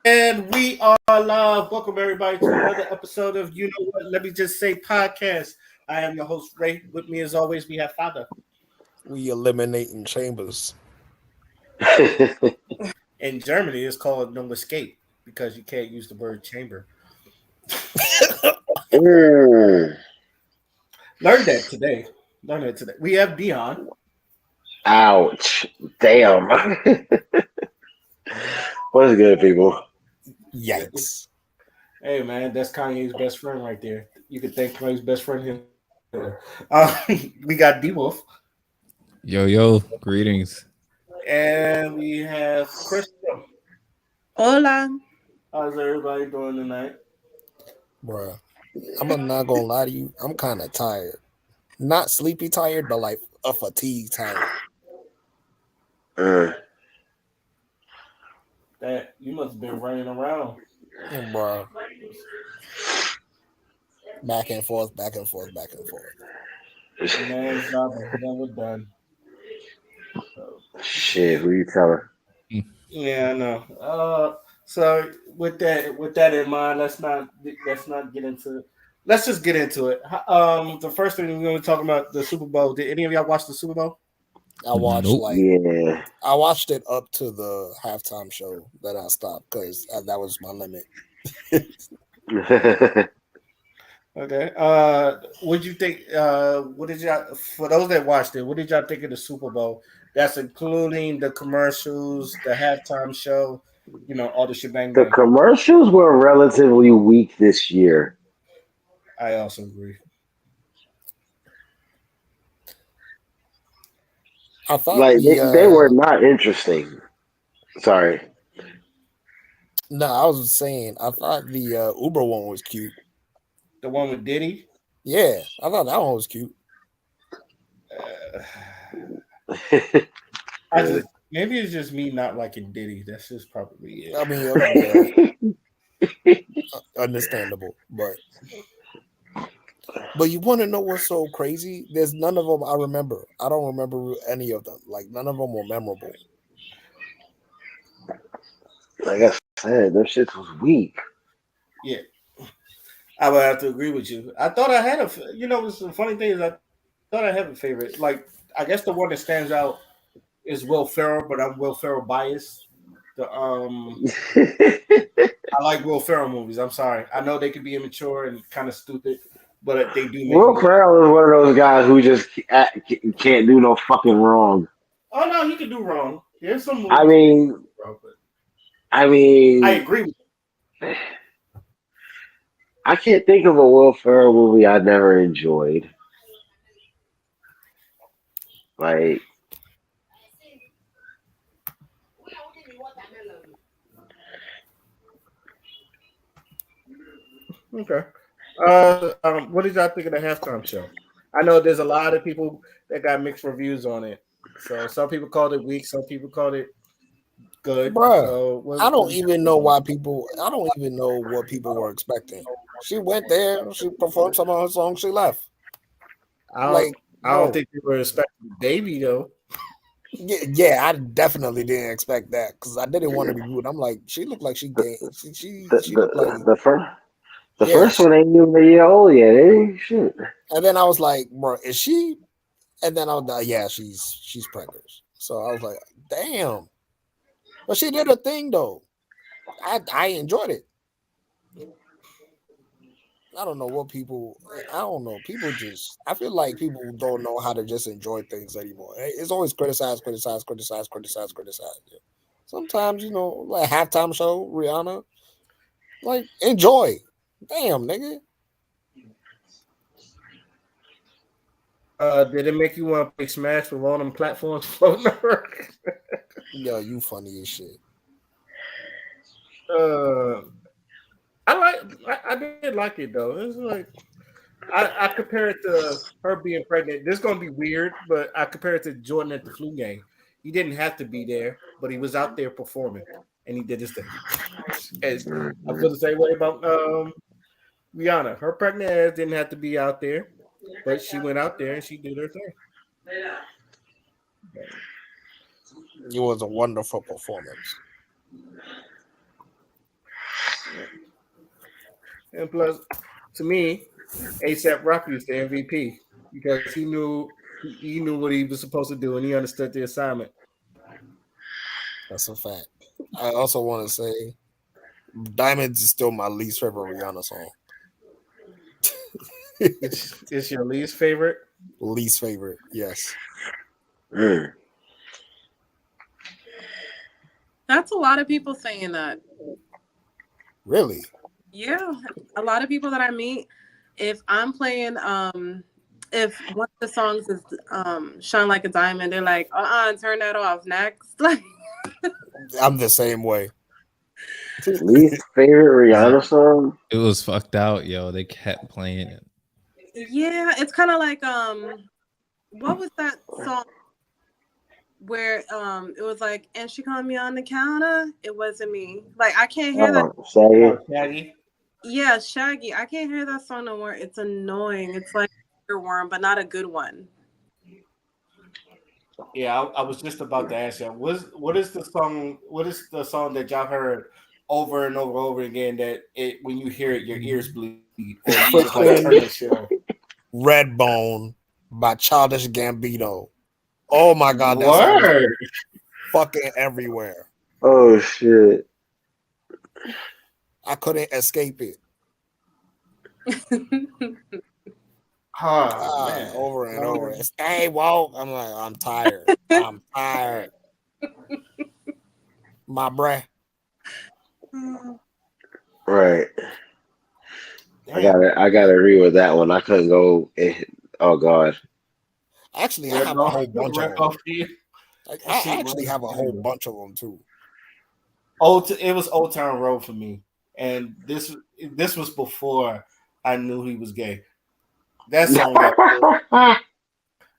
And we are live. Welcome everybody to another episode of You Know What? Let me just say podcast. I am your host Ray. With me as always, we have Father. We eliminating chambers. In Germany, it's called no escape because you can't use the word chamber. Mm. Learn that today. Learn that today. We have Dion. Ouch. Damn. What's good, people? Yikes. Hey man, that's Kanye's best friend right there. You can thank Kanye's best friend here. We got D Wolf. Yo, greetings. And we have Chris. Hola. How's everybody doing tonight? Bruh. Not gonna lie to you. I'm kind of tired. Not sleepy tired, but like a fatigue tired. Mm. That you must have been running around. Bruh. Back and forth, back and forth, back and forth. Man's job is never done. Shit, who you telling? Yeah, I know. So with that in mind, let's not get into. Let's just get into it. The first thing we're going to talk about the Super Bowl. Did any of y'all watch the Super Bowl? I watched Nope. Yeah. I watched it up to the halftime show. Then I stopped because that was my limit. Okay. What did you think? What did y'all? For those that watched it, what did y'all think of the Super Bowl? That's including the commercials, the halftime show. You know, all the shebang. The Bang. commercials were relatively weak this year. I also agree. I thought Like they were not interesting. Sorry. No, I was saying I thought the Uber one was cute. The one with Diddy. Yeah, I thought that one was cute. I just maybe it's just me not liking Diddy. That's just probably it. I mean, understandable, but you want to know what's so crazy? There's none of them I remember. I don't remember any of them. Like none of them were memorable. Like I said, their shit was weak. Yeah, I would have to agree with you. I thought I had what's the funny thing is I thought I have a favorite. Like I guess the one that stands out is Will Ferrell, but I'm Will Ferrell biased. I like Will Ferrell movies. I'm sorry. I know they can be immature and kind of stupid, but they do make Will me. Ferrell is one of those guys who just can't do no fucking wrong. Oh no, he can do wrong. There's some movies. I mean, wrong, but I mean, I agree with you. I can't think of a Will Ferrell movie I never enjoyed. Like, Okay. What did y'all think of the halftime show? I know there's a lot of people that got mixed reviews on it. So some people called it weak, some people called it good. Bruh, So I don't even know why people. I don't even know what people were expecting. She went there, she performed some of her songs, she left. I don't, Like, I don't bro, think people were expecting Baby though. yeah, I definitely didn't expect that because I didn't want to be rude. I'm like, she looked like she the gained. She looked like the first yes. one ain't even a year old yet. Shit. And then I was like, bro, is she? And then I was like, yeah, she's pregnant. So I was like, damn. But she did her thing though. I enjoyed it. I don't know what people. I don't know. People just. I feel like people don't know how to just enjoy things anymore. It's always criticize, criticize, criticize, criticize, criticize. Sometimes like halftime show, Rihanna, like enjoy. Damn, nigga. Did it make you want to play Smash with all them platforms floating around? Yo, you funny as shit. uh, I did like it though. It's like I compare it to her being pregnant. This is gonna be weird, but I compare it to Jordan at the flu game. He didn't have to be there, but he was out there performing, and he did his thing. And I feel the same way about Rihanna. Her pregnant ass didn't have to be out there, but she went out there and she did her thing. It was a wonderful performance. And plus, to me, ASAP Rocky is the MVP because he knew what he was supposed to do and he understood the assignment. That's a fact. I also want to say Diamonds is still my least favorite Rihanna song. It's your least favorite. Least favorite, yes. Mm. That's a lot of people saying that. Really? Yeah, a lot of people that I meet, if I'm playing, if one of the songs is "Shine Like a Diamond," they're like, turn that off. Next, like, I'm the same way. Least favorite Rihanna song? It was fucked out, yo. They kept playing it. yeah, it's kind of like what was that song where it was like, and she called me on the counter. It wasn't me. Like I can't hear that. Oh, Shaggy. Shaggy. Yeah, Shaggy. I can't hear that song no more. It's annoying. It's like a worm, but not a good one. Yeah, I was just about to ask you. What is the song? What is the song that y'all heard over and over again that when you hear it, your ears bleed or you just like turn that shit off? Redbone by Childish Gambino. Oh my god, that song is Word. fucking everywhere. Oh shit. I couldn't escape it. Oh man. Over and over. Stay woke. I'm like, I'm tired. I'm tired. My breath. Right. Damn. I gotta agree with that one. I couldn't go. Oh god. Actually, I have a whole bunch of them. Like, I actually have a whole bunch of them too. It was Old Town Road for me, and this was before I knew he was gay. That song got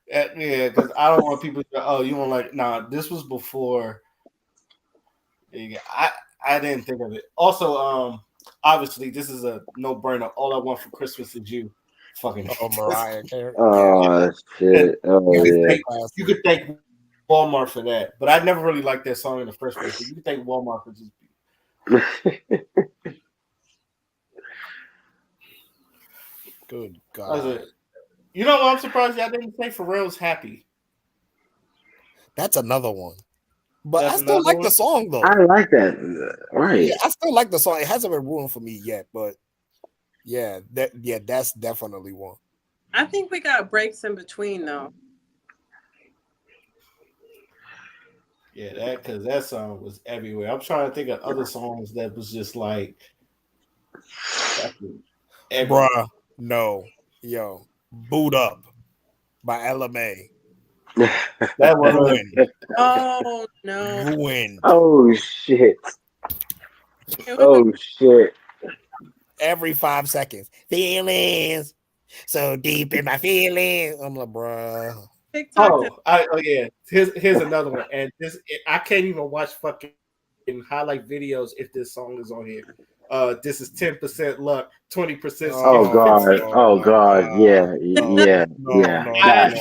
yeah, because I don't want people to go, oh, you want like nah. This was before. I didn't think of it. Also, obviously this is a no brainer. All I want for Christmas is you. Fucking Mariah Carey. Oh shit. Oh yeah. You could thank Walmart for that, but I never really liked that song in the first place. But you could thank Walmart for just. Good God. You know what? I'm surprised y'all didn't say Pharrell's Happy. That's another one. But That's I still like one? the song though. I like that. Right. Yeah, I still like the song. It hasn't been ruined for me yet, but that's definitely one. I think we got breaks in between though. Yeah, because that song was everywhere. I'm trying to think of other songs that was just like, bruh, no, yo, Boot Up by Lemme. That was ruined. Oh no, ruined. Oh shit. Oh shit. Every 5 seconds, feelings so deep in my feelings. I'm like, bruh. Oh yeah. Here's another one, and I can't even watch fucking highlight videos if this song is on here. This is 10% luck, 20%. Oh god. Oh god. Yeah. Yeah. I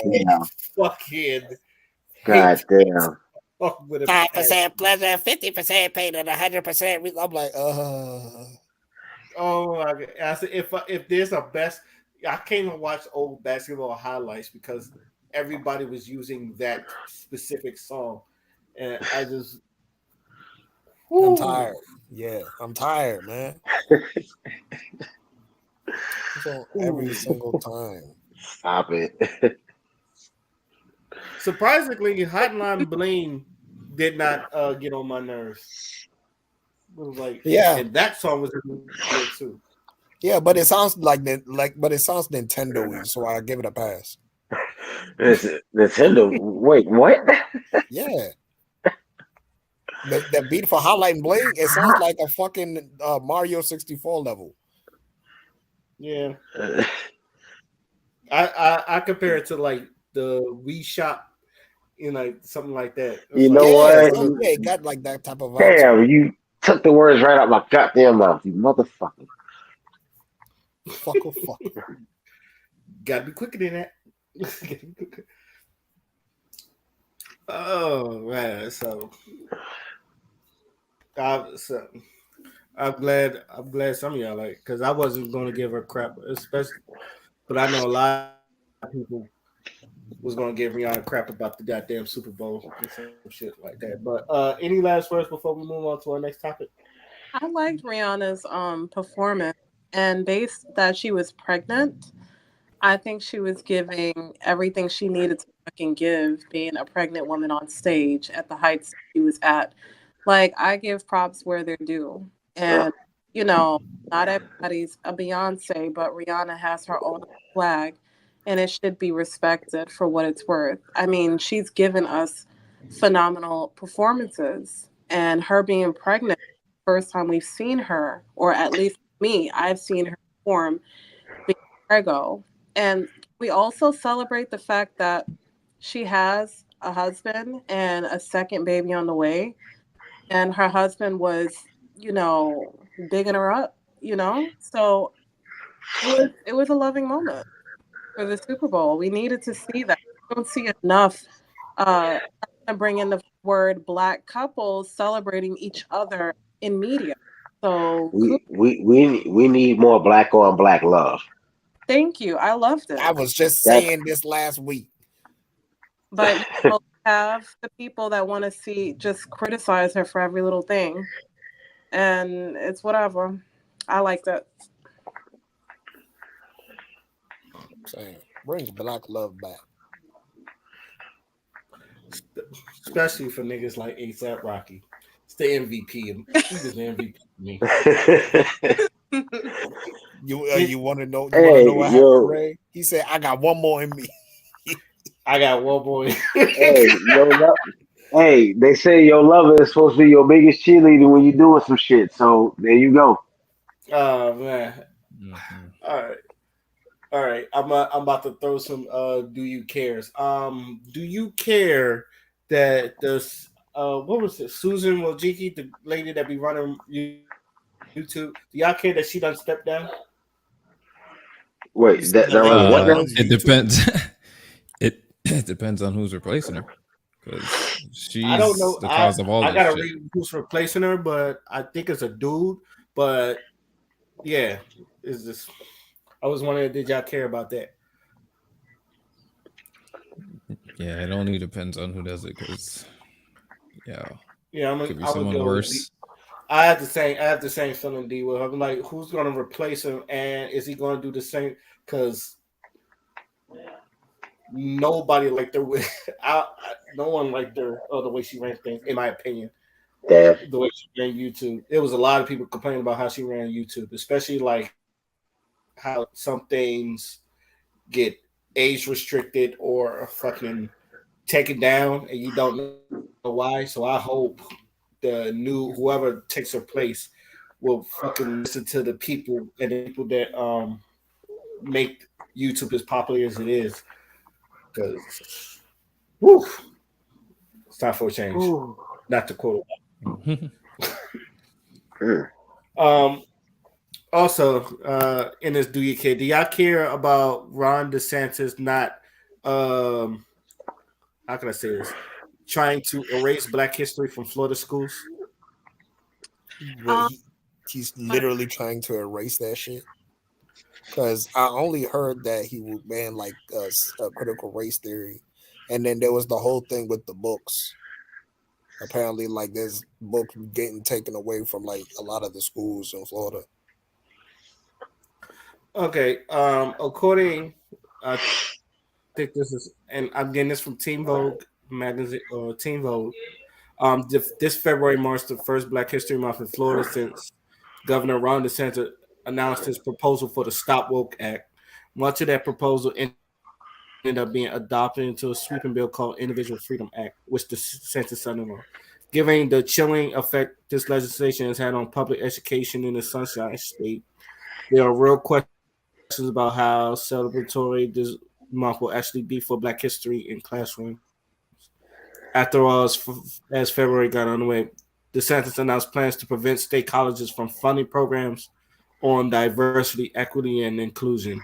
fucking god damn. 5% pleasure, 50% pain, and 100%. I'm like, Oh my god! I said if there's a best, I can't even watch old basketball highlights because everybody was using that specific song, and I just. I'm tired. Yeah, I'm tired, man. So every single time. Stop it. Surprisingly, Hotline Bling did not get on my nerves. It was like, and that song was good too. Yeah, but it sounds but it sounds Nintendo-y, so I give it a pass. Nintendo. Wait, what? Yeah. The beat for Hotline Bling, it sounds like a fucking Mario 64 level. Yeah. I compare it to like the Wii Shop, something like that. You know what? It got like that type of vibe. Damn, you took the words right out my goddamn mouth, you motherfucker. Fucker. Gotta be quicker than that. Oh man, so I'm glad some of y'all like because I wasn't gonna give her crap, especially, but I know a lot of people was gonna give Rihanna crap about the goddamn Super Bowl and some shit like that. But any last words before we move on to our next topic? I liked Rihanna's performance, and based that she was pregnant, I think she was giving everything she needed to fucking give, being a pregnant woman on stage at the heights she was at. Like, I give props where they're due. And, you know, not everybody's a Beyonce, but Rihanna has her own flag, and it should be respected for what it's worth. I mean, she's given us phenomenal performances, and her being pregnant, first time we've seen her, or at least me, I've seen her perform being Prego. And we also celebrate the fact that she has a husband and a second baby on the way. And her husband was, bigging her up, So it was a loving moment for the Super Bowl. We needed to see that. We don't see enough to bring in the word black couples celebrating each other in media. So We need more black on black love. thank you. I loved I it. was just That's saying this last week. But have the people that want to see just criticize her for every little thing, and it's whatever. I like that. Saying bring black love back. Especially for niggas like ASAP Rocky. It's the MVP. He was the MVP for me. You want to know? You want to hey, know what happened, yo, Ray? He said, "I got one more in me." I got one boy. hey, hey, they say your lover is supposed to be your biggest cheerleader when you're doing some shit. So there you go. Oh man. Mhm. All right. All right. I'm about to throw some do you cares. Do you care that this what was it? Susan Wojcicki, the lady that be running YouTube. Do y'all care that she done stepped down? Wait, The that lady that runs be what running now? It YouTube. depends. it depends on who's replacing her, because I don't she's know. the cause of all I this gotta shit. read who's replacing her, but I think it's a dude. But yeah, is this? I was wondering, did y'all care about that? Yeah, it only depends on who does it, because yeah, Yeah, could be I'm gonna someone go with D. worse. I have the same feeling D with. I'm like, who's gonna replace him, and is he gonna do the same? Because nobody liked her with. No one liked her the way she ran things, in my opinion. Damn. The way she ran YouTube, there was a lot of people complaining about how she ran YouTube, especially like how some things get age restricted or fucking taken down, and you don't know why. So I hope the new whoever takes her place will fucking listen to the people and the people that make YouTube as popular as it is. Because, whew, it's time for a change. Ooh. Not to quote. Mhm. Mm. Um. Also, in this, do y'all care about Ron DeSantis not um how can I say this? Trying to erase Black history from Florida schools. But Um, he's literally trying to erase that shit. Because I only heard that he would ban like critical race theory, and then there was the whole thing with the books. Apparently, like there's books getting taken away from like a lot of the schools in Florida. Okay. According, I think this is, and I'm getting this from Teen Vogue magazine or Teen Vogue. This February marks the first Black History Month in Florida since Governor Ron DeSantis announced his proposal for the Stop Woke Act. Much of that proposal ended up being adopted into a sweeping bill called Individual Freedom Act, which DeSantis signed into law. Given the chilling effect this legislation has had on public education in the Sunshine State, there are real questions about how celebratory this month will actually be for Black history in classrooms. After all, as February got underway, DeSantis announced plans to prevent state colleges from funding programs on diversity, equity, and inclusion.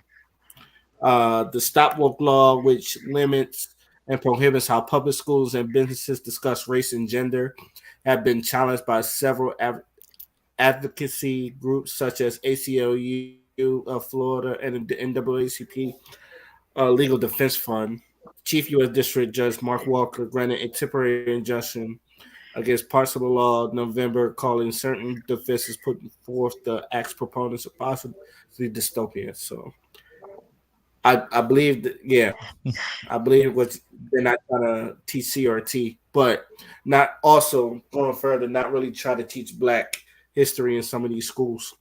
The Stop Woke Law, which limits and prohibits how public schools and businesses discuss race and gender have been challenged by several advocacy groups such as ACLU of Florida and the NAACP Legal Defense Fund. Chief U.S. District Judge Mark Walker granted a temporary injunction against parts of the law in November, calling certain defenses putting forth the act's proponents of possibly dystopian. So I believe that, yeah, I believe what they're not trying to teach CRT, but not also going further, not really try to teach Black history in some of these schools.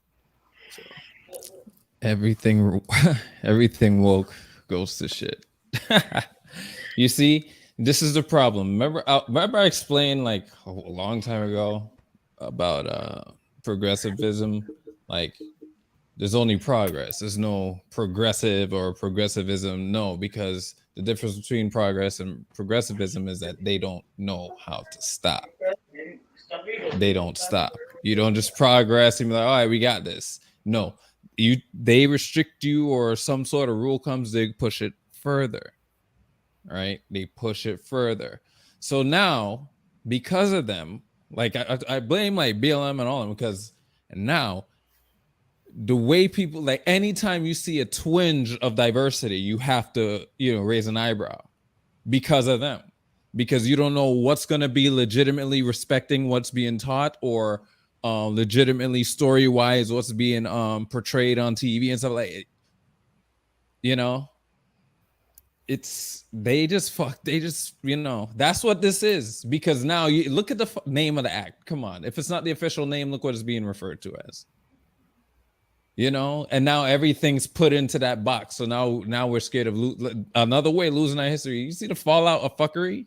So Everything, everything woke goes to shit. You see, this is the problem. Remember, I explained like a long time ago about progressivism. Like, there's only progress. There's no progressive or progressivism. No, because the difference between progress and progressivism is that they don't know how to stop. They don't stop. You don't just progress and be like, all right, we got this. No, they restrict you or some sort of rule comes, they push it further. Right? They push it further. So now, because of them, like I blame like BLM and all of them because now the way people like anytime you see a twinge of diversity, you have to, raise an eyebrow because of them. Because you don't know what's going to be legitimately respecting what's being taught or legitimately story-wise what's being portrayed on TV and stuff like it. That's what this is. Because now you look at the name of the act. Come on, if it's not the official name, look what it's being referred to as. And now everything's put into that box. So now we're scared of another way losing our history. You see the fallout of fuckery.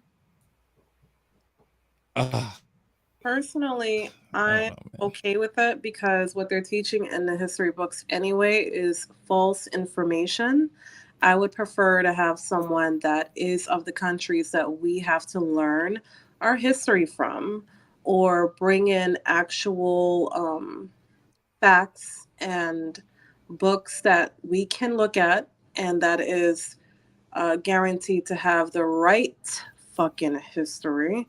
Personally, I'm okay with it because what they're teaching in the history books anyway is false information. I would prefer to have someone that is of the countries that we have to learn our history from, or bring in actual facts and books that we can look at and that is guaranteed to have the right fucking history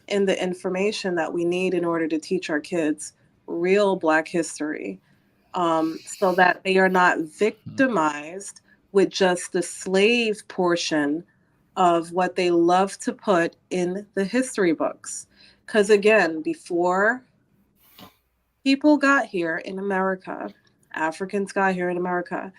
and the information that we need in order to teach our kids real Black history, so that they are not victimized with just the slave portion of what they love to put in the history books. Because again, before people got here in America, Africans got here in America,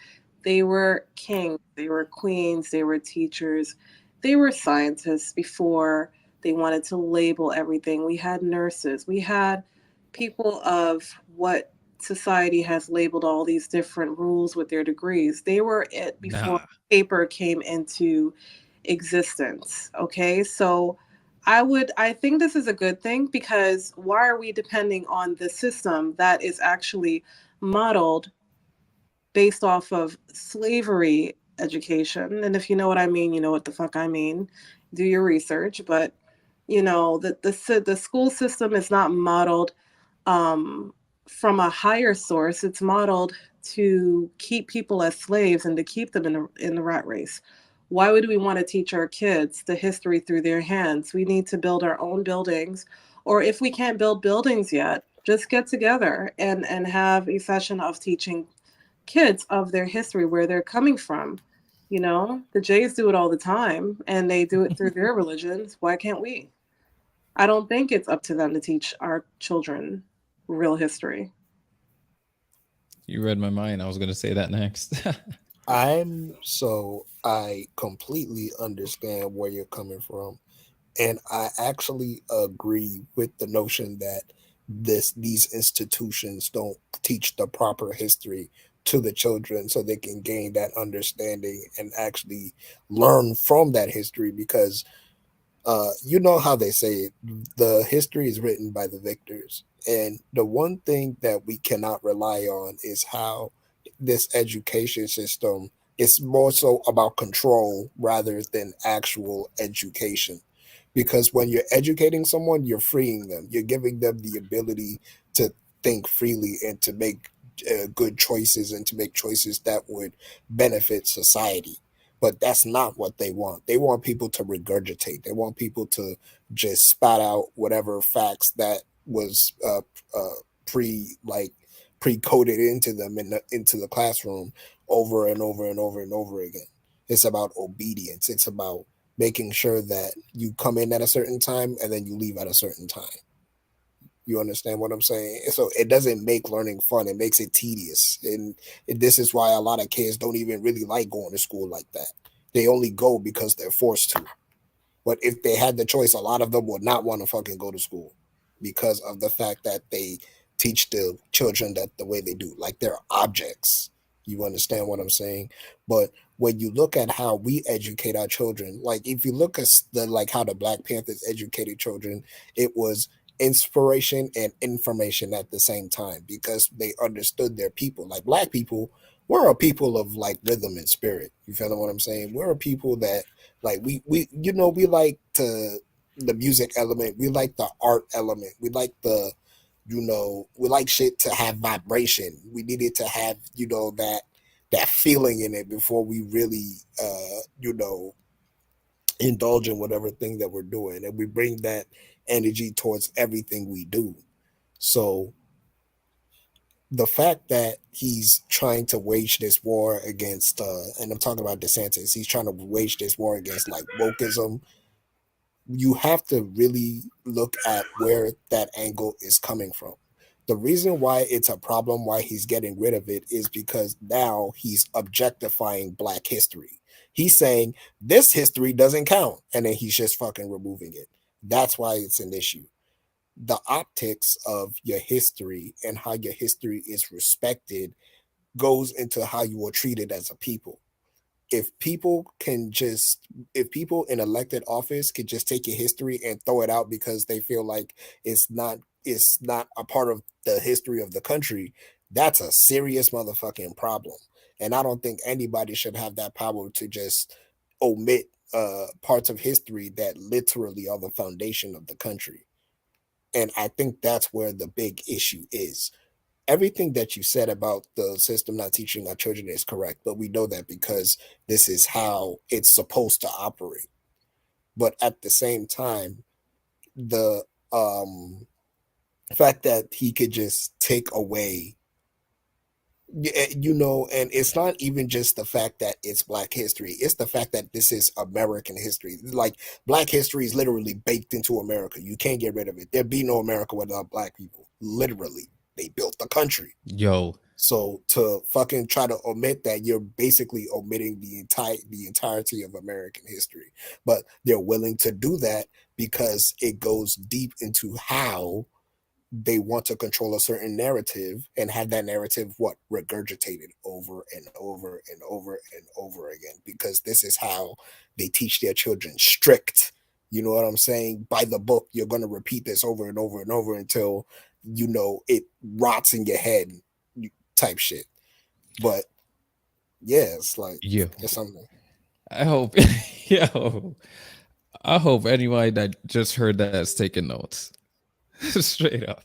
they were kings, they were queens, they were teachers, they were scientists before they wanted to label everything. We had nurses, we had people of what society has labeled all these different rules with their degrees. They were it before paper came into existence. Okay. So I think this is a good thing because why are we depending on the system that is actually modeled based off of slavery education? And if you know what I mean, you know what the fuck I mean. Do your research, but the school system is not modeled from a higher source. It's modeled to keep people as slaves and to keep them in the rat race. Why would we want to teach our kids the history through their hands? We need to build our own buildings, or if we can't build buildings yet, just get together and have a session of teaching kids of their history, where they're coming from. The Jays do it all the time and they do it through their religions. Why can't we? I don't think it's up to them to teach our children real history. You read my mind. I was going to say that next. I completely understand where you're coming from. And I actually agree with the notion that these institutions don't teach the proper history to the children so they can gain that understanding and actually learn from that history, because you know how they say it, the history is written by the victors. And the one thing that we cannot rely on is how this education system is more so about control rather than actual education. Because when you're educating someone, you're freeing them, you're giving them the ability to think freely and to make good choices and to make choices that would benefit society. But that's not what they want. They want people to regurgitate. They want people to just spat out whatever facts that was pre like pre-coded into them into the classroom over and over and over and over again. It's about obedience. It's about making sure that you come in at a certain time and then you leave at a certain time. You understand what I'm saying? So it doesn't make learning fun. It makes it tedious. And this is why a lot of kids don't even really like going to school like that. They only go because they're forced to. But if they had the choice, a lot of them would not want to fucking go to school because of the fact that they teach the children that the way they do, like they're objects. You understand what I'm saying? But when you look at how we educate our children, like if you look at the like how the Black Panthers educated children, it was inspiration and information at the same time because they understood their people. Like Black people, we're a people of like rhythm and spirit. You feel what I'm saying? We're a people that like we we like the music element, we like the art element, we like the we like shit to have vibration. We needed to have that feeling in it before we really indulge in whatever thing that we're doing, and we bring that energy towards everything we do. So the fact that he's trying to wage this war against and I'm talking about DeSantis, he's trying to wage this war against like wokeism, you have to really look at where that angle is coming from. The reason why it's a problem, why he's getting rid of it, is because now he's objectifying Black history. He's saying this history doesn't count, and then he's just fucking removing it. That's why it's an issue. The optics of your history and how your history is respected goes into how you are treated as a people. If people can just if people in elected office could just take your history and throw it out because they feel like it's not a part of the history of the country, that's a serious motherfucking problem. And I don't think anybody should have that power to just omit parts of history that literally are the foundation of the country. And I think that's where the big issue is. Everything that you said about the system not teaching our children is correct, but we know that because this is how it's supposed to operate. But at the same time, the fact that he could just take away and it's not even just the fact that it's Black history, it's the fact that this is American history. Like Black history is literally baked into America. You can't get rid of it. There'd be no America without Black people. Literally, they built the country. Yo, So to fucking try to omit that, you're basically omitting the entirety of American history. But they're willing to do that because it goes deep into how they want to control a certain narrative and have that narrative regurgitated over and over and over and over again, because this is how they teach their children. Strict, you know what I'm saying, by the book. You're going to repeat this over and over and over until it rots in your head, type shit. But yeah, it's like yo, it's something. I hope, yo, I hope anybody that just heard that is taking notes. Straight up.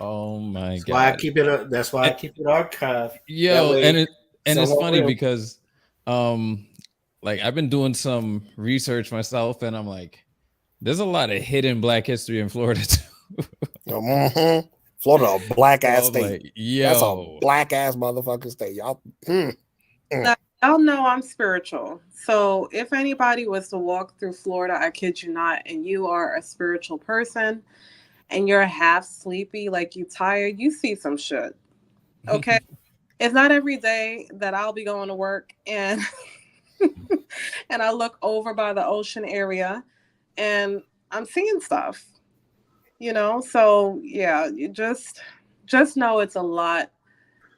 Oh my That's why I god. keep it up. That's why I And, keep it archived. That yo, way, and it's someone funny will. because like I've been doing some research myself and I'm like, there's a lot of hidden Black history in Florida too. Mhm. Florida, a black ass So I'm state. like, That's a yo, black ass motherfucking state, y'all. Now, y'all know I'm spiritual. So if anybody was to walk through Florida, I kid you not, and you are a spiritual person and you're half sleepy, like you tired, you see some shit. Okay. It's not every day that I'll be going to work and and I look over by the ocean area and I'm seeing stuff, So yeah, you just know it's a lot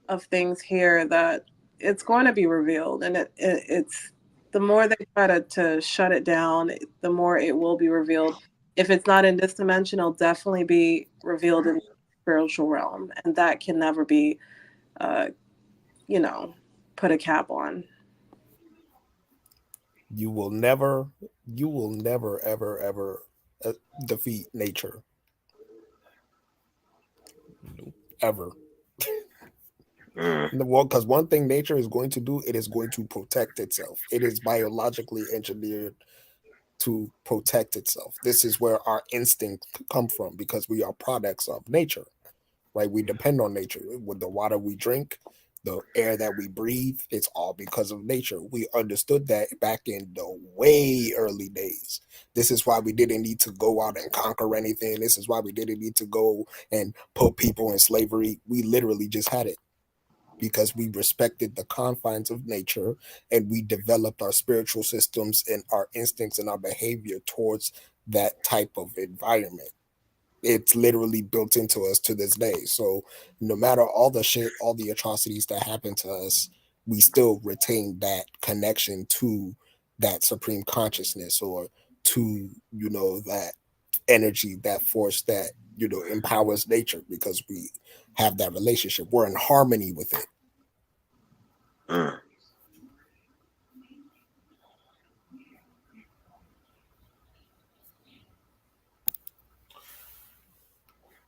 of things here that it's going to be revealed, and it's the more they try to shut it down, the more it will be revealed. If it's not in this dimension, it'll definitely be revealed in the spiritual realm, and that can never be, uh, you know, put a cap on. You will never, you will never, ever, ever uh, defeat nature nope. ever. Mm. Well, because one thing nature is going to do, it is going to protect itself. It is biologically engineered to protect itself. This is where our instincts come from because we are products of nature, right? We depend on nature. With the water we drink, the air that we breathe, it's all because of nature. We understood that back in the way early days. This is why we didn't need to go out and conquer anything. This is why we didn't need to go and put people in slavery. We literally just had it because we respected the confines of nature and we developed our spiritual systems and our instincts and our behavior towards that type of environment. It's literally built into us to this day. So no matter all the shit, all the atrocities that happen to us, we still retain that connection to that supreme consciousness or to, that energy, that force that, empowers nature because we have that relationship. We're in harmony with it. Mm.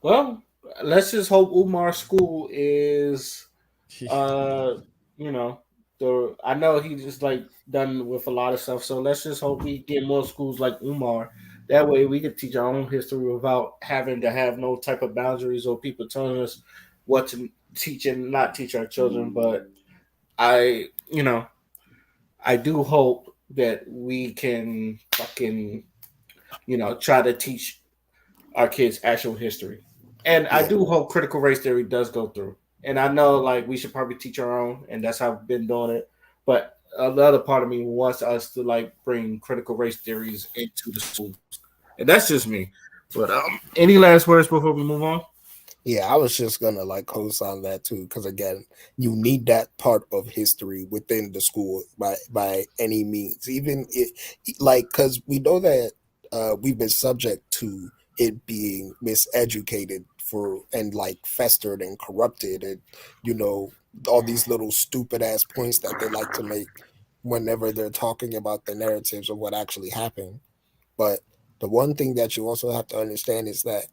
Well, let's just hope Umar's school is uh you know the I know he just like done with a lot of stuff, so let's just hope we get more schools like Umar. That way we can teach our own history without having to have no type of boundaries or people telling us what to teach and not teach our children. But I I do hope that we can fucking try to teach our kids actual history. And I Yeah, do hope critical race theory does go through. And I know like we should probably teach our own, and that's how I've been doing it. But another part of me wants us to like bring critical race theories into the schools, and that's just me. But any last words before we move on? yeah, I was just gonna like co-sign that too, because again, you need that part of history within the school by any means, even it like because we know that we've been subject to it being miseducated for and like festered and corrupted, and you know all these little stupid ass points that they like to make whenever they're talking about the narratives of what actually happened. But the one thing that you also have to understand is that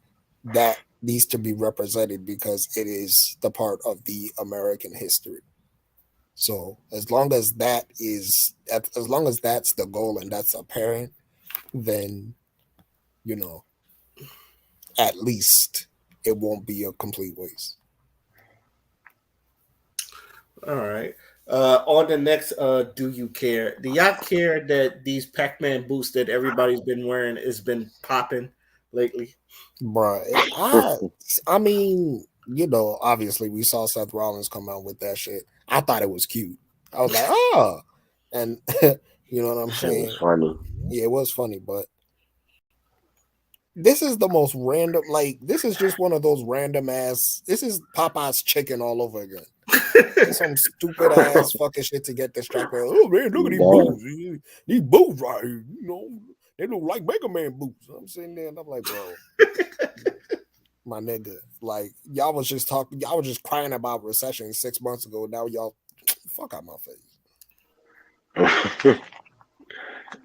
that needs to be represented because it is the part of the American history. So as long as that's the goal and that's apparent, then you know at least it won't be a complete waste. All right. On the next, do you care? Do y'all care that these Pac-Man boots that everybody's been wearing has been popping lately? Bruh, I mean, obviously we saw Seth Rollins come out with that shit. I thought it was cute. I was like, oh, and you know what I'm Shit was saying? funny. Yeah, it was funny, but this is the most random. Like, this is just one of those random ass. This is Popeye's chicken all over again. It's some stupid ass fucking shit to get distracted. Oh man, look at these Damn. boots. These boots right here. They look like Mega Man boots. I'm sitting there and I'm like, bro, my nigga, like y'all was just crying about recession 6 months ago. Now y'all fuck out my face.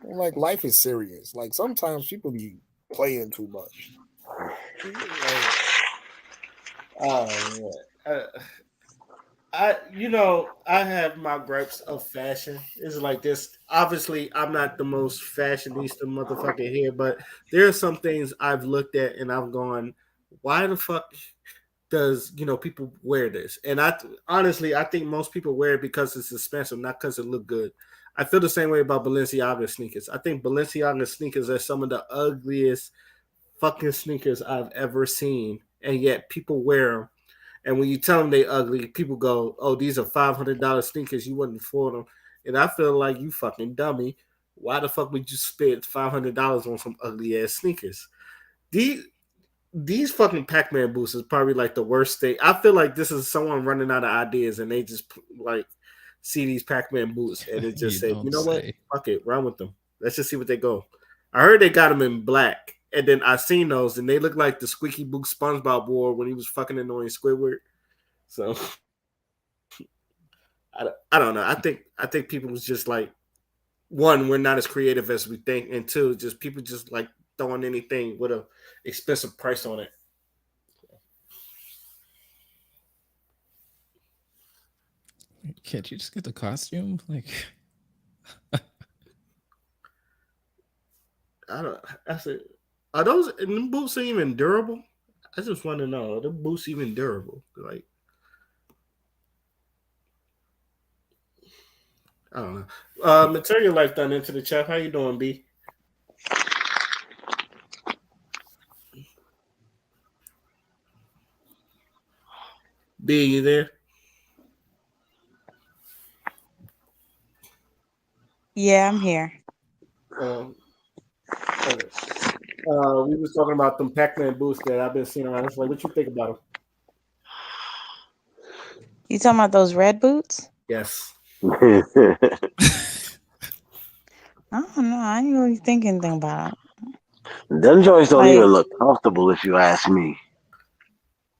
Like life is serious. Like sometimes people be playing too much. Like, Oh man. I have my gripes of fashion. It's like this. Obviously, I'm not the most fashionista motherfucker here, but there are some things I've looked at and I've gone, why the fuck does people wear this? And honestly, I think most people wear it because it's expensive, not because it look good. I feel the same way about Balenciaga sneakers. I think Balenciaga sneakers are some of the ugliest fucking sneakers I've ever seen, and yet people wear them. And when you tell them they ugly, people go, "Oh, these are $500 sneakers. You wouldn't afford them." And I feel like you fucking dummy. Why the fuck would you spend $500 on some ugly ass sneakers? These these fucking Pac-Man boots is probably like the worst thing. I feel like this is someone running out of ideas, and they just like see these Pac-Man boots, and it just You said, "You don't know what? say. Fuck it, run with them. Let's just see what they go." I heard they got them in black, and then I seen those, and they look like the squeaky boot SpongeBob wore when he was fucking annoying Squidward. So I don't know. I think people was just like, one, we're not as creative as we think, and two, just people just like throwing anything with a expensive price on it. Can't you just get the costume? Like, I don't. I said, are those and them boots even durable? I just want to know, are the boots even durable? Like, I don't know. Material life done into the chat. How you doing, B? B, you there? Yeah, I'm here. Um, okay. We was talking about them Pac-Man boots that I've been seeing around. It's like, what you think about them? You talking about those red boots? Yes. I don't know. I didn't really think anything about it. Them joints don't even Like, look comfortable if you ask me.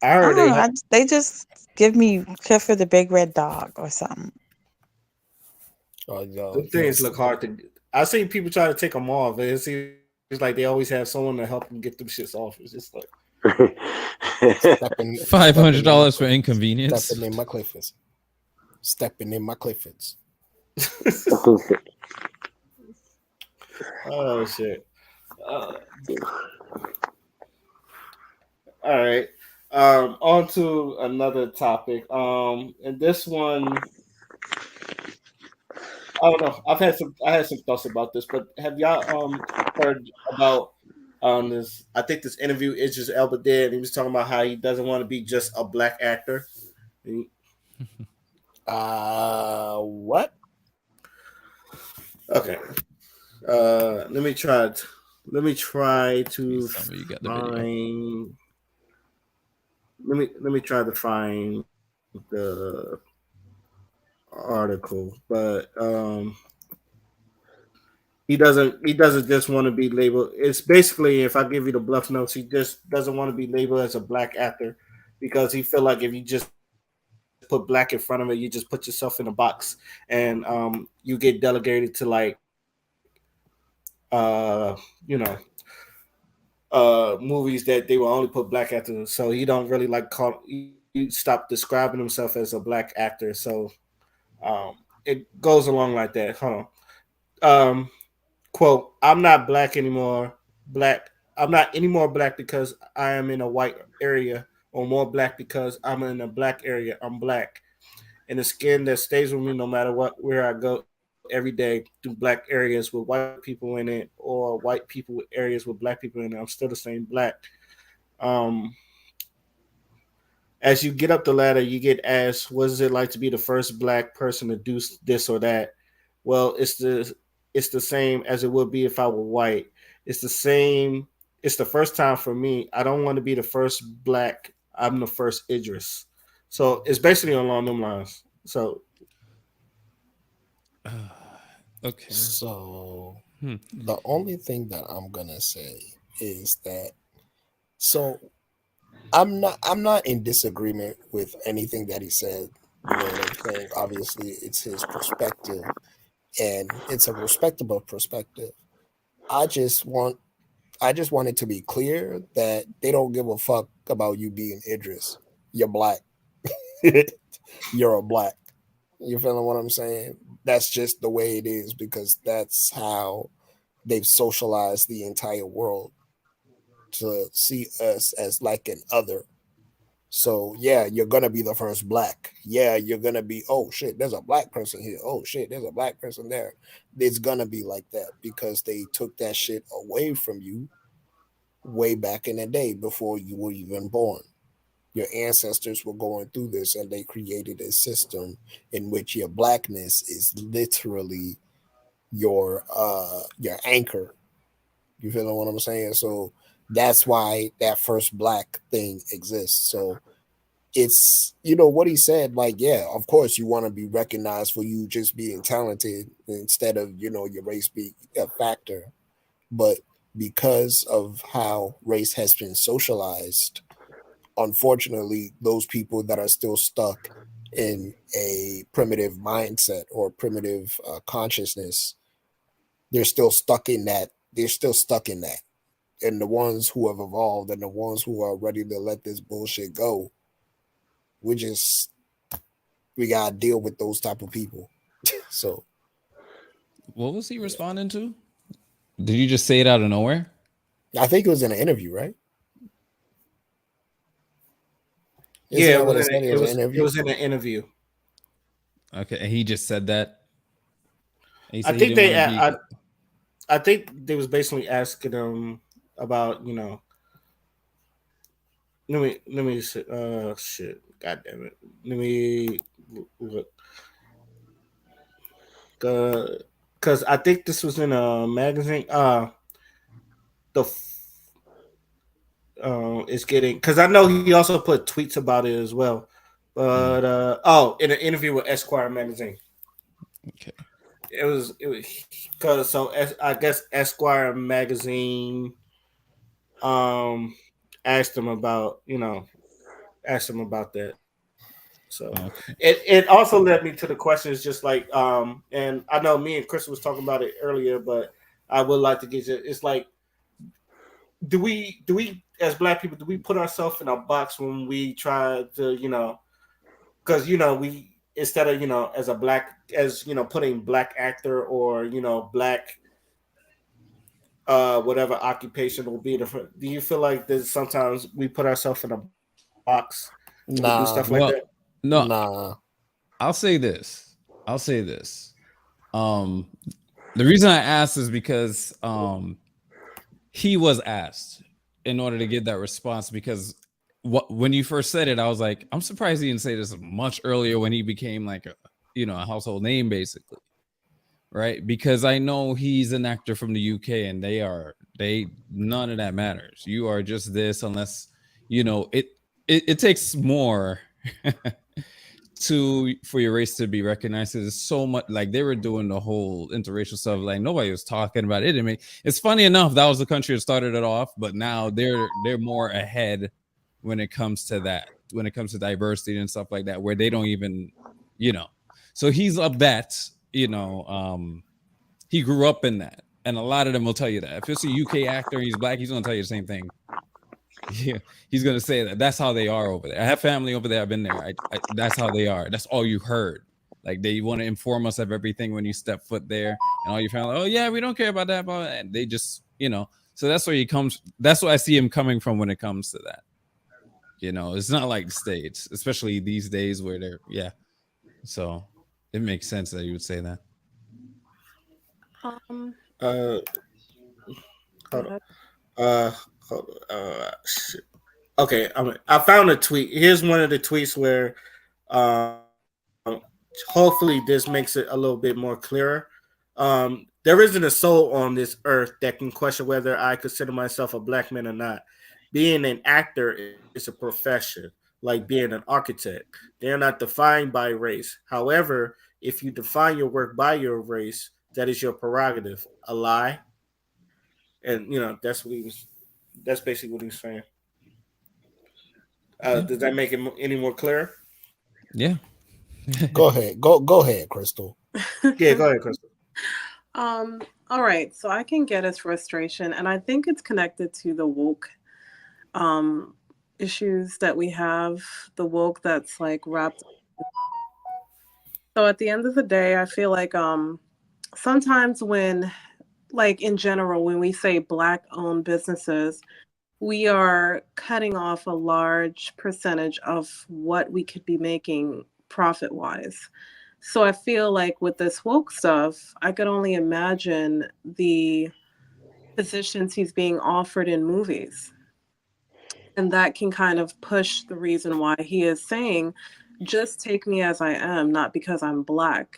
I I heard don't they know. had They just give me Clifford the Big Red Dog or something. Oh, yo, them things yes. look hard to. I seen people try to take them off. And it seems like they always have someone to help them get them shits off. It's just like, Stepping in my $500 for stepping inconvenience. in my Cliffords. Stepping in my Cliffords. oh shit. Uh, all right. On to another topic. And this one, I don't know. I had some thoughts about this, but have y'all heard about this? I think this interview Idris Elba did. He was talking about how he doesn't want to be just a black actor. He- What? Okay. Let me try. Let me try to Please tell me you got the video. find. Let me try to find the article, but he doesn't just want to be labeled. It's basically, if I give you the bluff notes, he just doesn't want to be labeled as a black actor because he feel like if you just put black in front of it, you just put yourself in a box, and you get delegated to like movies that they will only put black actors. So he don't really like call. He stopped describing himself as a black actor. So it goes along like that. Hold on. Quote: I'm not black anymore. Black. I'm not any more black because I am in a white area, or more black because I'm in a black area. I'm black, and the skin that stays with me no matter what where I go every day through black areas with white people in it, or white people with areas with black people in it. I'm still the same black. Um, as you get up the ladder, you get asked, "What is it like to be the first black person to do this or that?" Well, it's the same as it would be if I were white. It's the same. It's the first time for me. I don't want to be the first black. I'm the first Idris. So it's basically along them lines. So Okay. So Hmm. the only thing that I'm gonna say is that so I'm not in disagreement with anything that he said. You know what I'm saying? Obviously, it's his perspective, and it's a respectable perspective. I just want I just want it to be clear that they don't give a fuck about you being Idris. You're black. You're a black. You feeling what I'm saying? That's just the way it is because that's how they've socialized the entire world to see us as like an other. So yeah, you're gonna be the first black. Yeah, you're gonna be, oh shit, there's a black person here. Oh shit, there's a black person there. It's gonna be like that because they took that shit away from you way back in the day before you were even born. Your ancestors were going through this and they created a system in which your blackness is literally your anchor. You feel what I'm saying? So that's why that first black thing exists. So it's what he said, like, yeah, of course you want to be recognized for you just being talented instead of your race being a factor, but because of how race has been socialized, unfortunately, those people that are still stuck in a primitive mindset or primitive consciousness, they're still stuck in that. They're still stuck in that. And the ones who have evolved and the ones who are ready to let this bullshit go, we're just we gotta deal with those type of people. So What was he responding to? Did you just say it out of nowhere? I think it was in an interview, right? Isn't Yeah, that what it said? It it was an was it interview. was in an interview. Okay, and he just said that. He I said he think didn't want to be. I think they was basically asking him about, let me shit, god damn it. Let me look. Cuz I think this was in a magazine. The it's getting, cuz I know he also put tweets about it as well. But in an interview with Esquire magazine. Okay. It was because I guess Esquire magazine um asked him about that. So Okay. it also led me to the questions, just like and I know me and Chris was talking about it earlier, but I would like to get you. It's like, do we as black people, do we put ourselves in a box when we try to, because we, instead of, as a black, as putting black actor, or black whatever occupation will be different. Do you feel like that sometimes we put ourselves in a box when we do stuff like that? Nah, Well, no, nah. I'll say this. I'll say this. Um, the reason I asked is because he was asked in order to get that response, because when you first said it, I was like, I'm surprised he didn't say this much earlier when he became like a household name, basically, right? Because I know he's an actor from the UK, and they none of that matters. You are just this, unless it takes more for your race to be recognized. There's so much, like they were doing the whole interracial stuff, like nobody was talking about it. It's funny enough, that was the country that started it off, but now they're more ahead when it comes to that, when it comes to diversity and stuff like that, where they don't even, so he's up that, he grew up in that, and a lot of them will tell you that. If it's a UK actor and he's black, he's gonna tell you the same thing. Yeah, he's gonna say that. That's how they are over there. I have family over there. I've been there. That's how they are. That's all you heard. Like, they want to inform us of everything when you step foot there, and all your family, oh yeah, we don't care about that. And they just, So that's where he comes. That's what I see him coming from when it comes to that. It's not like the States, especially these days where yeah. So it makes sense that you would say that. Uh, Go hold on. ahead. Shit. Okay, I found a tweet. Here's one of the tweets where, um, hopefully this makes it a little bit more clearer. There isn't a soul on this earth that can question whether I consider myself a black man or not. Being an actor is a profession, like being an architect. They are not defined by race. However, if you define your work by your race, that is your prerogative. A lie? And that's basically what he's saying. Yeah. Does that make it any more clear? Yeah. Go ahead. Go ahead, Crystal. Yeah, go ahead, Crystal. All right, so I can get his frustration, and I think it's connected to the woke um issues that we have, the woke that's like wrapped. So at the end of the day, I feel like sometimes when, like in general, when we say black owned businesses, we are cutting off a large percentage of what we could be making profit wise. So I feel like with this woke stuff, I could only imagine the positions he's being offered in movies. And that can kind of push the reason why he is saying, just take me as I am, not because I'm black.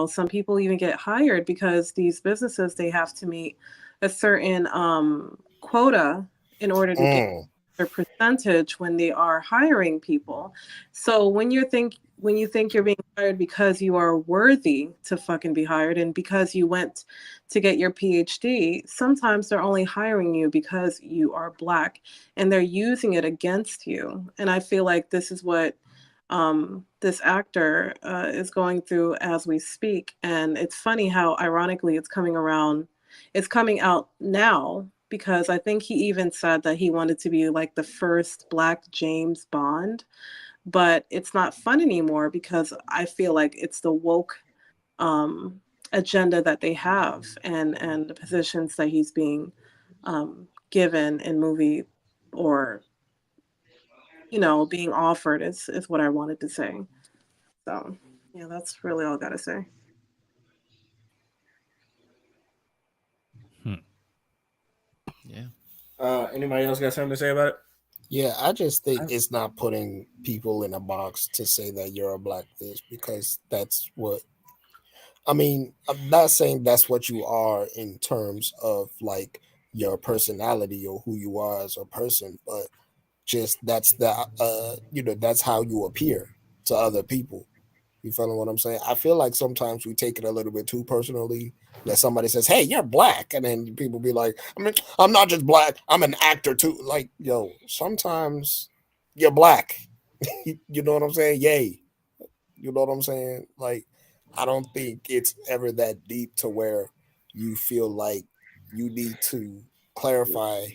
Some people even get hired because these businesses, they have to meet a certain quota in order to get Mm. their percentage when they are hiring people. So when you think you're being hired because you are worthy to fucking be hired, and because you went to get your PhD, sometimes they're only hiring you because you are black, and they're using it against you. And I feel like this is what this actor is going through as we speak. And it's funny how ironically it's coming out now, because I think he even said that he wanted to be like the first black James Bond. but it's not fun anymore because I feel like it's the woke um, agenda that they have, and the positions that he's being given in movie, or being offered, is what I wanted to say. So yeah, that's really all I gotta say. Hmm. Yeah. Anybody else got something to say about it? Yeah, I just think it's not putting people in a box to say that you're a black this, because that's what I mean. I'm not saying that's what you are in terms of like your personality or who you are as a person, but just that's the that's how you appear to other people. You feel what I'm saying? I feel like sometimes we take it a little bit too personally. That somebody says, "Hey, you're black," and then people be like, "I mean, I'm not just black. I'm an actor too." Like, yo, sometimes you're black. You know what I'm saying? Yay. You know what I'm saying? Like, I don't think it's ever that deep to where you feel like you need to clarify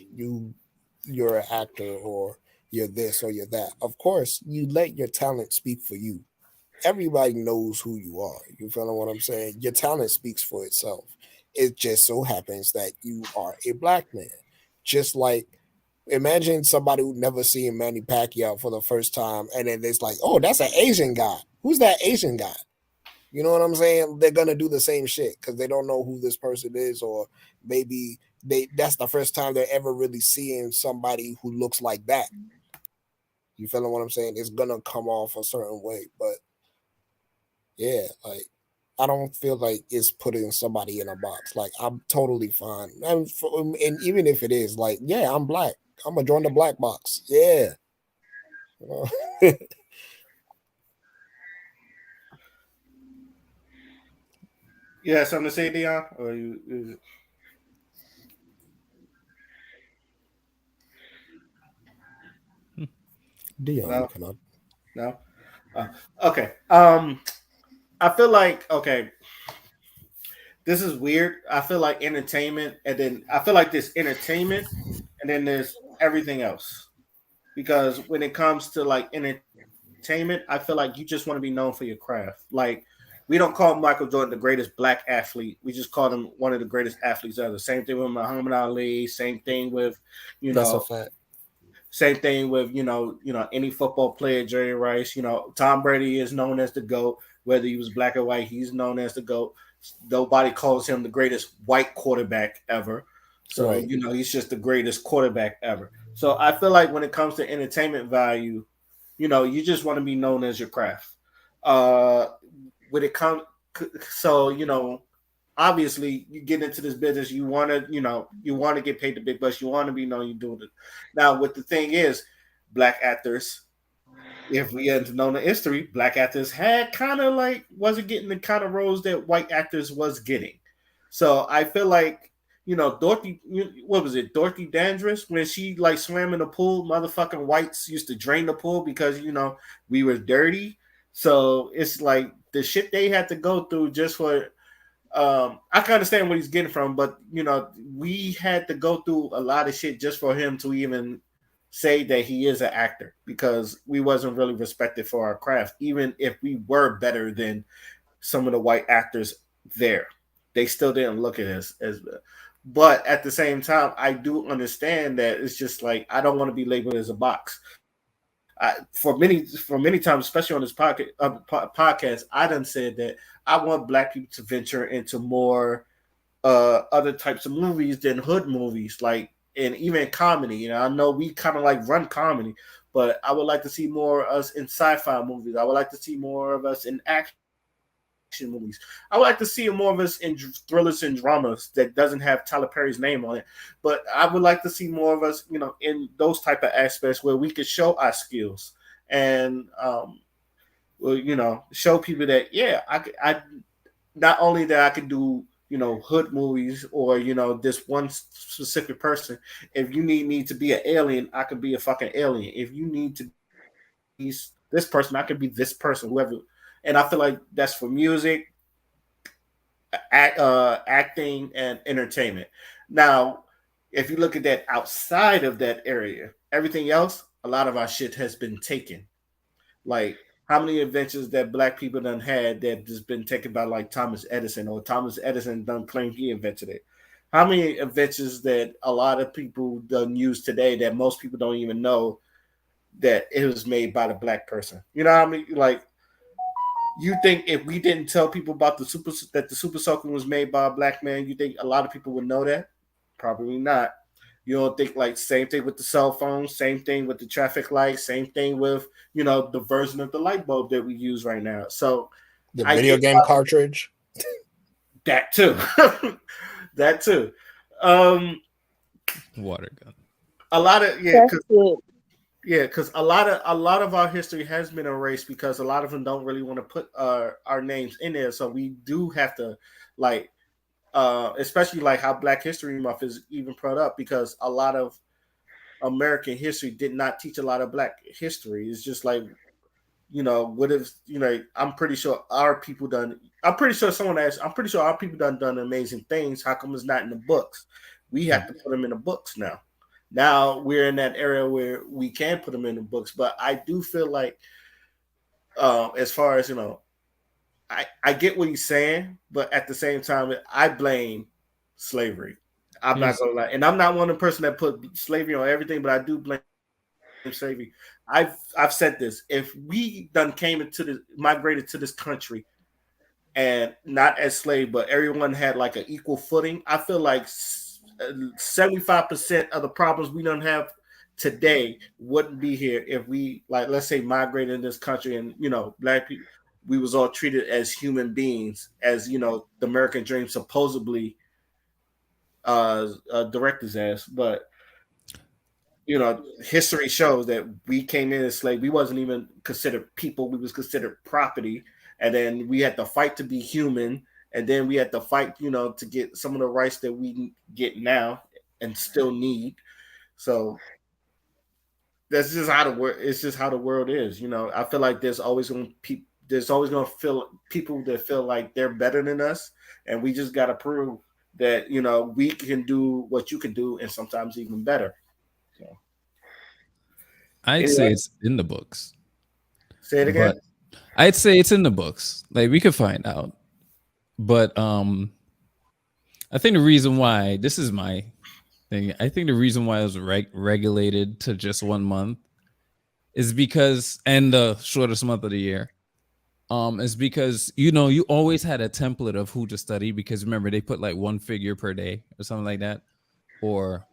you're an actor or you're this or you're that. Of course, you let your talent speak for you. Everybody knows who you are. You feel what I'm saying? Your talent speaks for itself. It just so happens that you are a black man. Just like imagine somebody who never seen Manny Pacquiao for the first time, and then it's like, oh, that's an Asian guy. Who's that Asian guy? You know what I'm saying? They're gonna do the same shit because they don't know who this person is, or maybe that's the first time they're ever really seeing somebody who looks like that. You feel what I'm saying? It's gonna come off a certain way, but yeah, like I don't feel like it's putting somebody in a box. Like I'm totally fine, and even if it is, like, yeah, I'm black. I'm gonna join the black box. Yeah, you know? You had something to say, Dion? Or Dion, you no, cannot. no. Uh, okay. I feel like this is weird. I feel like entertainment, and then I feel like there's entertainment, and then there's everything else. Because when it comes to like entertainment, I feel like you just want to be known for your craft. Like we don't call Michael Jordan the greatest black athlete. We just call him one of the greatest athletes ever. Same thing with Muhammad Ali. Same thing with, you That's a know, fact. same thing with any football player, Jerry Rice. Tom Brady is known as the GOAT. Whether he was black or white, he's known as the GOAT. Nobody calls him the greatest white quarterback ever. So Right. he's just the greatest quarterback ever. So I feel like when it comes to entertainment value, you just want to be known as your craft. Uh, when it comes, so obviously you get into this business, you want to get paid the big bucks, you want to be known, you doing it. Now, what the thing is, black actors, if we had known the history, black actors had kind of like wasn't getting the kind of roles that white actors was getting. So I feel like Dorothy, what was it, Dorothy Dandridge, when she like swam in the pool, motherfucking whites used to drain the pool because we were dirty. So it's like the shit they had to go through just for I can understand what he's getting from, but we had to go through a lot of shit just for him to even say that he is an actor because we wasn't really respected for our craft, even if we were better than some of the white actors there. They still didn't look at us as. But at the same time, I do understand that it's just like I don't want to be labeled as a box. For many times, especially on this podcast, I done said that I want black people to venture into more other types of movies than hood movies, like and even comedy. I know we kind of like run comedy, but I would like to see more of us in sci-fi movies. I would like to see more of us in action movies. I would like to see more of us in thrillers and dramas that doesn't have Tyler Perry's name on it. But I would like to see more of us, in those type of aspects where we could show our skills and well, show people that yeah, I not only that I could do hood movies or this one specific person. If you need me to be an alien, I could be a fucking alien. If you need to be this person, I could be this person, whoever. And I feel like that's for music, acting, and entertainment. Now, if you look at that outside of that area, everything else, a lot of our shit has been taken. like how many inventions that black people done had that just been taken by like Thomas Edison, or Thomas Edison done claim he invented it. How many inventions that a lot of people done use today that most people don't even know that it was made by the black person. You know what I mean? Like, you think if we didn't tell people about the super soaker was made by a black man, you think a lot of people would know that? Probably not. You don't think like same thing with the cell phone, same thing with the traffic light, same thing with the version of the light bulb that we use right now. So The I video get game cartridge. that too, that too. Um, Water gun. a lot of That's it. yeah, because a lot of our history has been erased because a lot of them don't really want to put our names in there. So we do have to like, especially like how Black History Month is even brought up because a lot of American history did not teach a lot of Black history. It's just like what if I'm pretty sure our people done. I'm pretty sure someone asked. I'm pretty sure our people done amazing things. How come it's not in the books? We have to put them in the books now. Now we're in that area where we can put them in the books, but I do feel like, as far as I get what he's saying, but at the same time, I blame slavery. I'm not Here's gonna lie, and I'm not one of the person that put slavery on everything, but I do blame slavery. I've said this: if we done came migrated to this country, and not as slave, but everyone had like an equal footing, I feel like 75% of the problems we don't have today wouldn't be here if we, like, let's say, migrated in this country and Black people, we was all treated as human beings, as the American dream supposedly directors as. But history shows that we came in as slaves. We wasn't even considered people. We was considered property. And then we had to fight to be human. And then we had to fight, to get some of the rights that we get now and still need. So that's just how the world. It's just how the world is. I feel like there's always going to feel people that feel like they're better than us, and we just got to prove that we can do what you can do, and sometimes even better. So, I'd say anyway, it's in the books, say it again. but I'd say it's in the books. Like we could find out, but I think the reason why this is my thing. I think the reason why it was regulated to just 1 month is because, and the shortest month of the year, is because you always had a template of who to study because remember they put like one figure per day or something like that, or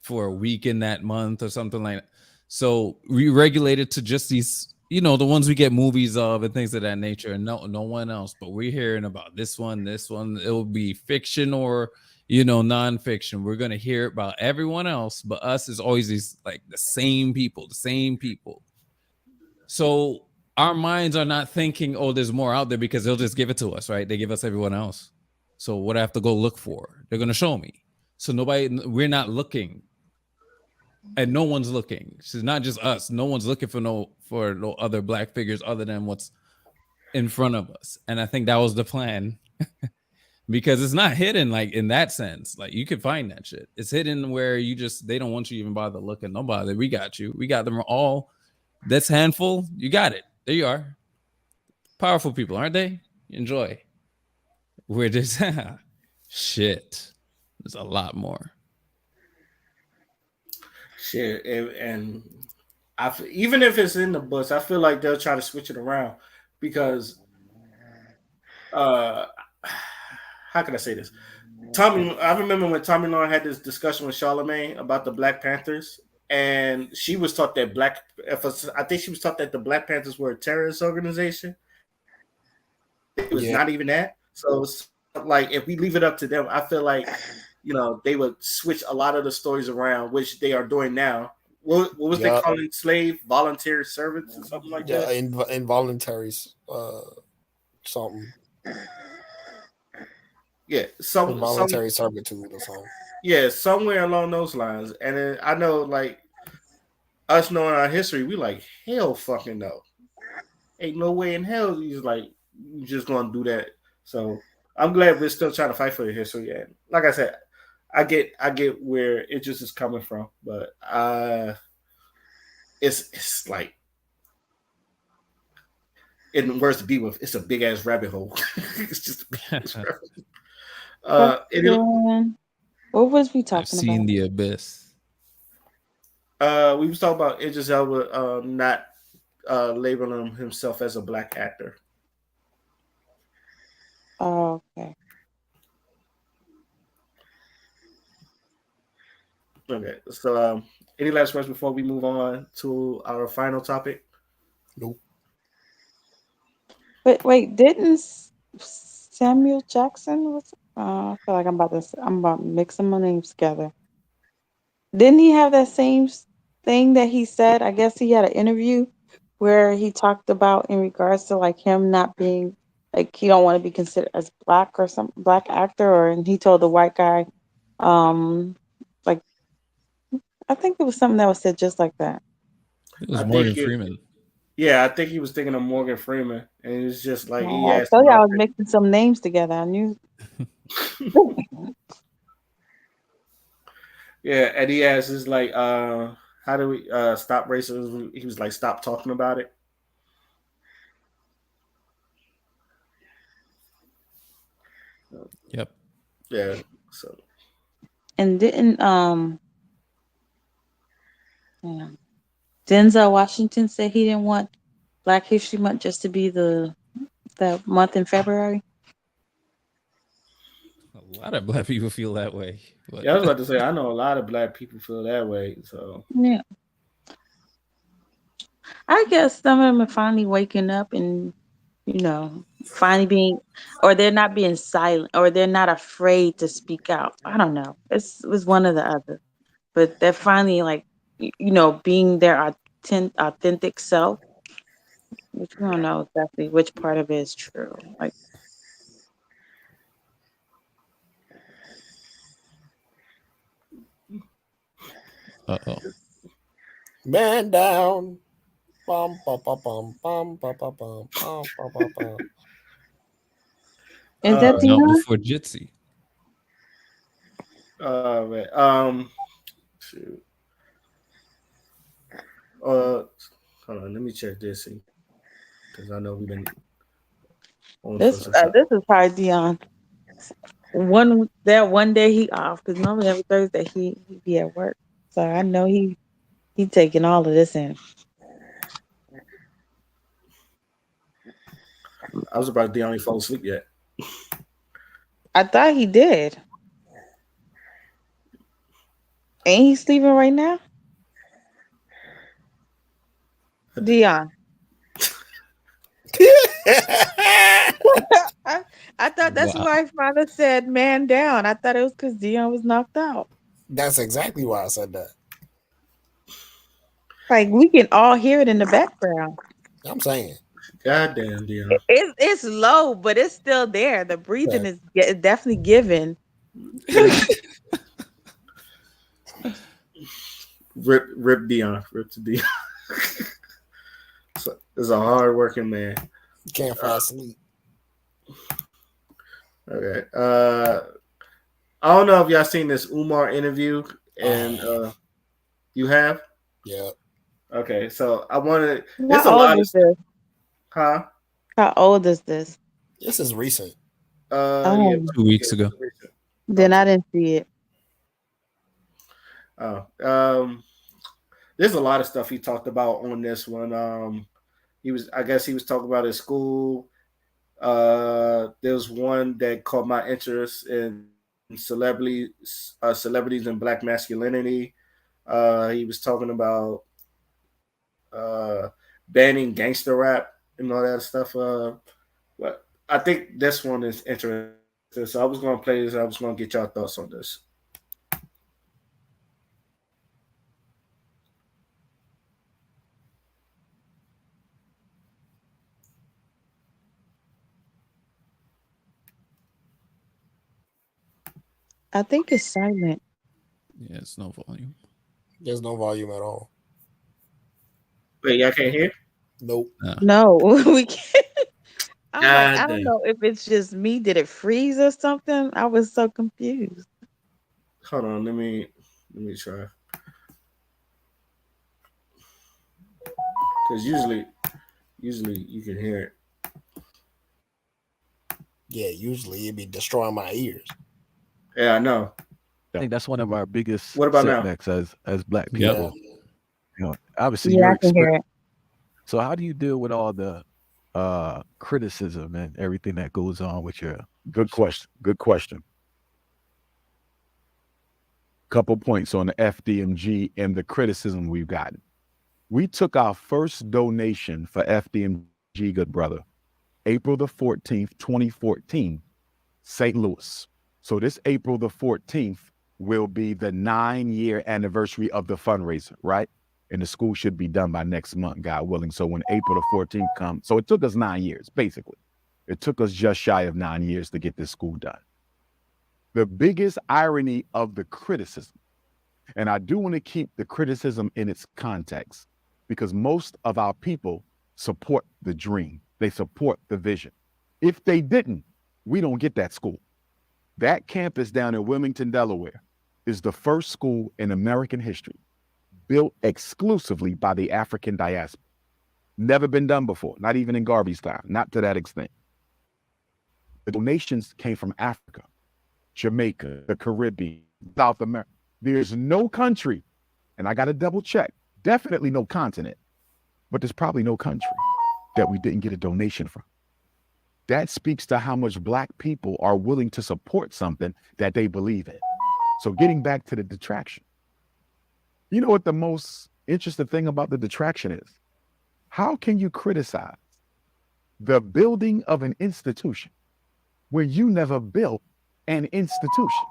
for a week in that month or something like that. So we regulated to just these, the ones we get movies of and things of that nature, and no one else. But we're hearing about this one. It will be fiction or nonfiction. We're gonna hear about everyone else, but us is always these like the same people. So our minds are not thinking, oh, there's more out there because they'll just give it to us, right? They give us everyone else. So what I have to go look for, they're gonna show me. So we're not looking, and no one's looking. It's not just us. No one's looking for no other Black figures other than what's in front of us. And I think that was the plan. Because it's not hidden like in that sense. Like you could find that shit. It's hidden where they don't want you to even bother looking. Nobody. We got you. We got them all. That's handful. You got it. There you are. Powerful people, aren't they? Enjoy. We're just shit. There's a lot more. Shit, and even if it's in the books, I feel like they'll try to switch it around because, uh, how can I say this? I remember when Tommy Lauren had this discussion with Charlemagne about the Black Panthers, and she was taught that I think she was taught that the Black Panthers were a terrorist organization. It was not even that. So it's like if we leave it up to them, I feel like they would switch a lot of the stories around, which they are doing now. What was they calling slave volunteer servants or something like that? Involuntary something. Yeah, involuntary servitude or something. Yeah, somewhere along those lines. And then I know, like us knowing our history, we like hell fucking no. Ain't no way in hell you just gonna do that. So I'm glad we're still trying to fight for the history. And like I said, I get where it just is coming from, but it's like and worse to be with, it's a big ass rabbit hole. It's just a big ass rabbit hole. Question. What was we I've talking seen about? the abyss. We was talking about Idris Elba not labeling himself as a black actor. Oh, okay. Okay, so any last words before we move on to our final topic? Nope. But wait, didn't Samuel Jackson was? I feel like I'm about to mix some names together. Didn't he have that same thing that he said? I guess he had an interview where he talked about in regards to like him not being like he don't want to be considered as black or some black actor, or and he told the white guy, um, like I think it was something that was said just like that. It I was think Morgan it, Freeman. yeah, I think he was thinking of Morgan Freeman, and it's just like he I asked told him you I out was mixing some names together. I knew. yeah, and he asked, "Is like, how do we stop racism?" He was like, "Stop talking about it." Yep. Yeah, so And didn't yeah, Denzel Washington say he didn't want Black History Month just to be the month in February? A lot of black people feel that way. But yeah, I was about to say I know a lot of black people feel that way. So Yeah. I guess some of them are finally waking up and, finally being, or they're not being silent, or they're not afraid to speak out. I don't know. It was one or the other. But they're finally like, being their authentic self, which we don't know exactly which part of it is true. Like, oh. Man down. Bum, bum, bum, bum, bum, bum, bum, bum, bum, bum, bum, bum. is uh that No, Dion? before Jitsi. man, shoot. Hold on, let me check this because I know we've been on for some time. This is probably Dion. One day he off because normally every Thursday he be at work. So I know he taking all of this in. I was about to be only fall asleep yet. I thought he did. Ain't he sleeping right now? Dion. I, I thought that's Wow. why father said man down. I thought it was because Dion was knocked out. That's exactly why I said that. Like we can all hear it in the background. I'm saying. God damn, Dion. It's low, but it's still there. The Yeah. breathing is definitely given. Rip Dion. Rip to Dion. So, is a hard working man. You can't fall asleep. Okay. I don't know if y'all seen this Umar interview, I and have. you have. Yeah. Okay, so I wanted. It's a How old lot of is stuff, this? huh? How old is this? This is recent. Yeah, Oh, 2 weeks ago. then I didn't see it. Oh, there's a lot of stuff he talked about on this one. I guess he was talking about his school. There's one that caught my interest in celebrities and black masculinity. He was talking about banning gangster rap and all that stuff. But I think this one is interesting. So I was going to play this. I was going to get y'all thoughts on this. I think it's silent. Yeah, it's no volume. There's no volume at all. Wait, y'all can't hear? Nope. No, we can't. I'm like, I God don't damn. know if it's just me. Did it freeze or something? I was so confused. Hold on, let me try. Because usually you can hear it. yeah, usually it'd be destroying my ears. Yeah, I know. I think that's one of our biggest What about now? setbacks as black Yep. Yeah. people. Obviously Yeah, your I can hear experience. it. So how do you deal with all the criticism and everything that goes on with your Good question. Good question. Couple points on the FDMG and the criticism we've gotten. We took our first donation for FDMG, good brother, April the 14th, 2014, St. Louis. So this April the 14th will be the 9-year anniversary of the fundraiser, right? And the school should be done by next month, God willing. So when April the 14th comes, so it took us 9 years, basically. It took us just shy of 9 years to get this school done. The biggest irony of the criticism, and I do want to keep the criticism in its context, because most of our people support the dream. They support the vision. If they didn't, we don't get that school. That campus down in Wilmington, Delaware, is the first school in American history built exclusively by the African diaspora. Never been done before, not even in Garvey's time, not to that extent. The donations came from Africa, Jamaica, the Caribbean, South America. There's no country, and I got to double check, definitely no continent, but there's probably no country that we didn't get a donation from. That speaks to how much Black people are willing to support something that they believe in. So getting back to the detraction, you know what the most interesting thing about the detraction is? How can you criticize the building of an institution when you never built an institution?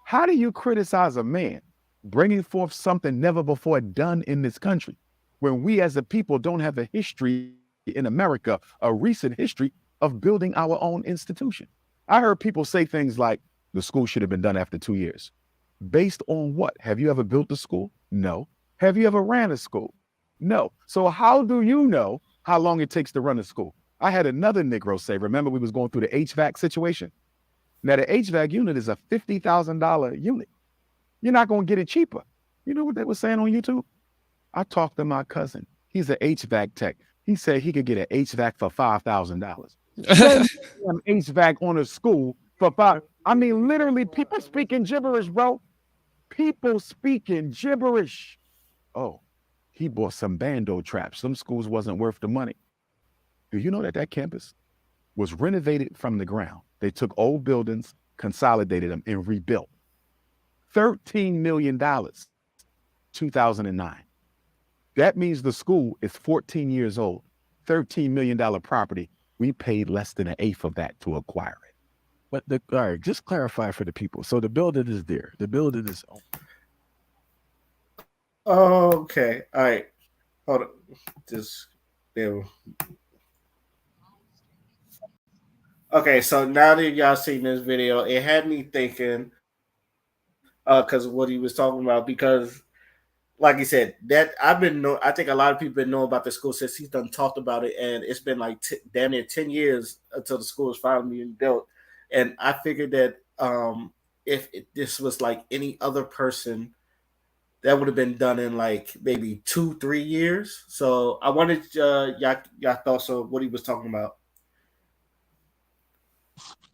How do you criticize a man bringing forth something never before done in this country when we as a people don't have a history in America, a recent history of building our own institution? I heard people say things like, the school should have been done after 2 years. Based on what? Have you ever built a school? No. Have you ever ran a school? No. So how do you know how long it takes to run a school? I had another Negro say, remember we was going through the HVAC situation? Now the HVAC unit is a $50,000 unit. You're not going to get it cheaper. You know what they were saying on YouTube? I talked to my cousin. He's an HVAC tech. He said he could get an HVAC for $5,000. So HVAC on a school for five. I mean, literally, people speaking gibberish, bro. People speaking gibberish. Oh, he bought some bando traps. Some schools wasn't worth the money. Do you know that that campus was renovated from the ground? They took old buildings, consolidated them, and rebuilt. $13 million, 2009. That means the school is 14 years old, $13 million property. We paid less than an eighth of that to acquire it. But all right, just clarify for the people. So the building is there. The building is Okay. All right. Hold on. Just there. Okay, so now that y'all seen this video, it had me thinking, because what he was talking about, because like he said, that I think a lot of people been knowing about the school since he's done talked about it, and it's been like damn near 10 years until the school is finally being built. And I figured that this was like any other person, that would have been done in like maybe 2-3 years. So I wanted y'all thoughts on what he was talking about.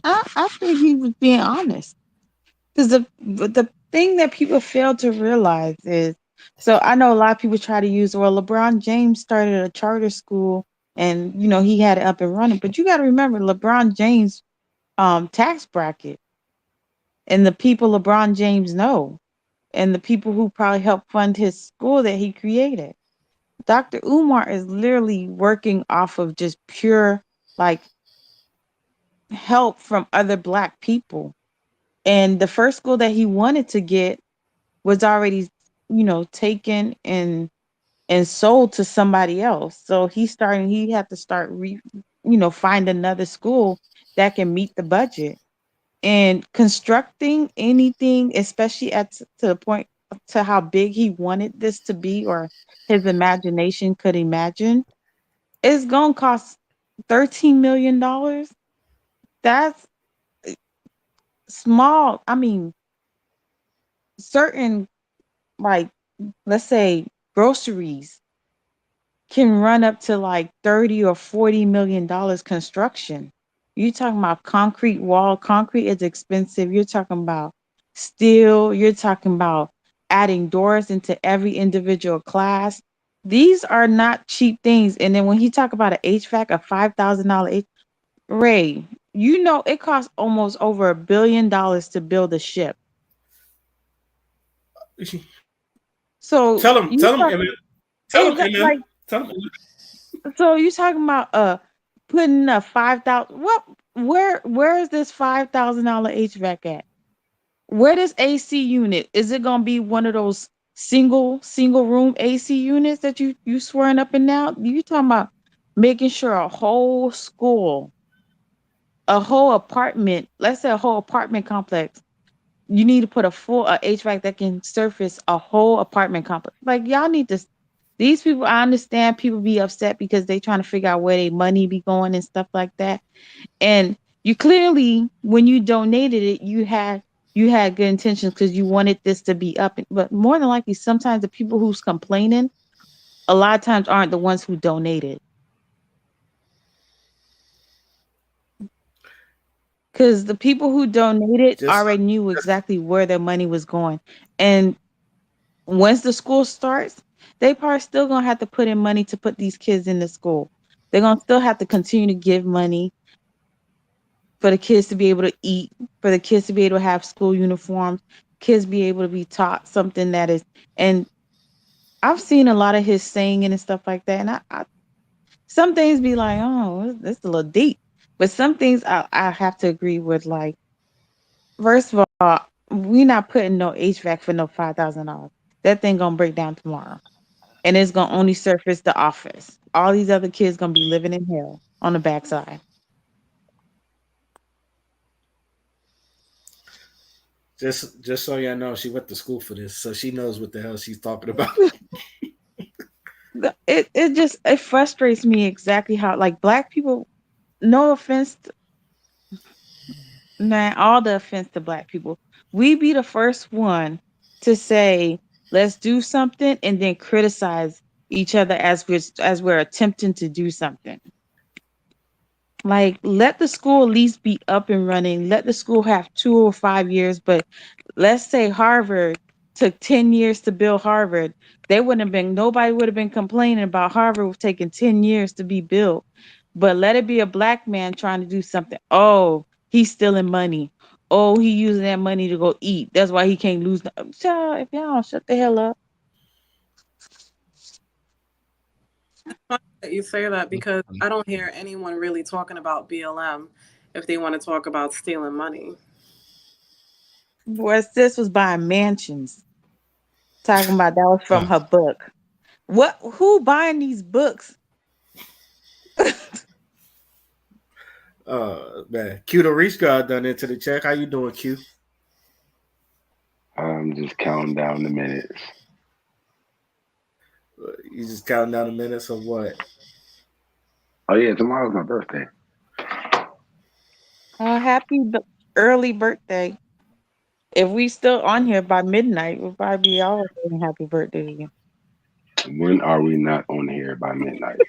I think he was being honest. Because the thing that people fail to realize is, so I know a lot of people try to use, well, LeBron James started a charter school and he had it up and running, but you got to remember LeBron James tax bracket and the people LeBron James know and the people who probably helped fund his school that he created. Dr. Umar is literally working off of just pure like help from other Black people. And the first school that he wanted to get was already, taken and sold to somebody else. So he had to start find another school that can meet the budget. And constructing anything, especially to the point to how big he wanted this to be or his imagination could imagine, is gonna cost $13 million. That's small. I mean, certain, like, let's say groceries can run up to like 30 or $40 million construction. You talking about concrete wall. Concrete is expensive. You're talking about steel. You're talking about adding doors into every individual class. These are not cheap things. And then when he talk about an HVAC, a $5,000 Ray, you know it costs almost over $1 billion to build a ship. So you Tell him, talk, Emmett. Tell him, like, Emmett. Tell him. so you talking about putting a 5,000, what, where is this $5,000 HVAC at? Where this AC unit? Is it gonna be one of those single room AC units that you swearing up and down? You talking about making sure a whole school, a whole apartment, let's say a whole apartment complex, you need to put a full HVAC that can surface a whole apartment complex. Like y'all need to. These people, I understand people be upset because they trying to figure out where their money be going and stuff like that. And you clearly, when you donated it, you had good intentions because you wanted this to be up. But more than likely, sometimes the people who's complaining, a lot of times aren't the ones who donated. Because the people who donated Just, already knew just exactly where their money was going. And once the school starts, they probably still gonna have to put in money to put these kids in the school. They're gonna still have to continue to give money for the kids to be able to eat, for the kids to be able to have school uniforms, kids be able to be taught something that is. And I've seen a lot of his saying and stuff like that, and I some things be like, oh, that's a little deep, but some things I have to agree with. Like, first of all, we not putting no HVAC for no $5,000. That thing gonna break down tomorrow, and it's gonna only surface the office. All these other kids gonna be living in hell on the backside. just so y'all know, she went to school for this, so she knows what the hell she's talking about. It just it frustrates me exactly how, like, black people. No offense, man, all the offense to black people. We be the first one to say, let's do something, and then criticize each other as we're attempting to do something. Like, let the school at least be up and running. Let the school have 2 or 5 years. But let's say Harvard took 10 years to build Harvard. Nobody would have been complaining about Harvard taking 10 years to be built. But let it be a black man trying to do something. Oh, he's stealing money. Oh, he using that money to go eat. That's why he can't lose. Child, if y'all don't shut the hell up. Funny that you say that because I don't hear anyone really talking about BLM if they want to talk about stealing money. Boy, sis was buying mansions. Talking about that was from Uh, her book. What? Who buying these books? Man, Q the Reach God done into the check. How you doing, Q? I'm just counting down the minutes. You just counting down the minutes of what? Oh yeah, tomorrow's my birthday. Happy early birthday. If we still on here by midnight, we'll probably be all saying happy birthday to you. When are we not on here by midnight?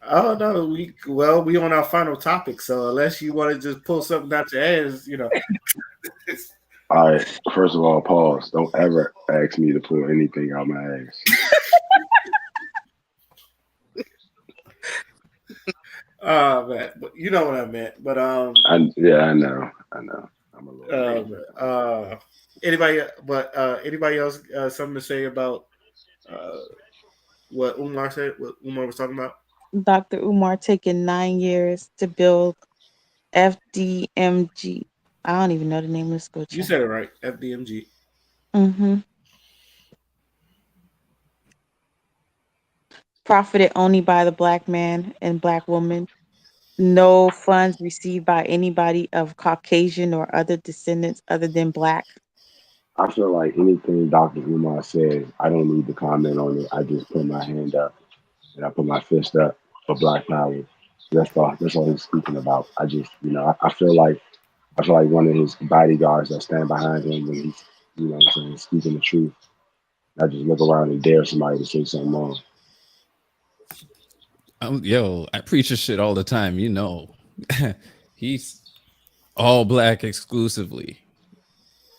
Oh no, we on our final topic. So unless you want to just pull something out your ass, All right. First of all, pause. Don't ever ask me to pull anything out my ass. man, but you know what I meant. But Yeah, I know. I know. I'm a little late. uh, anybody else something to say about uh what Umar said? What Umar was talking about? Dr. Umar taking 9 years to build FDMG. I don't even know the name of the school You child. said it right. FDMG. Mm-hmm. Profited only by the black man and black woman. No funds received by anybody of Caucasian or other descendants other than black. I feel like anything Dr. Umar says, I don't need to comment on it. I just put my hand up and I put my fist up for Black Power. That's all he's speaking about. I just, I feel like one of his bodyguards that stand behind him when he's, what I'm saying, speaking the truth. I just look around and dare somebody to say something wrong. Yo, I preach this shit all the time. You know. He's all black exclusively.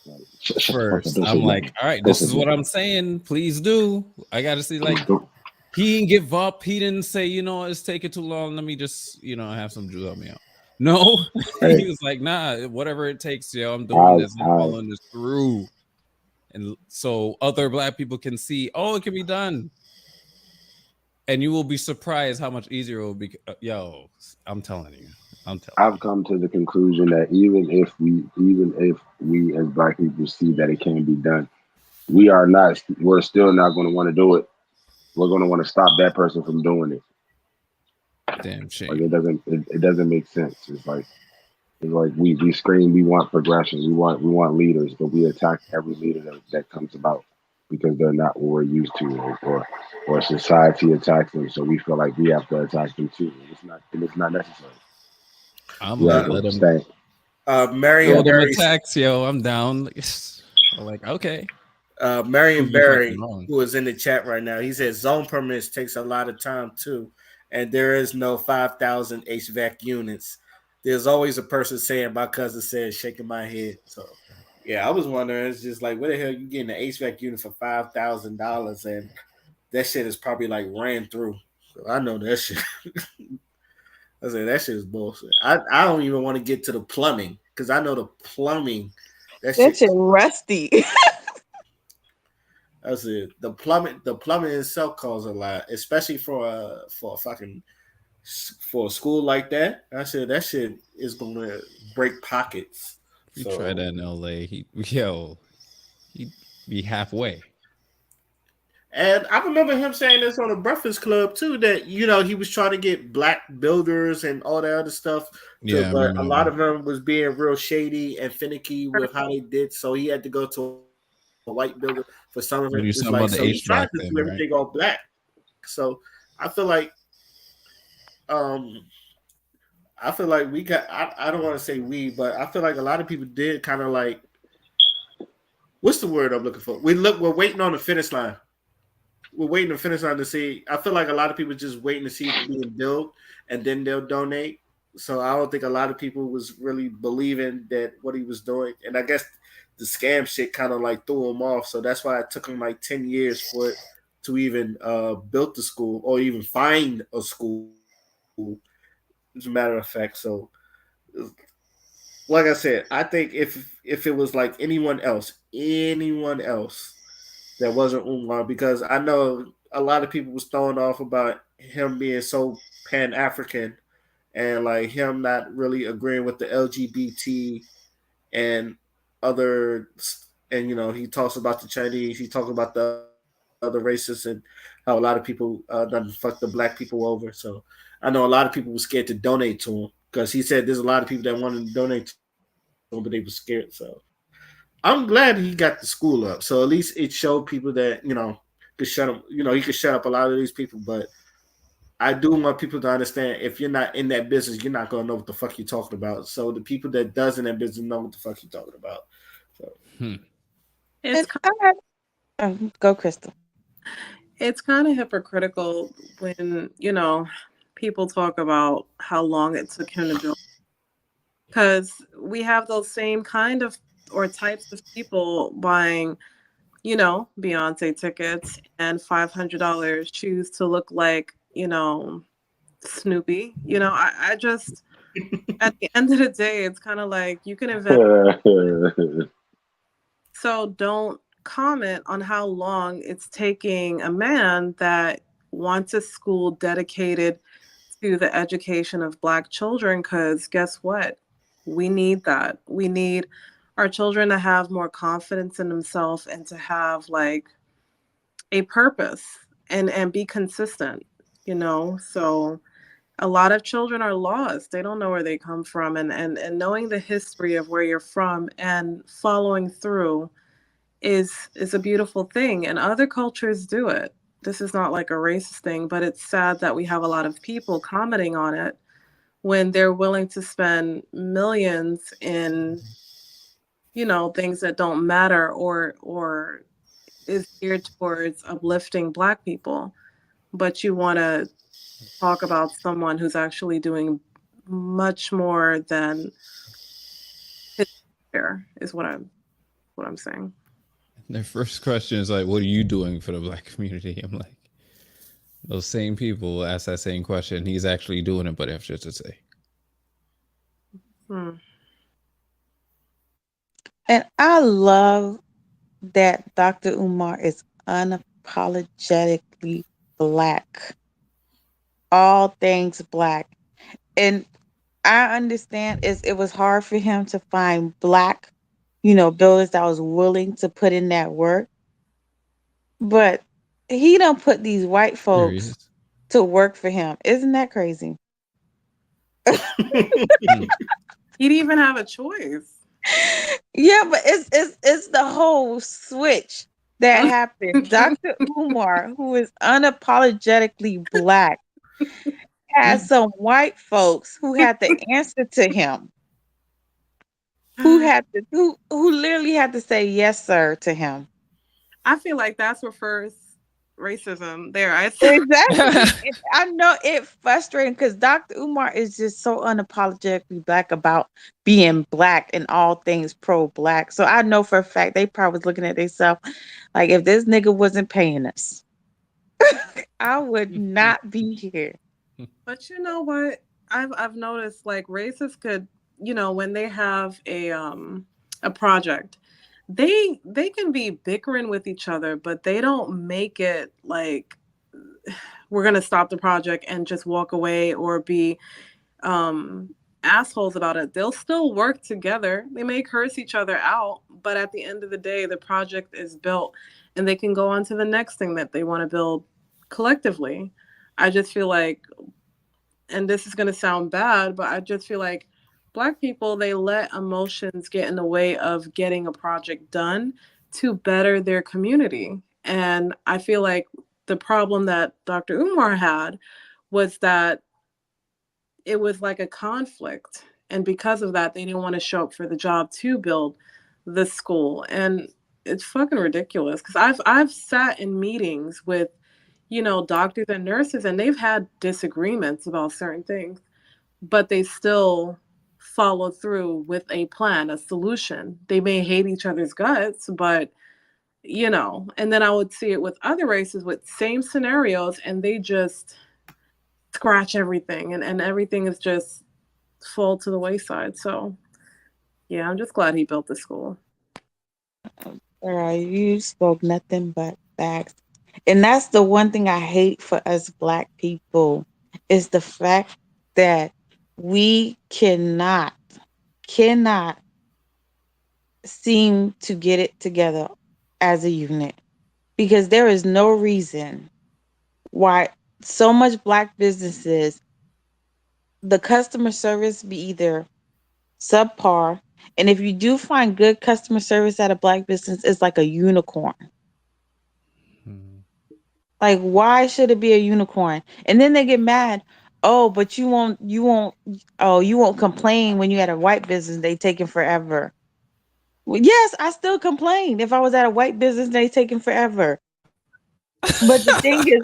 Like, shut the fuck up. First, Don't say I'm like, nothing. all right, Don't this say is what nothing. I'm saying. Please do. I got to see, like, Don't. he didn't give up. He didn't say, it's taking too long. Let me just, have some Jews help me out. No, he Hey, was like, nah, whatever it takes, yo, I'm doing I, this. I'm I, following this through. And so other black people can see, oh, it can be done. And you will be surprised how much easier it will be. Yo, I'm telling you. I'm telling I've you. come to the conclusion that even if we as black people see that it can be done, we're still not going to want to do it. We're going to want to stop that person from doing it. Damn Like shame. it doesn't make sense. It's like we scream we want progression, we want leaders, but we attack every leader that comes about because they're not what we're used to, or society attacks them, so we feel like we have to attack them too. And it's not necessary. I'm We have like, Uh, to let him stay. Marion Yeah, Barry, attacks, yo. I'm down. Like, okay. Marion Prove me fucking Barry, wrong. who is in the chat right now, he says zone permits takes a lot of time too, and there is no 5,000 HVAC units. There's always a person saying, "My cousin said," shaking my head. So, yeah, I was wondering, it's just like, where the hell you getting an HVAC unit for $5,000, and that shit is probably like ran through. So I know that shit. I said that shit is bullshit. I don't even want to get to the plumbing because I know the plumbing. That That shit. shit rusty. That's it. The plumbing itself costs a lot, especially for a fucking for a school like that. I said that shit is gonna break pockets. You try So, that in LA. He'd be halfway. and I remember him saying this on the Breakfast Club too. That he was trying to get black builders and all that other stuff Yeah, I but remember a that lot one. of them was being real shady and finicky with how they did. So he had to go to a white builder for some of it. It's like When so you he talking tried about to the do HVAC everything thing, all right? black. So I feel like um I feel like we got. I don't want to say we, but I feel like a lot of people did kind of like. What's the word I'm looking for? We're waiting on the finish line. We're waiting to finish line to see. I feel like a lot of people just waiting to see it being built, and then they'll donate. So I don't think a lot of people was really believing that what he was doing, and I guess the scam shit kind of like threw him off. So that's why it took him like 10 years for it to even build the school or even find a school. As a matter of fact, so like I said, I think if it was like anyone else that wasn't Umar, because I know a lot of people was thrown off about him being so Pan African and like him not really agreeing with the LGBT and other, and he talks about the Chinese, he talks about the other races and how a lot of people done fuck the black people over. So I know a lot of people were scared to donate to him because he said there's a lot of people that wanted to donate to him, but they were scared. So I'm glad he got the school up. So at least it showed people that could shut him. He could shut up a lot of these people. But I do want people to understand if you're not in that business, you're not gonna know what the fuck you're talking about. So the people that does in that business know what the fuck you're talking about. So Hmm. It's And I had, go Crystal. it's kind of hypocritical when, people talk about how long it took him to build, because we have those same kind of or types of people buying, Beyonce tickets and $500 shoes to look like, Snoopy. I just, at the end of the day, it's kind of like you can invest. So don't comment on how long it's taking a man that wants a school dedicated to the education of Black children, because guess what? We need that. We need our children to have more confidence in themselves and to have like a purpose and be consistent, So a lot of children are lost. They don't know where they come from, and knowing the history of where you're from and following through is a beautiful thing, and other cultures do it. This is not like a racist thing, but it's sad that we have a lot of people commenting on it when they're willing to spend millions in, things that don't matter or is geared towards uplifting Black people, but you want to talk about someone who's actually doing much more than his share, is what I'm saying. Their first question is like, "What are you doing for the black community?" I'm like, those same people ask that same question. He's actually doing it, but have shit to say. Hmm. And I love that Dr. Umar is unapologetically black. All things black. And I understand it was hard for him to find black, builders that was willing to put in that work. But he don't put these white folks Serious. to work for him. Isn't that crazy? Hmm. He'd even have a choice. Yeah, but it's the whole switch that happened. Dr. Umar, who is unapologetically black, had some white folks who had to answer to him, who literally had to say yes, sir, to him. I feel like that's reverse racism there. Exactly. And I know it frustrating because Dr. Umar is just so unapologetically black about being black and all things pro black. So I know for a fact they probably was looking at themselves like, if this nigga wasn't paying us, I would not be here. But you know what? I've noticed like racists could, when they have a project, they can be bickering with each other, but they don't make it like we're gonna stop the project and just walk away or be um assholes about it. They'll still work together. They may curse each other out, but at the end of the day, the project is built and they can go on to the next thing that they want to build collectively. I just feel like, and this is going to sound bad, but I just feel like Black people, they let emotions get in the way of getting a project done to better their community. And I feel like the problem that Dr. Umar had was that it was like a conflict. And because of that, they didn't want to show up for the job to build the school. And it's fucking ridiculous because I've sat in meetings with, doctors and nurses, and they've had disagreements about certain things, but they still follow through with a plan, a solution. They may hate each other's guts, but and then I would see it with other races with same scenarios, and they just scratch everything, and everything is just fall to the wayside. So yeah, I'm just glad he built the school. Girl, you spoke nothing but facts. And that's the one thing I hate for us black people is the fact that we cannot seem to get it together as a unit. Because there is no reason why so much black businesses, the customer service be either subpar, and if you do find good customer service at a black business, it's like a unicorn. Hmm. Like, why should it be a unicorn? And then they get mad. Oh, but you won't complain when you at a white business, they taking forever. Well, yes, I still complain if I was at a white business, they taking forever. But the thing is,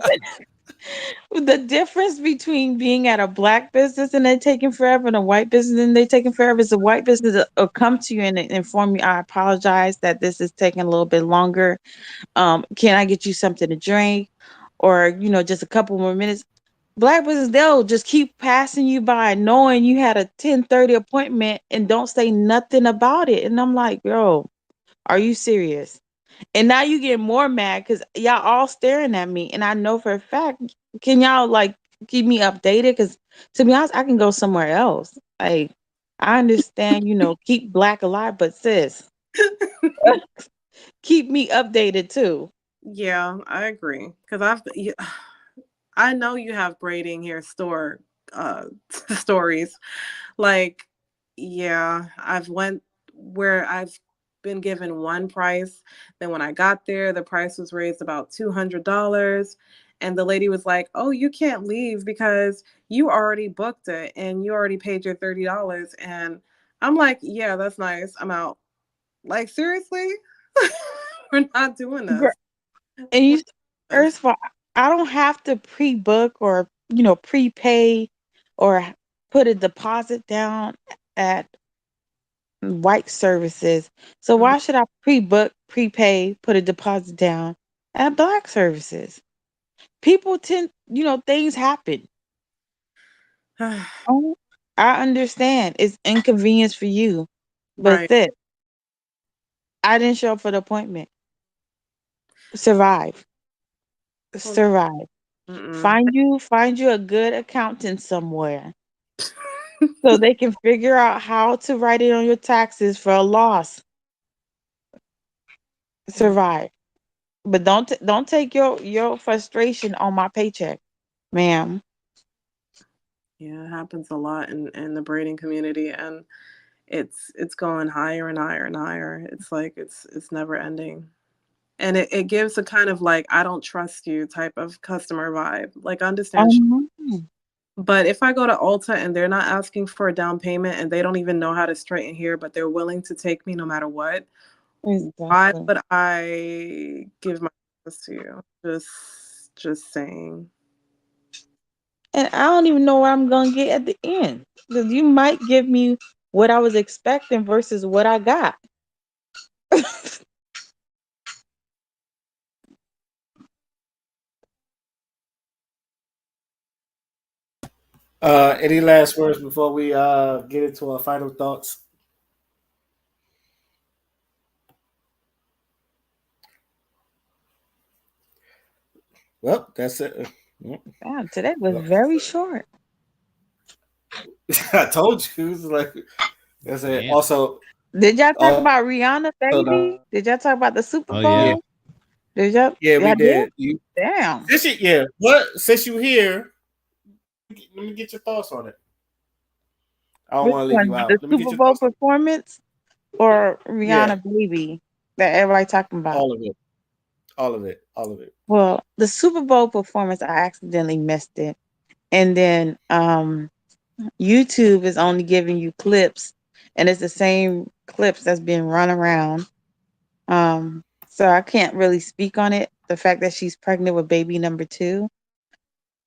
the difference between being at a black business and they taking forever and a white business and they taking forever is a white business will come to you and inform you, I apologize that this is taking a little bit longer. Can I get you something to drink? Or, just a couple more minutes. Black business, they'll just keep passing you by knowing you had a 10:30 appointment and don't say nothing about it. And I'm like, yo, are you serious? And now you get more mad because y'all all staring at me. And I know for a fact, can y'all like keep me updated? Because to be honest, I can go somewhere else. Like, I understand, keep black alive, but sis, keep me updated too. Yeah, I agree because I know you have braiding hair store uh stories. Like, yeah, I've went where I've been given one price. Then when I got there, the price was raised about $200. And the lady was like, "Oh, you can't leave because you already booked it and you already paid your $30." And I'm like, "Yeah, that's nice. I'm out." Like, seriously? We're not doing Gr- this. And We're you, not doing this. first of all, I don't have to pre-book or, prepay or put a deposit down at white services. So Mhm. why should I pre-book, prepay, put a deposit down at black services? People tend, things happen. Oh, I understand. It's inconvenience for you. But Right. this, I didn't show up for the appointment. Survive. Well, Survive. mm-mm. Find you a good accountant somewhere so they can figure out how to write it on your taxes for a loss. Survive. But don't take your frustration on my paycheck, ma'am. Yeah, it happens a lot in the braiding community, and it's going higher and higher and higher. It's like it's never ending. And it gives a kind of like I don't trust you type of customer vibe. Like I understand, Um, but if I go to Ulta and they're not asking for a down payment and they don't even know how to straighten hair, but they're willing to take me no matter what, why exactly. would I give my business to you? Just saying. And I don't even know what I'm gonna get at the end. Because you might give me what I was expecting versus what I got. Any last words before we get into our final thoughts? Well, that's it. Wow, today was Well, very short. I told you. It's like that's it. Damn. Did y'all talk Also, about Rihanna, the, baby? Did y'all talk about the Super Oh yeah, yeah. Bowl? Did y'all? yeah, we Y'all did? did. You Damn. yeah. What since you here? Let me get your thoughts on it. I don't Which want to leave you one? The out. Let me get Super your Bowl thoughts on it. performance or Yeah, Rihanna Baby that everybody talking about? all of it, all of it, all of it. Well, the Super Bowl performance, I accidentally missed it. And then YouTube is only giving you clips, and it's the same clips that's being run around. So I can't really speak on it. The fact that she's pregnant with baby number two,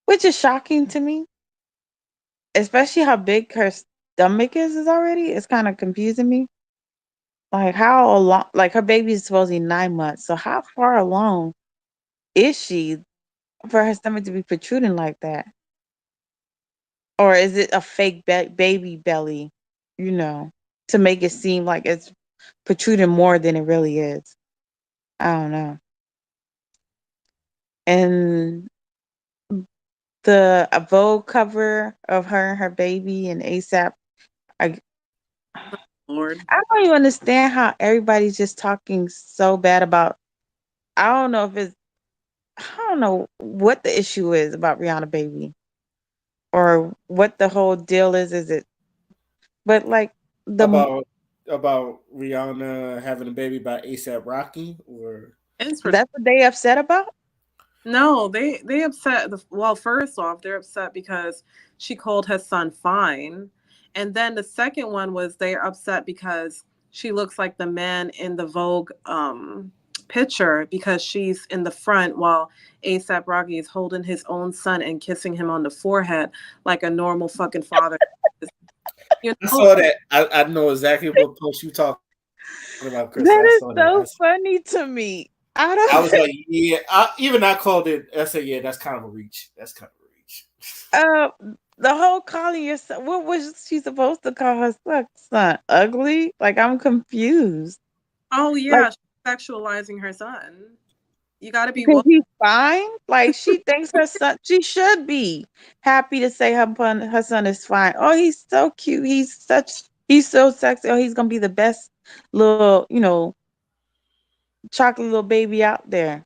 which is shocking to me, especially how big her stomach is already. It's kind of confusing me. Like how long? Like her baby is supposedly 9 months. So how far along is she for her stomach to be protruding like that? Or is it a fake baby belly? You know, to make it seem like it's protruding more than it really is. I don't know. And the a Vogue cover of her and her baby and ASAP. I Lord. I don't even understand how everybody's just talking so bad about. I don't know if it's. I don't know what the issue is about Rihanna baby or what the whole deal is. Is it? But like the About Rihanna having a baby by ASAP Rocky or Interesting. that's what they upset about. No, they upset. Well, first off, they're upset because she called her son fine, and then the second one was they're upset because she looks like the man in the Vogue picture because she's in the front while ASAP Rocky is holding his own son and kissing him on the forehead like a normal fucking father. You I know, saw that. I know exactly what post you talking about, Chris. That I is saw that. so funny to me. I I was don't. like, yeah. Even I called it. I said, yeah, that's kind of a reach. That's kind of a reach. Uh, the whole calling your son. What was she supposed to call her son? Ugly? Like I'm confused. oh Like yeah, she's sexualizing her son. You got to be because woke. he's fine. Like she thinks her son. She should be happy to say her son is fine. Oh, he's so cute. He's so sexy. Oh, he's gonna be the best little chocolate little baby out there.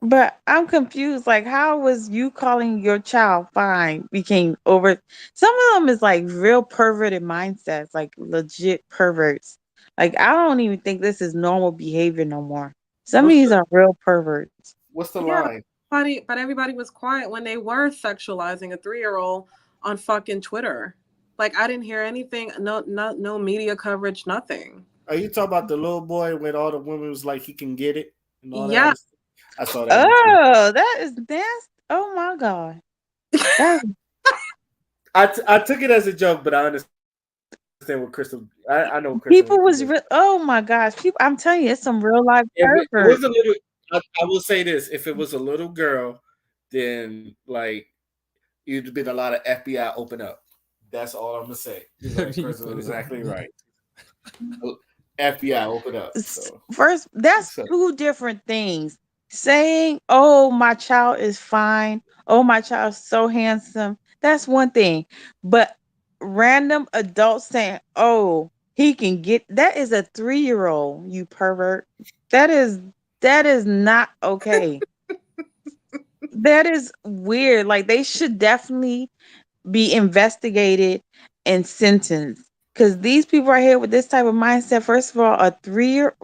But I'm confused. Like, how was you calling your child fine became over? Some of them is like real perverted mindsets, like legit perverts. Like, I don't even think this is normal behavior no more. Some of What's these the are real perverts. What's the Yeah, line? but everybody was quiet when they were sexualizing a 3-year-old on fucking Twitter. Like I didn't hear anything, no media coverage, nothing. Are you talking about the little boy when all the women was like he can get it and all that Yeah, other stuff? I saw that one too. Oh, that is nasty. Oh my god, that I took it as a joke, but I understand what Crystal. I know what Crystal was People was oh my gosh, people. I'm telling you, it's some real life If it was perverts. a little, I will say this: if it was a little girl, then like you'd been a lot of FBI open up. That's all I'm gonna say. Like You Crystal put is it exactly right. FBI open up. So First, that's so two different things. Saying, "Oh, my child is fine. Oh, my child's so handsome." That's one thing. But random adults saying, "Oh, he can get," that is a 3-year-old, you pervert. That is that is not okay. That is weird. Like they should definitely be investigated and sentenced. Because these people right here with this type of mindset, first of all, a 3-year,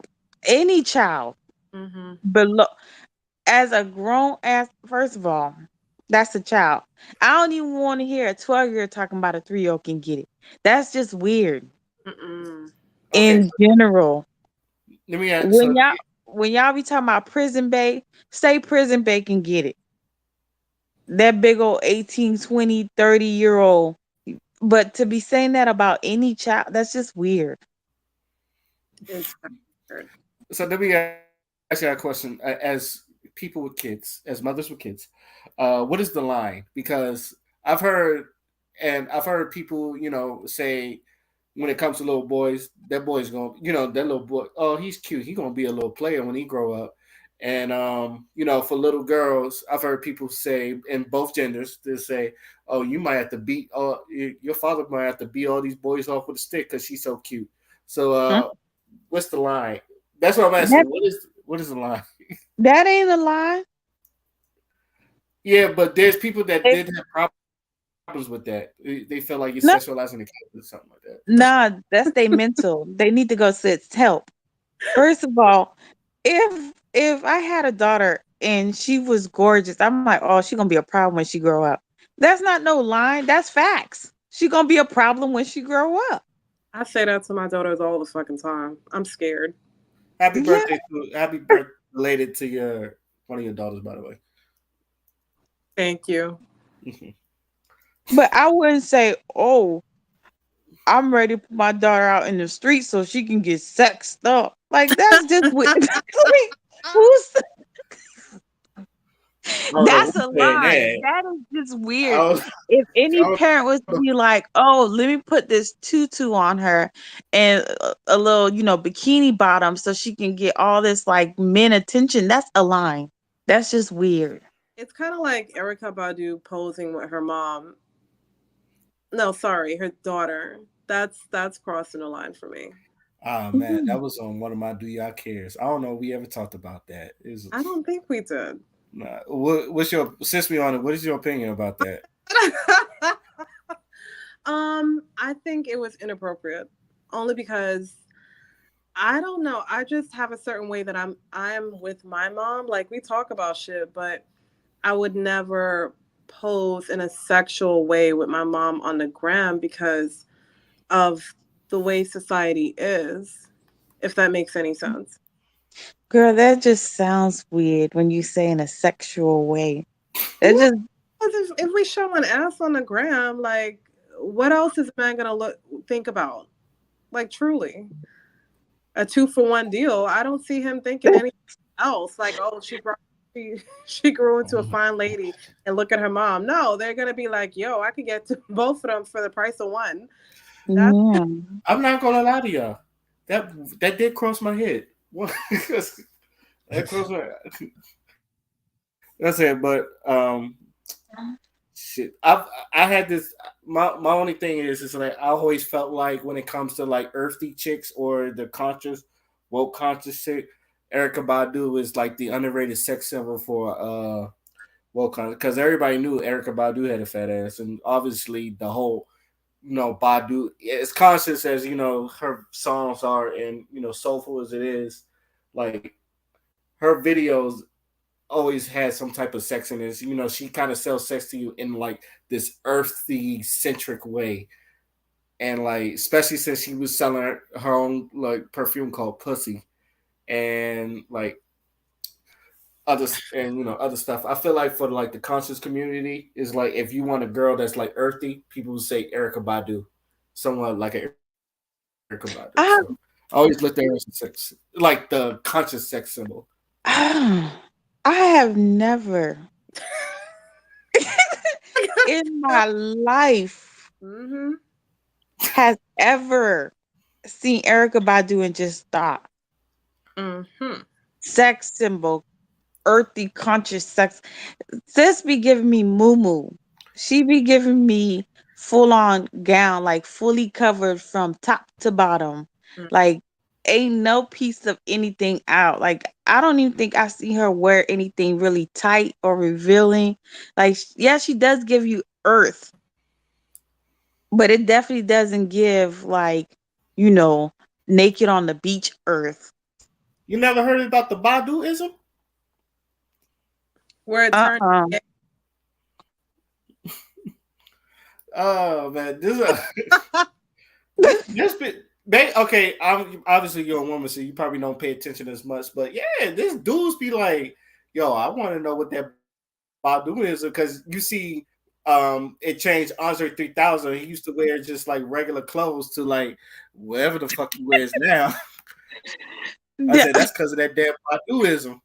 any child Mm-hmm. below, as a grown ass, first of all, that's a child. I don't even want to hear a 12-year talking about a 3-year-old can get it. That's just weird Mm-mm. okay, in general. let me ask. So When y'all be talking about prison bay, say prison bay can get it. That big old 18, 20, 30 year old. But to be saying that about any child, that's just weird. It's weird. so let me ask you a question. As people with kids, as mothers with kids, what is the line? Because I've heard people, say when it comes to little boys, that boy's gonna, that little boy, oh, he's cute. He's gonna be a little player when he grow up. And for little girls, I've heard people say in both genders, they say, "Oh, you might have to beat, your father might have to beat all these boys off with a stick because she's so cute." So, Hmm? what's the line? That's what I'm asking. That What is the line? that ain't a lie. Yeah, but there's people that If did have problems with that. They feel like you're sexualizing the no, kid or something like that. nah, that's they mental. They need to go sit help. First of all, if I had a daughter and she was gorgeous, I'm like, oh, she gonna be a problem when she grow up. That's not no line. That's facts. She gonna be a problem when she grow up. I say that to my daughters all the fucking time. I'm scared. Yeah, Happy birthday related to your one of your daughters, by the way. Thank you. but I wouldn't say, oh, I'm ready to put my daughter out in the street so she can get sexed up. Like that's just weird. Like, who's I don't know that's who's a saying line. that. That is just I weird. don't, If I any don't parent was to know. be like, "Oh, let me put this tutu on her and a little, bikini bottom so she can get all this like men attention," that's a line. That's just weird. It's kind of like Erica Badu posing with her mom. No, sorry, her daughter. That's crossing the line for me. Ah man, that Mhm. was on one of my Do Y'all Cares. I don't know if we ever talked about that. Is I don't think we did. what's your since we on it? What is your opinion about that? I think it was inappropriate only because I don't know. I just have a certain way that I'm with my mom. Like we talk about shit, but I would never pose in a sexual way with my mom on the gram because of the way society is, if that makes any sense. Girl, that just sounds weird when you say in a sexual way. It Well, just 'cause if we show an ass on the gram, like what else is a man gonna think about? Like truly. A 2-for-1 deal. I don't see him thinking anything else. Like, oh, she she grew into a fine lady, and look at her mom. No, they're gonna be like, yo, I could get to both of them for the price of one. That's yeah. I'm not gonna lie to y'all. That that did cross my head. That crossed my. That's it. But shit, I had this. My only thing is like I always felt like when it comes to like earthy chicks or the conscious, woke conscious chick, Erica Badu is like the underrated sex symbol for woke conscious because everybody knew Erica Badu had a fat ass, and obviously the whole Badu as conscious as her songs are and soulful as it is, like her videos always had some type of sexiness. She kind of sells sex to you in like this earthy centric way. And like especially since she was selling her own like perfume called Pussy. And like other stuff. I feel like for like the conscious community is like if you want a girl that's like earthy, people would say Erica Badu, someone like an Erica Badu. So I I always looked at her as a sex, like the conscious sex symbol. I have never in my life Mm-hmm. has ever seen Erica Badu and just thought Mm-hmm. sex symbol, earthy conscious sex. Sis be giving me moo moo. She be giving me full on gown, like fully covered from top to bottom. Like ain't no piece of anything out. Like I don't even think I see her wear anything really tight or revealing. Like yeah, she does give you earth, but it definitely doesn't give like, you know, naked on the beach earth. You never heard about the Baduism? Where it turned. Uh-uh. Oh man, this is this bit. They okay. I'm obviously you're a woman, so you probably don't pay attention as much. But yeah, this dudes be like, "Yo, I want to know what that Badu is," because you see, it changed Andre 3000. He used to wear just like regular clothes to like whatever the fuck he wears now. I said that's because of that damn Baduism.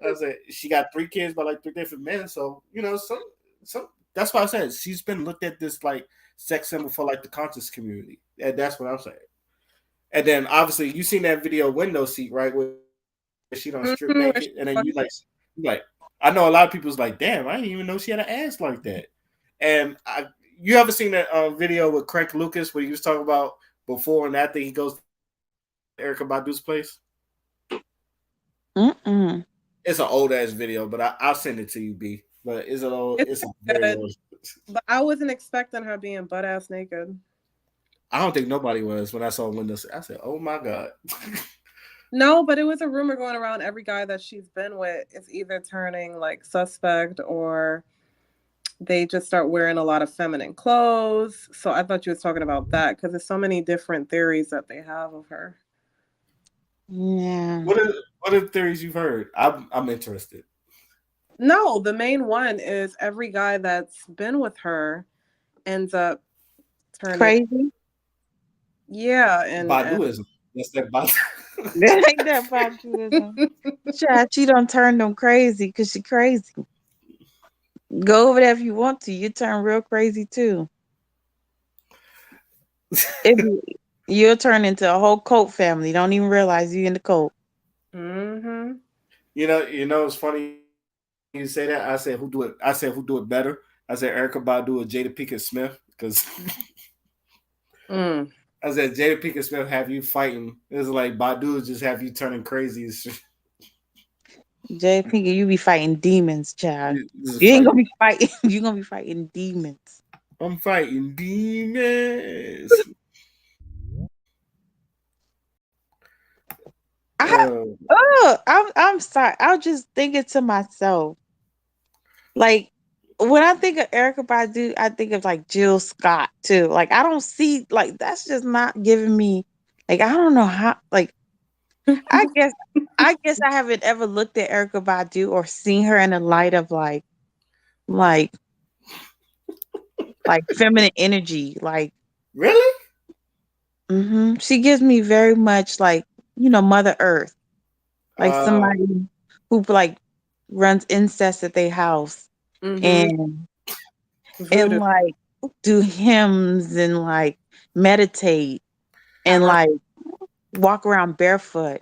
I said she got 3 kids by like 3 different men, so some. That's why I said she's been looked at this like sex symbol for like the conscious community, and that's what I'm saying. And then obviously you seen that video window seat right where she don't strip naked, and then Mm-hmm. Where she you like I know a lot of people's like, damn, I didn't even know she had an ass like that. And you ever seen that video with Craig Lucas where he was talking about before and after he goes to Erica Badu's place? Mm-mm. It's an old ass video, but I'll send it to you, B. But it's it's a very good, old. but I wasn't expecting her being butt ass naked. I don't think nobody was when I saw Windows. I said, "Oh my god." No, but it was a rumor going around. Every guy that she's been with is either turning like suspect or they just start wearing a lot of feminine clothes. So I thought you was talking about that because there's so many different theories that they have of her. Yeah. What are the theories you've heard? I'm interested. No, the main one is every guy that's been with her ends up turning. Crazy. Yeah, and Baduism. That's that Badu. That ain't that Baduism. Child, she don't turn them crazy because she crazy. Go over there if you want to. You turn real crazy too. If you'll turn into a whole cult family. Don't even realize you in the cult. mm-hmm. It's funny you say that. I said who do it. I said who do it better. I said Erica Badu or Jada Pinkett Smith because Mm. I said Jada Pinkett Smith have you fighting. It's like Badu just have you turning crazy. Jay Pinky, you be fighting demons, child. This is You ain't fight. gonna be fighting. You gonna be fighting demons. I'm fighting demons. I Uh, I'm sorry. I was just thinking to myself, like when I think of Erica Badu, I think of like Jill Scott too. Like I don't see like that's just not giving me like I don't know how like I guess I haven't ever looked at Erica Badu or seen her in the light of like like feminine energy. Like really? she gives me very much like, you know, Mother Earth. Like Uh, somebody who like runs incest at their house Mm-hmm. and Voodoo. like do hymns and like meditate and Right. like walk around barefoot.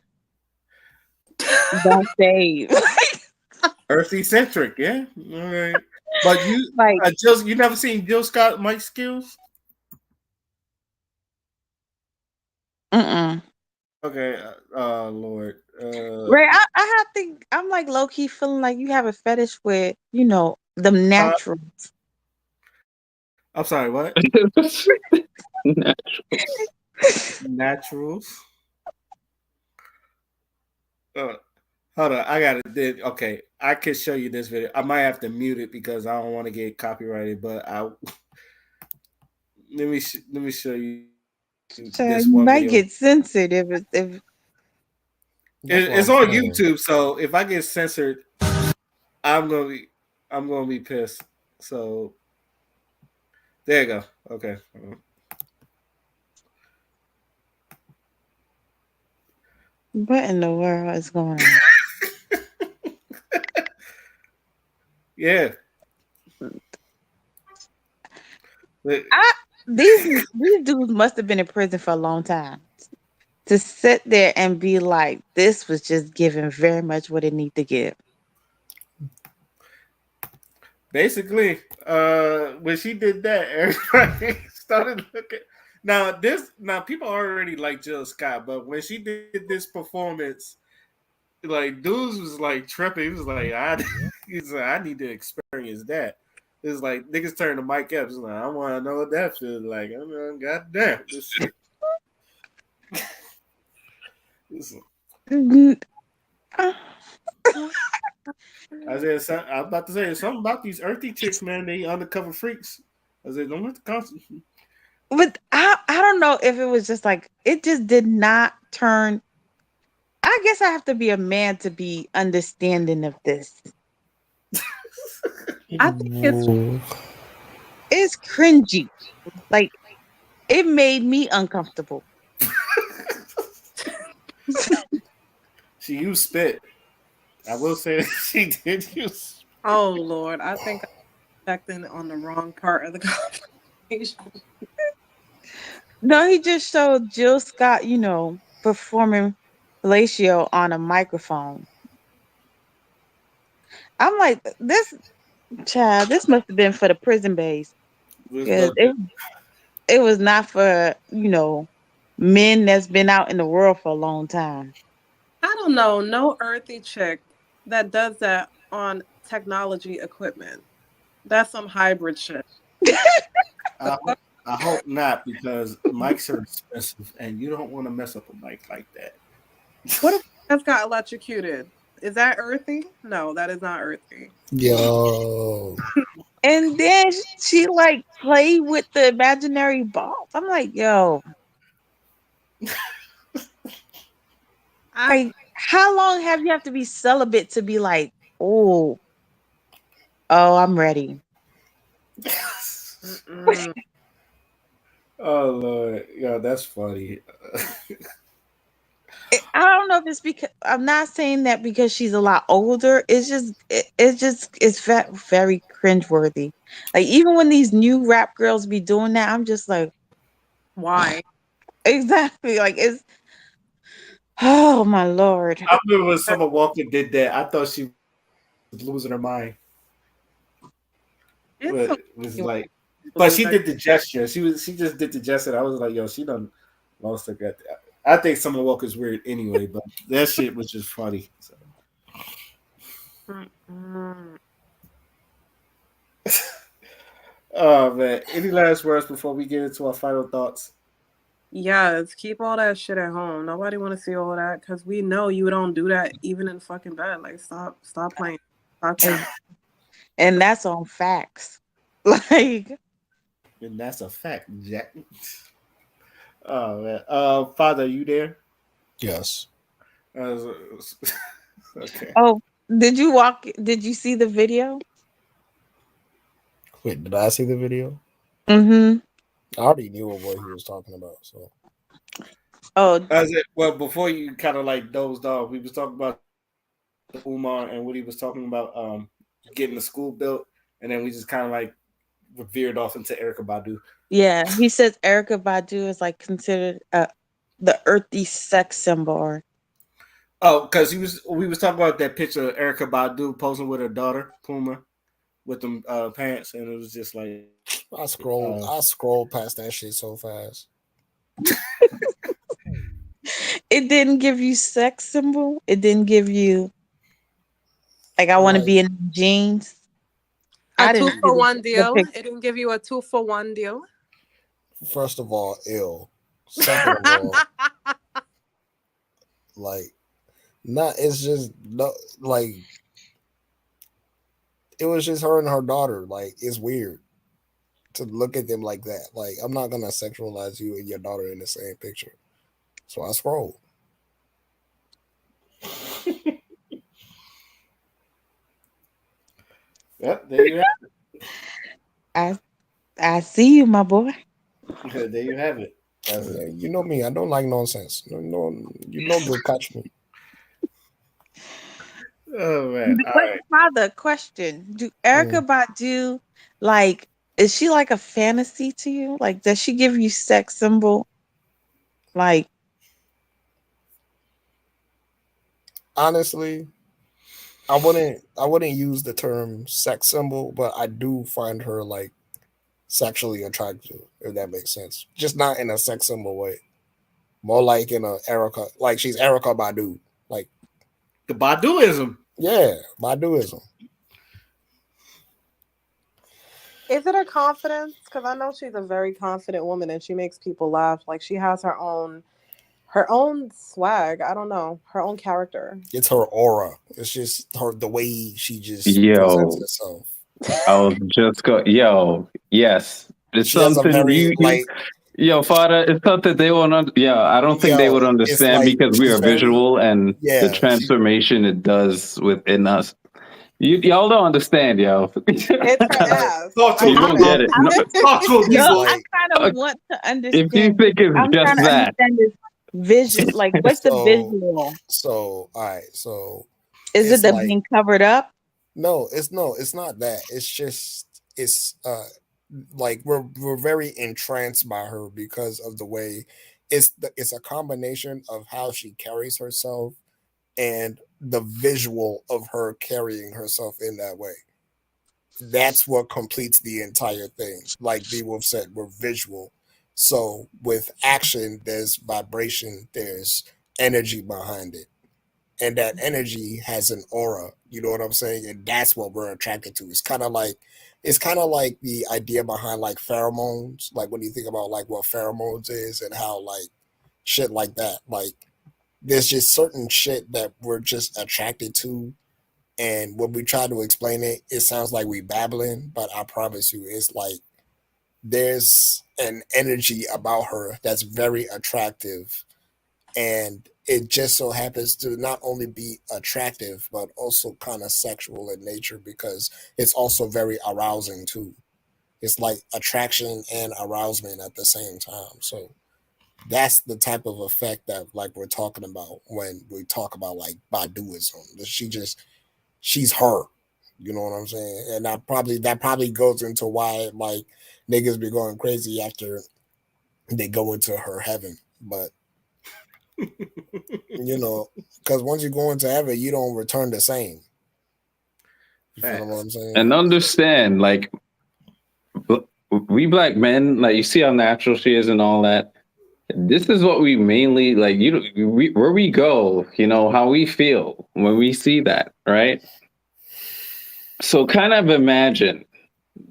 Don't shave. Earthy centric, yeah. All right. But Like You never seen Jill Scott Mike Skills? mm-mm. Okay. Lord. Right. I have think I'm like low key feeling like you have a fetish with, you know, the Huh? natural. I'm sorry. What? Natural. Naturals. Uh, Hold on. I got it. Okay. I can show you this video. I might have to mute it because I don't want to get copyrighted. But let me show you this one So video. you might get censored if It's on YouTube. So if I get censored, I'm gonna be pissed. So there you go. Okay. What in the world is going on? Yeah. But These dudes must have been in prison for a long time to sit there and be like, this was just giving very much what it need to give. basically, when she did that, everybody started looking. Now people already like Jill Scott, but when she did this performance, like dudes was like tripping. He was like, he's like, I need to experience that. It's like niggas turn the mic up. It's like I want to know what that feels like. I'm like, God damn, this Mhm. Ah, I'm about to say something about these earthy chicks, man. They undercover freaks. I said, don't let the concept. But I don't know if it was just like it just did not turn. I guess I have to be a man to be understanding of this. I think it's Ooh. It's cringy. Like it made me uncomfortable. She used spit. I will say that she did use. oh Lord. I think I checked in on the wrong part of the conversation. No, he just showed Jill Scott, performing fellatio on a microphone. I'm like, this child, this must have been for the prison base Was because no. it was not for men that's been out in the world for a long time. I don't know, no earthy chick that does that on technology equipment. That's some hybrid shit. I hope not because mics are expensive and you don't want to mess up a mic like that. What if that's got electrocuted? Is that earthy? No, that is not earthy. Yo. And then she like played with the imaginary balls. I'm like, yo, I like how long have to be celibate to be like, oh, oh, I'm ready. mm-mm. Oh Lord, yeah, that's funny. I don't know if it's because I'm not saying that because she's a lot older. It's very cringeworthy. Like even when these new rap girls be doing that, I'm just like, Why? exactly. Like it's oh my lord. I remember when Summer Walker did that. I thought she was losing her mind. It's But so it was funny like, when people but do she that. did the gesture. She just did the gesture. I was like, yo, she done lost her gut. I think Summer Walker's weird anyway, but that shit was just funny. So. Mm-mm. Oh man, any last words before we get into our final thoughts? Yes, keep all that shit at home. Nobody want to see all that because we know you don't do that even in fucking bed. Like, stop playing. Stop crazy. And that's on facts. Like And that's a fact, Jack. Oh man, Father, you there? Yes. Uh, okay. oh, did you see the video? Wait, did I see the video? Mm-hmm. I already knew what he was talking about. So Oh, Well, before you kind of like dozed off, we was talking about Umar and what he was talking about, getting the school built, and then we just kind of like veered off into Erica Badu. yeah. He says Erica Badu is like considered the earthy sex symbol. Oh, because we was talking about that picture of Erica Badu posing with her daughter Puma with them pants, and it was just like, I scrolled past that shit so fast. It didn't give you sex symbol. It didn't give you like I want to Like, be in jeans. A I two didn't see for one the deal. picture. It didn't give you a 2-for-1 deal. first of all, ill. Second of all, like, not. It's just no. Like, it was just her and her daughter. Like, it's weird to look at them like that. Like, I'm not gonna sexualize you and your daughter in the same picture. So I scrolled. Yep, there you I see you, my boy. have it. There you have it. That's Yeah, you know me. I don't like nonsense. You'll catch me. oh man. All But right. father, question: do Mm. Erica Badu like? Is she like a fantasy to you? Like, does she give you sex symbol? Like, Honestly, I wouldn't use the term sex symbol, but I do find her like sexually attractive, if that makes sense. Just not in a sex symbol way. More like in a Erica, like she's Erica Badu. Like, The Baduism. yeah, Baduism. Is it her confidence? Because I know she's a very confident woman and she makes people laugh. Like she has her own swag. I don't know, her own character. It's her aura. It's just her the way she just presents Yo, herself. I was just go. Yo, yes, it's She has a something very you. like Yo, Father, it's something they won't. Yeah, I don't think they would it's understand like because we she's are very visual and the yeah, she transformation it does within us. Y'all don't understand, yo. It's her like ass. Talk to I You him, got don't Mama. get it. it. No, Talk to him, yo, it's people. I like kind of want to if you understand. think it's I'm just trying to that, understand this vision. Like, what's the so visual? all right, so Is it it's the like being covered up? no, it's not that. It's just it's like we're very entranced by her because of the way it's a combination of how she carries herself and the visual of her carrying herself in that way. That's what completes the entire thing. Like B Wolf said, we're visual. So with action, there's vibration, there's energy behind it. And that energy has an aura. You know what I'm saying? And that's what we're attracted to. It's kind of like the idea behind like pheromones. Like when you think about like what pheromones is and how like shit like that. Like there's just certain shit that we're just attracted to, and when we try to explain it, it sounds like we babbling, but I promise you, it's like there's an energy about her that's very attractive, and it just so happens to not only be attractive but also kind of sexual in nature because it's also very arousing too. It's like attraction and arousement at the same time. So that's the type of effect that like we're talking about when we talk about like Baduism. That she's her. You know what I'm saying? And that probably goes into why like niggas be going crazy after they go into her heaven. But you know, because once you go into heaven, you don't return the same. You feel what Facts. I'm saying? and understand, like we black men, like you see how natural she is and all that. This is what we mainly like. Where we go, how we feel when we see that, right? So kind of imagine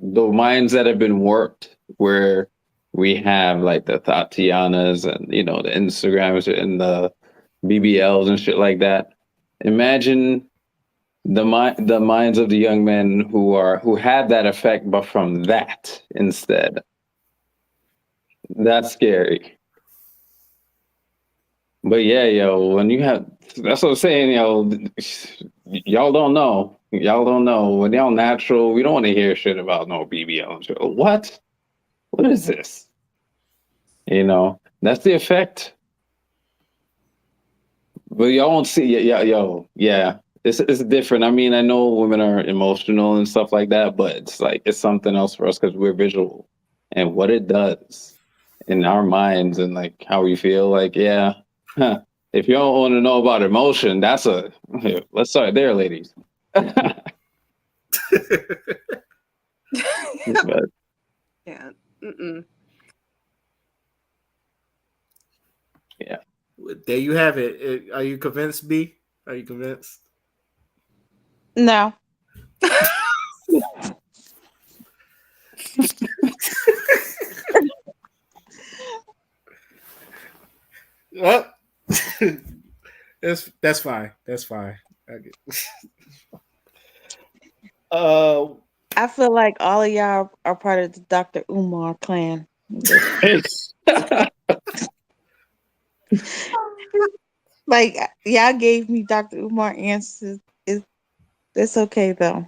the minds that have been warped where we have like the Tatianas and the Instagrams and the BBLs and shit like that. Imagine the minds of the young men who had that effect, but from that instead. That's scary. But yeah, yo, when you have that's what I'm saying, yo, y'all don't know. Y'all don't know. When y'all natural, we don't want to hear shit about no BBL and shit. What? What is this? That's the effect. But y'all won't see yeah, yo, yeah. It's different. I mean, I know women are emotional and stuff like that, but it's like it's something else for us because we're visual. And what it does in our minds and like how we feel, like, yeah. Huh. If you don't want to know about emotion, let's start there, ladies. But Yeah. Mm-mm. yeah. There you have it. Are you convinced, B? Are you convinced? No. Well, that's fine. That's fine. I get- uh, I feel like all of y'all are part of the Dr. Umar clan. Like, y'all gave me Dr. Umar answers. It's okay though.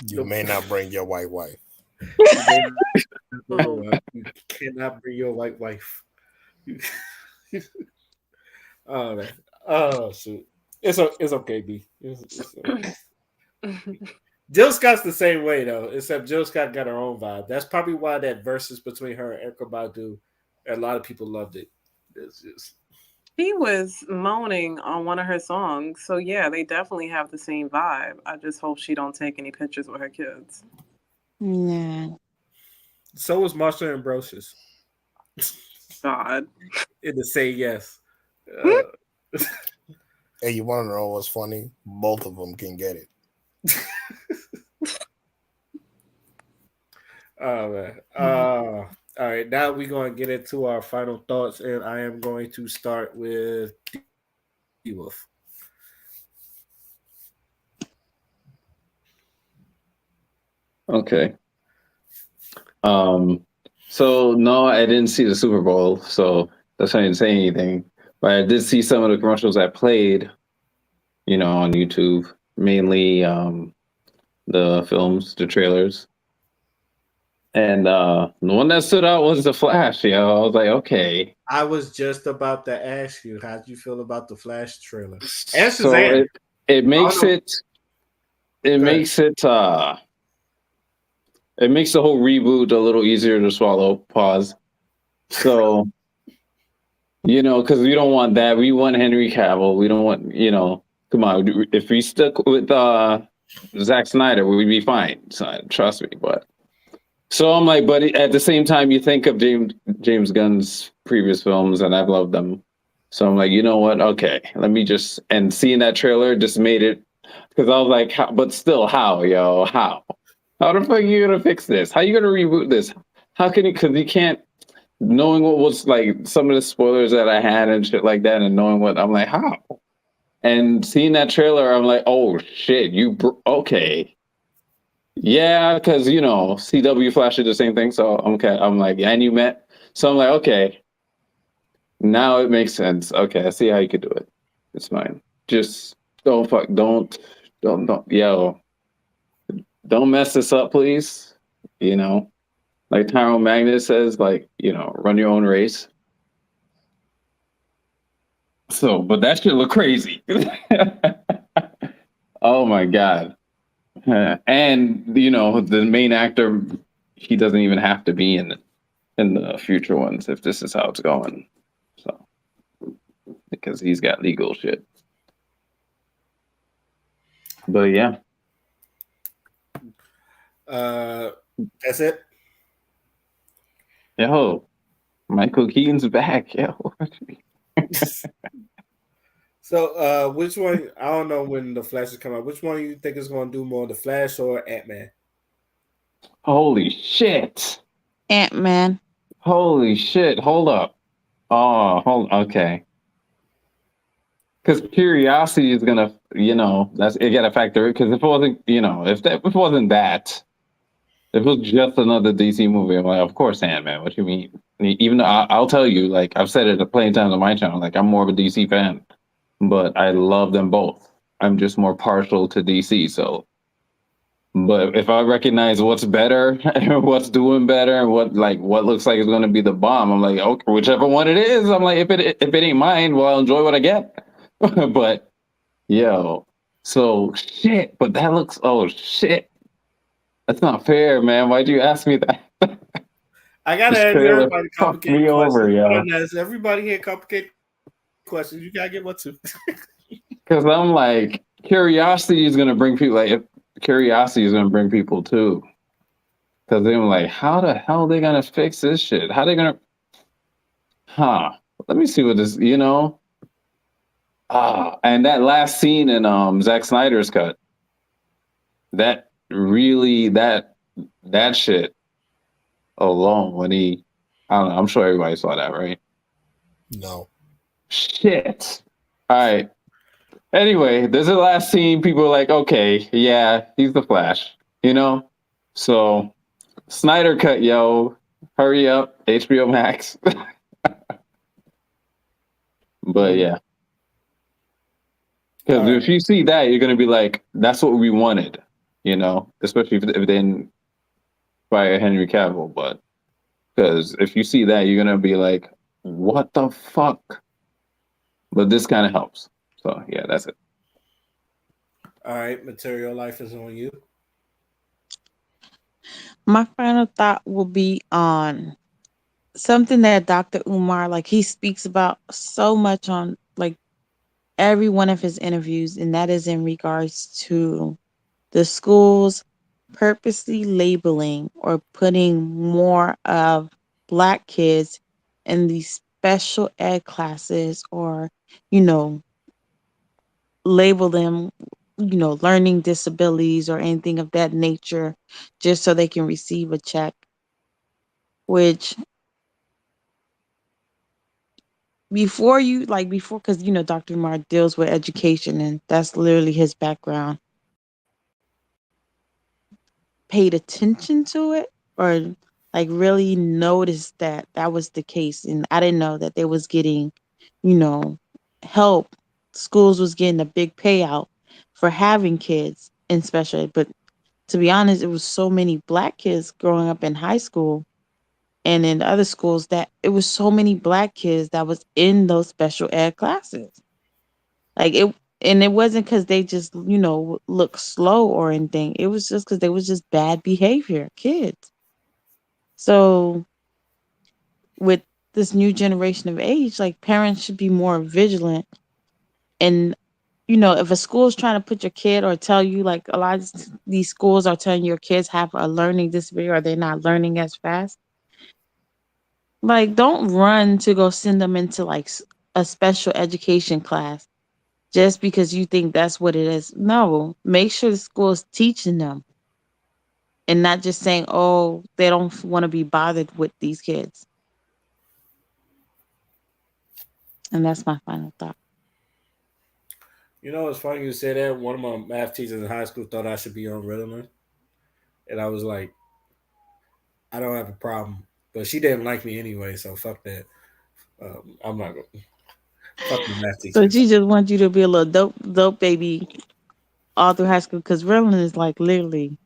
You may not bring your white wife. You cannot bring your white wife. Oh man. Oh shoot. It's okay, B. It's okay. Jill Scott's the same way though, except Jill Scott got her own vibe. That's probably why that versus between her and Erykah Badu, a lot of people loved it. It's just She was moaning on one of her songs, so yeah, they definitely have the same vibe. I just hope she don't take any pictures with her kids. Yeah. so was Marsha Ambrosius. God. In the Say Yes. Hey, you want to know what's funny? Both of them can get it. Oh man. All right, now we're going to get into our final thoughts, and I am going to start with D-Wolf. Okay. So no, I didn't see the Super Bowl, so that's why I didn't say anything. But I did see some of the commercials that played, on YouTube, mainly the films, the trailers. And the one that stood out was The Flash, I was like, okay. I was just about to ask you, how do you feel about the Flash trailer? And So Shazam. it makes it makes the whole reboot a little easier to swallow. Pause. So, because we don't want that. We want Henry Cavill. We don't want, come on. If we stuck with Zack Snyder, we'd be fine. So, trust me. But so I'm like, but at the same time, you think of James Gunn's previous films, and I've loved them. So I'm like, you know what? Okay, let me and seeing that trailer just made it, because I was like, but still, how, yo? How? How the fuck are you gonna fix this? How you gonna reboot this? How can you? Because you can't. Knowing what was like some of the spoilers that I had and shit like that, and knowing what I'm like, how? And seeing that trailer, I'm like, oh shit, okay, yeah, because CW Flash did the same thing. So okay, I'm like, and you met. So I'm like, okay, now it makes sense. Okay, I see how you could do it. It's fine. Just don't yo. Don't mess this up, please. Like Tyrone Magnus says, like, run your own race. So, but that shit look crazy. Oh my God. And, the main actor, he doesn't even have to be in the future ones if this is how it's going. So, because he's got legal shit. But yeah. That's it. Yo, Michael Keaton's back. Yo. So, which one? I don't know when the Flash is coming out. Which one do you think is going to do more, the Flash or Ant-Man? Holy shit! Ant-Man. Holy shit! Hold up. Oh, okay. Because curiosity is gonna, that's it. Got to factor it. Because if it wasn't, if it wasn't that. If it was just another DC movie, I'm like, of course, Ant-Man. What you mean? Even though I'll tell you, like I've said it plenty of times on my channel, like I'm more of a DC fan, but I love them both. I'm just more partial to DC. So, but if I recognize what's better, what's doing better, and what looks like it's going to be the bomb, I'm like, okay, whichever one it is. I'm like, if it ain't mine, well, I'll enjoy what I get. But so shit. But that looks, oh shit. That's not fair, man. Why'd you ask me that? I gotta ask everybody complicated me questions. over, yo. Ask everybody here complicated questions. You gotta get one too. Because I'm like, curiosity is gonna bring people. Like, curiosity is gonna bring people too. Because they're like, how the hell are they gonna fix this shit? How they gonna? Let me see what this. And that last scene in Zack Snyder's cut. That really that shit alone when I don't know, I'm sure everybody saw that, right? No. Shit. All right. Anyway, there's a last scene. People are like, okay, yeah, he's the Flash, So Snyder cut, yo. Hurry up, HBO Max. But yeah. Because if you see that, you're gonna be like, that's what we wanted. especially if they didn't fire Henry Cavill. But because if you see that, you're gonna be like, "What the fuck?" But this kind of helps. So yeah, that's it. All right, material life is on you. My final thought will be on something that Dr. Umar, like, he speaks about so much on like every one of his interviews, and that is in regards to the schools purposely labeling or putting more of Black kids in these special ed classes, or, you know, label them, learning disabilities or anything of that nature, just so they can receive a check, which before, because Dr. Umar deals with education, and that's literally his background, paid attention to it, or like really noticed that that was the case. And I didn't know that they was getting, you know help. Schools was getting a big payout for having kids in special ed. But to be honest, it was so many Black kids growing up in high school and in other schools, that it was so many Black kids that was in those special ed classes. Like it, and it wasn't because they just, look slow or anything. It was just because they was just bad behavior kids. So with this new generation of age, like, parents should be more vigilant. And if a school is trying to put your kid, or tell you, like, a lot of these schools are telling your kids have a learning disability, or they're not learning as fast, like, don't run to go send them into like a special education class just because you think that's what it is. No, make sure the school is teaching them, and not just saying, oh, they don't want to be bothered with these kids. And that's my final thought. You know, it's funny you say that. One of my math teachers in high school thought I should be on Ritalin, and I was like, I don't have a problem. But she didn't like me anyway, so fuck that. I'm not going. Fuck the math So teachers. she just wants you to be a little dope baby all through high school, because Ritalin is like literally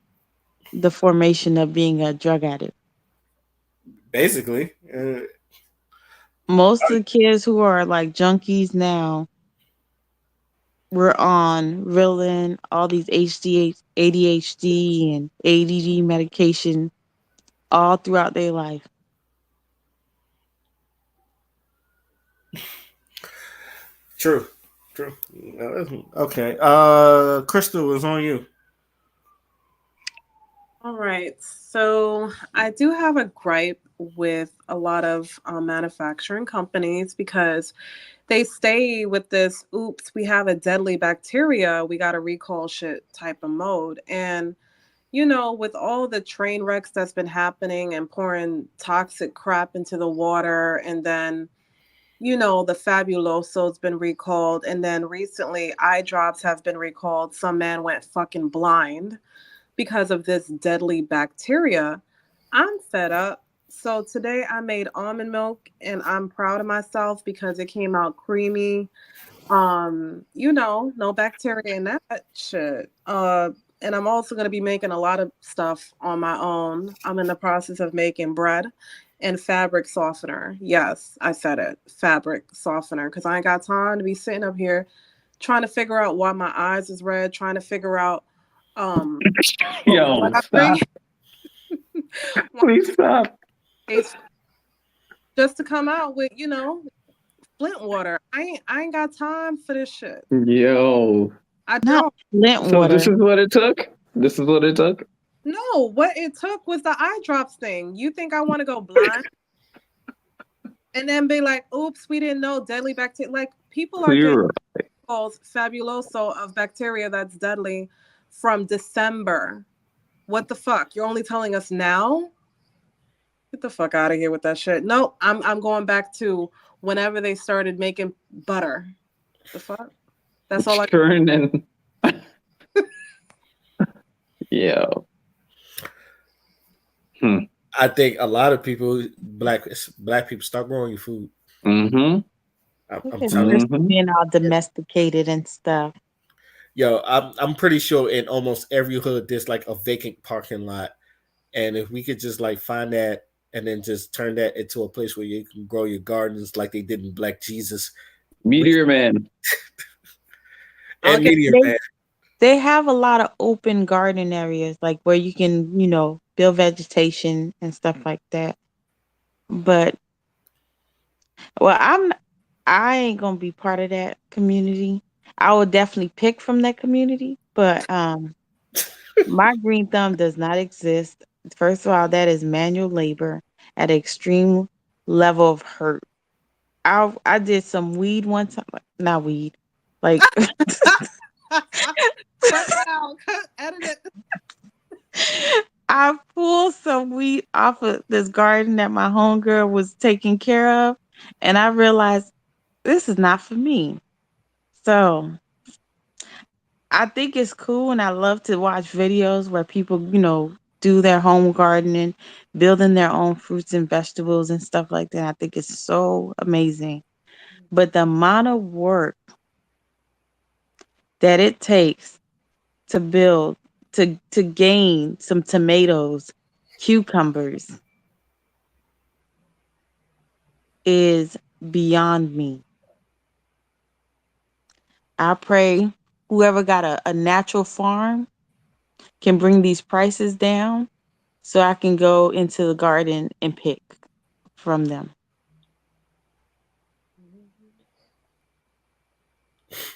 the formation of being a drug addict. Basically, Most of the kids who are like junkies now were on Ritalin, all these ADHD and ADD medication all throughout their life. true, true. Okay, Crystal is on you. All right. So I do have a gripe with a lot of manufacturing companies, because they stay with this, oops, we have a deadly bacteria, we got to recall shit type of mode. And, with all the train wrecks that's been happening and pouring toxic crap into the water, and then, the Fabuloso's been recalled. And then recently, eye drops have been recalled. Some man went fucking blind because of this deadly bacteria. I'm fed up. So today I made almond milk, and I'm proud of myself because it came out creamy. No bacteria in that shit. And I'm also going to be making a lot of stuff on my own. I'm in the process of making bread and fabric softener. Yes, I said it. Fabric softener, because I ain't got time to be sitting up here trying to figure out why my eyes is red, trying to figure out what Yo, I bring stop! Please stop! it's just to come out with, Flint water. I ain't got time for this shit. Yo. I Not don't. Flint So this water. is what it took. This is what it took. No, what it took was the eye drops thing. You think I want to go blind and then be like, oops, we didn't know deadly bacteria. Like, people So are getting you're calls fabuloso of bacteria that's deadly from December. What the fuck? You're only telling us now? Get the fuck out of here with that shit. No, I'm going back to whenever they started making butter. The fuck? That's all I. churn and yo. Hmm. I think a lot of people, black people, start growing your food. Mm-hmm. Look I'm at telling you. Crystal Mm-hmm. being all domesticated and stuff. Yo, I'm pretty sure in almost every hood there's like a vacant parking lot, and if we could just like find that and then just turn that into a place where you can grow your gardens like they did in Black Jesus, we Meteor Man. and Okay, Meteor Man. they have a lot of open garden areas, like where you can, build vegetation and stuff like that. But well, I ain't gonna be part of that community. I will definitely pick from that community, but my green thumb does not exist. First of all, that is manual labor at an extreme level of hurt. I did some weed one time, not weed, like Cut it out. Edit it. I pulled some weed off of this garden that my homegirl was taking care of, and I realized this is not for me. So I think it's cool, and I love to watch videos where people, do their home gardening, building their own fruits and vegetables and stuff like that. I think it's so amazing. But the amount of work that it takes to build, to gain some tomatoes, cucumbers, is beyond me. I pray whoever got a natural farm can bring these prices down so I can go into the garden and pick from them.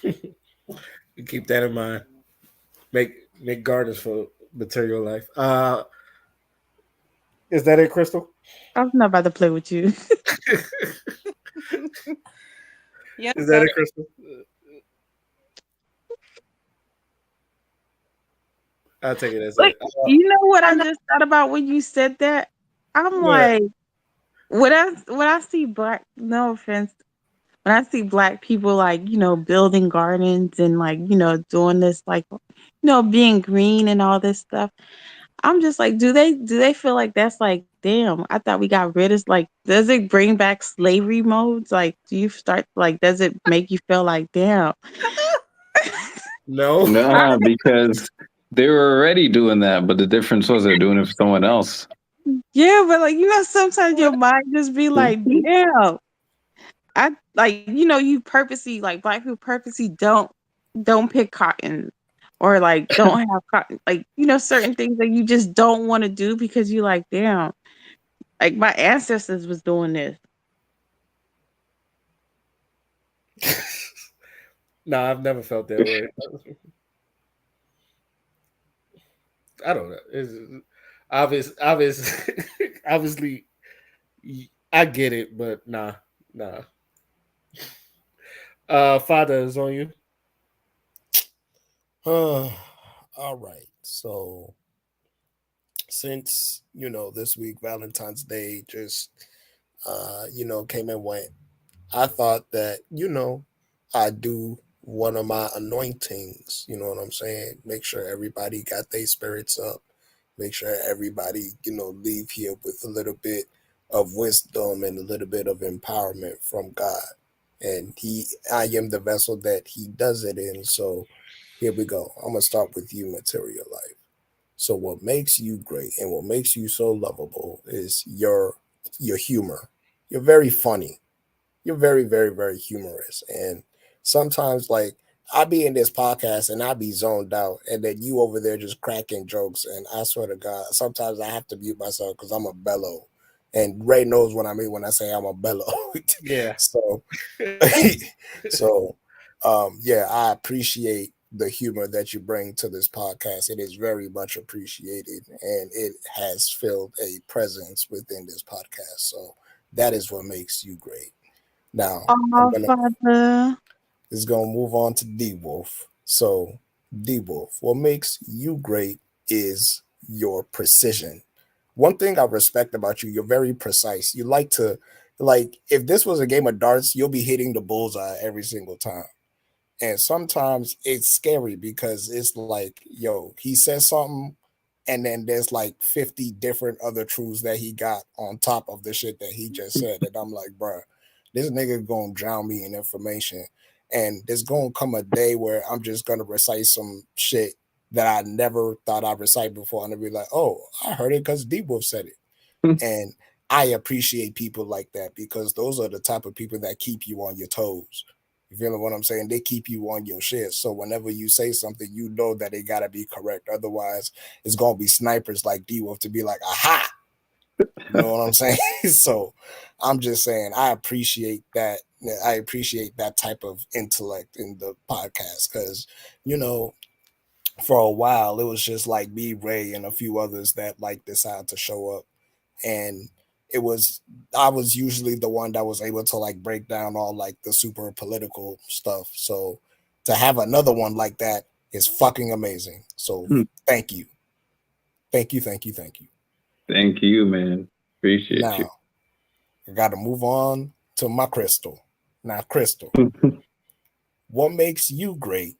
Keep that in mind. Make make gardens for material life. Is that it, Crystal? I'm not about to play with you. Yes, Is that that it, Crystal? I'll take it as Like, it. you know what I just thought about when you said that? I'm What? like, when I see black, no offense, when I see black people like, building gardens and like, doing this like, being green and all this stuff, I'm just like, do they feel like that's like, damn, I thought we got rid of, like, does it bring back slavery modes? Like, do you start like, does it make you feel like, damn? No. Nah, because they were already doing that, but the difference was they're doing it for someone else. Yeah, but like, sometimes your mind just be like, damn. I like, you purposely, like, black people purposely don't pick cotton, or like don't have cotton, like, certain things that you just don't want to do because you like, damn, like my ancestors was doing this. No, I've never felt that way. I don't know. It's obvious, obviously, I get it, but nah. Father is on you. All right. So since this week Valentine's Day just came and went, I thought that I do one of my anointings. You know what I'm saying? Make sure everybody got their spirits up. Make sure everybody leave here with a little bit of wisdom and a little bit of empowerment from God. And I am the vessel that He does it in. So here we go. I'm gonna start with you, material life. So what makes you great and what makes you so lovable is your humor. You're very funny. You're very, very, very humorous. And sometimes, like, I be in this podcast and I be zoned out, and then you over there just cracking jokes. And I swear to God, sometimes I have to mute myself because I'm a bellow. And Ray knows what I mean when I say I'm a bellow. Yeah. So, so yeah, I appreciate the humor that you bring to this podcast. It is very much appreciated, and it has filled a presence within this podcast. So that is what makes you great. Now I'm Oh, gonna Father. is gonna move on to D Wolf. So D Wolf, what makes you great is your precision. One thing I respect about you, you're very precise. You like to, like, if this was a game of darts, you'll be hitting the bullseye every single time. And sometimes it's scary because it's like, yo, he says something, and then there's like 50 different other truths that he got on top of the shit that he just said. And I'm like, bruh, this nigga gonna drown me in information. And there's going to come a day where I'm just going to recite some shit that I never thought I'd recite before. And I'll be like, oh, I heard it because D Wolf said it. And I appreciate people like that because those are the type of people that keep you on your toes. You feel what I'm saying? They keep you on your shit. So whenever you say something, you know that it gotta be correct. Otherwise, it's gonna be snipers like D Wolf to be like, aha. You know what I'm saying? So I'm just saying I appreciate that. I appreciate that type of intellect in the podcast because, you know, for a while it was just like me, Ray, and a few others that like decided to show up, and it was I was usually the one that was able to like break down all like the super political stuff. So to have another one like that is fucking amazing. So thank you. Thank you, thank you, thank you. Thank you, man. Appreciate you. Now I gotta move on to my Crystal. Now, Crystal, what makes you great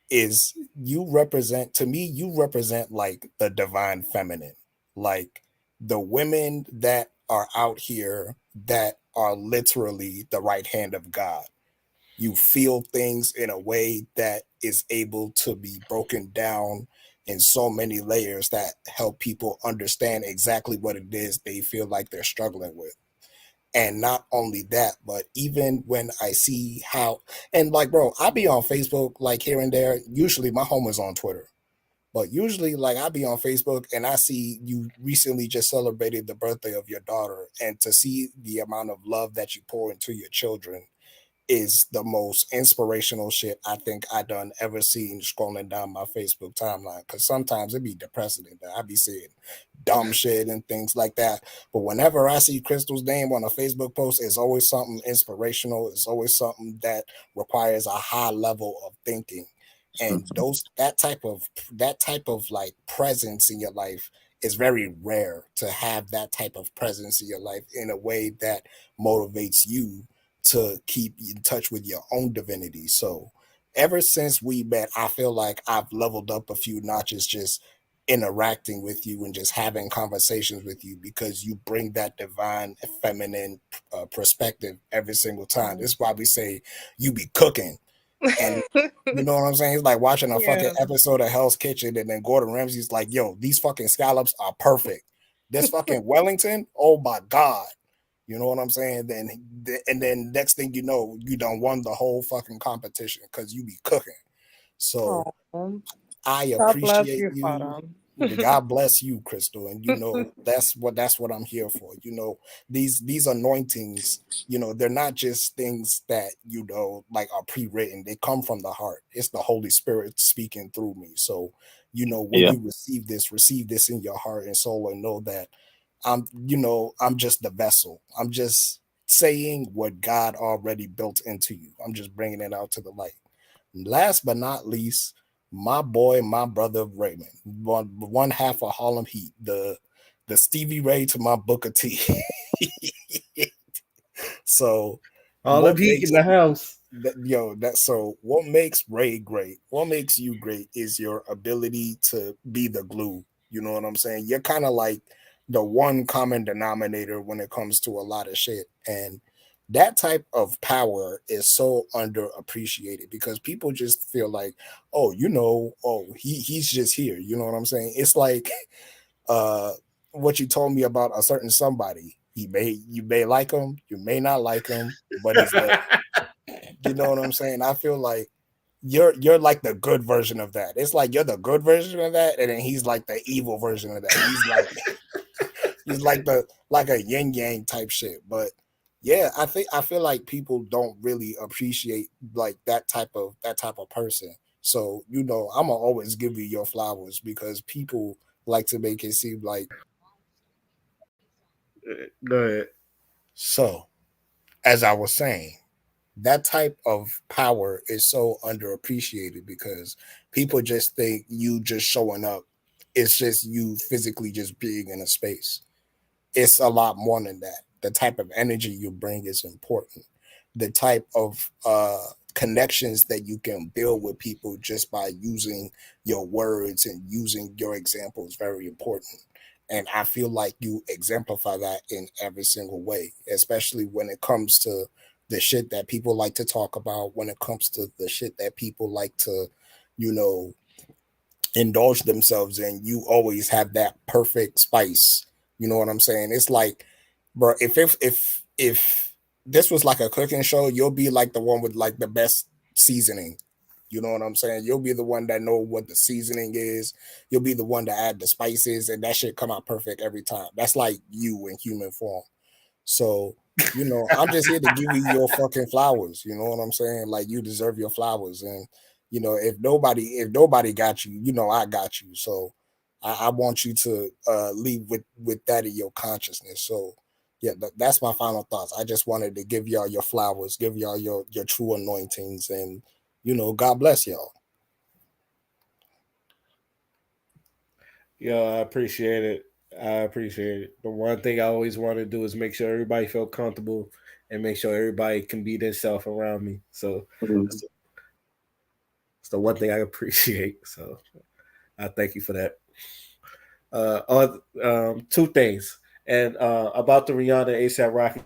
is you represent to me, you represent like the divine feminine, like the women that are out here that are literally the right hand of God. You feel things in a way that is able to be broken down in so many layers that help people understand exactly what it is they feel like they're struggling with. And not only that, but even when I see how, and like, bro, I be on Facebook like here and there. Usually my home is on Twitter, but usually like I be on Facebook and I see you recently just celebrated the birthday of your daughter. And to see the amount of love that you pour into your children is the most inspirational shit I think I done ever seen scrolling down my Facebook timeline. Cause sometimes it be depressing and I be seeing dumb shit and things like that. But whenever I see Crystal's name on a Facebook post, it's always something inspirational. It's always something that requires a high level of thinking. And those that type of like presence in your life is very rare to have that type of presence in your life in a way that motivates you to keep in touch with your own divinity. So ever since we met, I feel like I've leveled up a few notches just interacting with you and just having conversations with you because you bring that divine feminine perspective every single time. This is why we say you be cooking. And you know what I'm saying? It's like watching a fucking Yeah. episode of Hell's Kitchen and then Gordon Ramsay's like, yo, these fucking scallops are perfect. This fucking Wellington, oh my God. You know what I'm saying? Then next thing you know, you done won the whole fucking competition because you be cooking. So Oh, I God bless appreciate you, you. Autumn. God bless you, Crystal. And you know that's what I'm here for. You know, these anointings, you know, they're not just things that, you know, like are pre-written. They come from the heart. It's the Holy Spirit speaking through me. So, you know, when Yeah. you receive this in your heart and soul and know that you know, I'm just the vessel. I'm just saying what God already built into you. I'm just bringing it out to the light. Last but not least, my boy, my brother Raymond, one half of Harlem Heat, the Stevie Ray to my Booker T. So, All what of heat in makes the house. what makes Ray great? What makes you great is your ability to be the glue. You know what I'm saying? You're kind of like the one common denominator when it comes to a lot of shit, and that type of power is so underappreciated because people just feel like, oh, you know, oh, he's just here. You know what I'm saying? It's like uh what you told me about a certain somebody. You may like him, you may not like him, but he's there. You know what I'm saying? I feel like you're like the good version of that. It's like you're the good version of that, and then he's like the evil version of that. He's like the like a yin yang type shit. But yeah, I feel like people don't really appreciate like that type of person. So, you know, I'm gonna always give you your flowers because people like to make it seem like Go ahead. so. As I was saying, that type of power is so underappreciated because people just think you just showing up. It's just you physically just being in a space. It's a lot more than that. The type of energy you bring is important. The type of connections that you can build with people just by using your words and using your example is very important. And I feel like you exemplify that in every single way, especially when it comes to the shit that people like to talk about, when it comes to the shit that people like to, you know, indulge themselves in, you always have that perfect spice. You know what I'm saying? It's like, bro, if this was like a cooking show, you'll be like the one with like the best seasoning. You know what I'm saying? You'll be the one that know what the seasoning is. You'll be the one to add the spices, and that shit come out perfect every time. That's like you in human form. So, you know, I'm just here to give you your fucking flowers. You know what I'm saying? Like, you deserve your flowers. And, you know, if nobody got you, you know, I got you. So I want you to leave with that in your consciousness. So yeah, that's my final thoughts. I just wanted to give y'all your flowers, give y'all your true anointings, and you know, God bless y'all. Yo, I appreciate it. I appreciate it. The one thing I always want to do is make sure everybody feel comfortable and make sure everybody can be themselves around me. So Mhm. that's it's the one thing I appreciate. So I thank you for that. Two things. And about the Rihanna ASAP Rocky,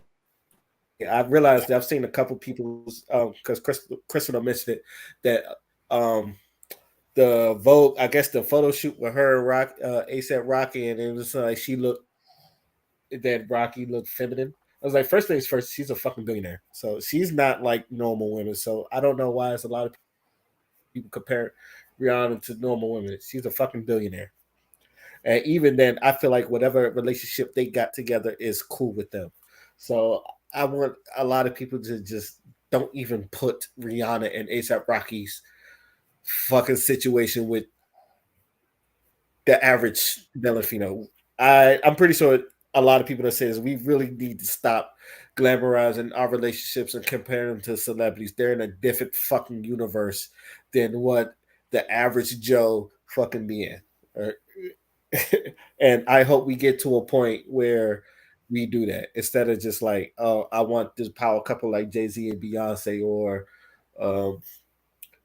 I realized that I've seen a couple people's because Crystal mentioned it that um the Vogue, I guess the photo shoot with her and Rock ASAP Rocky, and it was like that Rocky looked feminine. I was like, first things first, she's a fucking billionaire, so she's not like normal women. So I don't know why it's a lot of people compare Rihanna to normal women. She's a fucking billionaire. And even then, I feel like whatever relationship they got together is cool with them. So I want a lot of people to just don't even put Rihanna and ASAP Rocky's fucking situation with the average Delfino. I'm pretty sure a lot of people that say this, we really need to stop glamorizing our relationships and comparing them to celebrities. They're in a different fucking universe than what the average Joe fucking be in. Or- and I hope we get to a point where we do that instead of just like, oh, I want this power couple like Jay Z and Beyonce or um,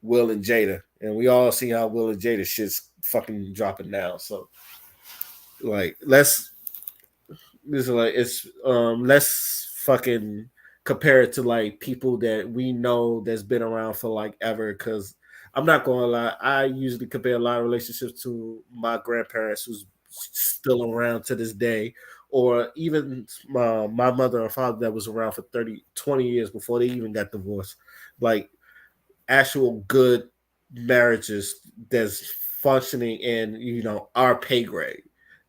Will and Jada, and we all see how Will and Jada shit's fucking dropping now. So like, this is like let's fucking compare it to like people that we know that's been around for like ever. Because I'm not gonna lie, I usually compare a lot of relationships to my grandparents who's still around to this day, or even my mother and father that was around for 30, 20 years before they even got divorced. Like actual good marriages that's functioning in our pay grade,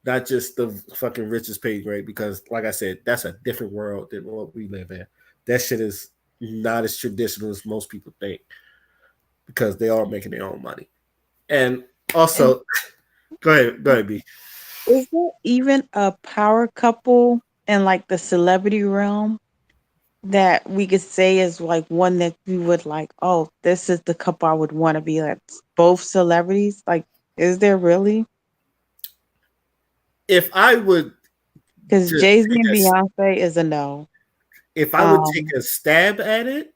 not just the fucking richest pay grade. Because like I said, that's a different world than what we live in. That shit is not as traditional as most people think because they are making their own money. And And also, go ahead, B. is there even a power couple in like the celebrity realm that we could say is like one that we would like, oh, this is the couple I would want to be like, both celebrities? Like, is there really? If I would Because just Jay Z take and a, Beyonce is a no. if I would take Um, a stab at it,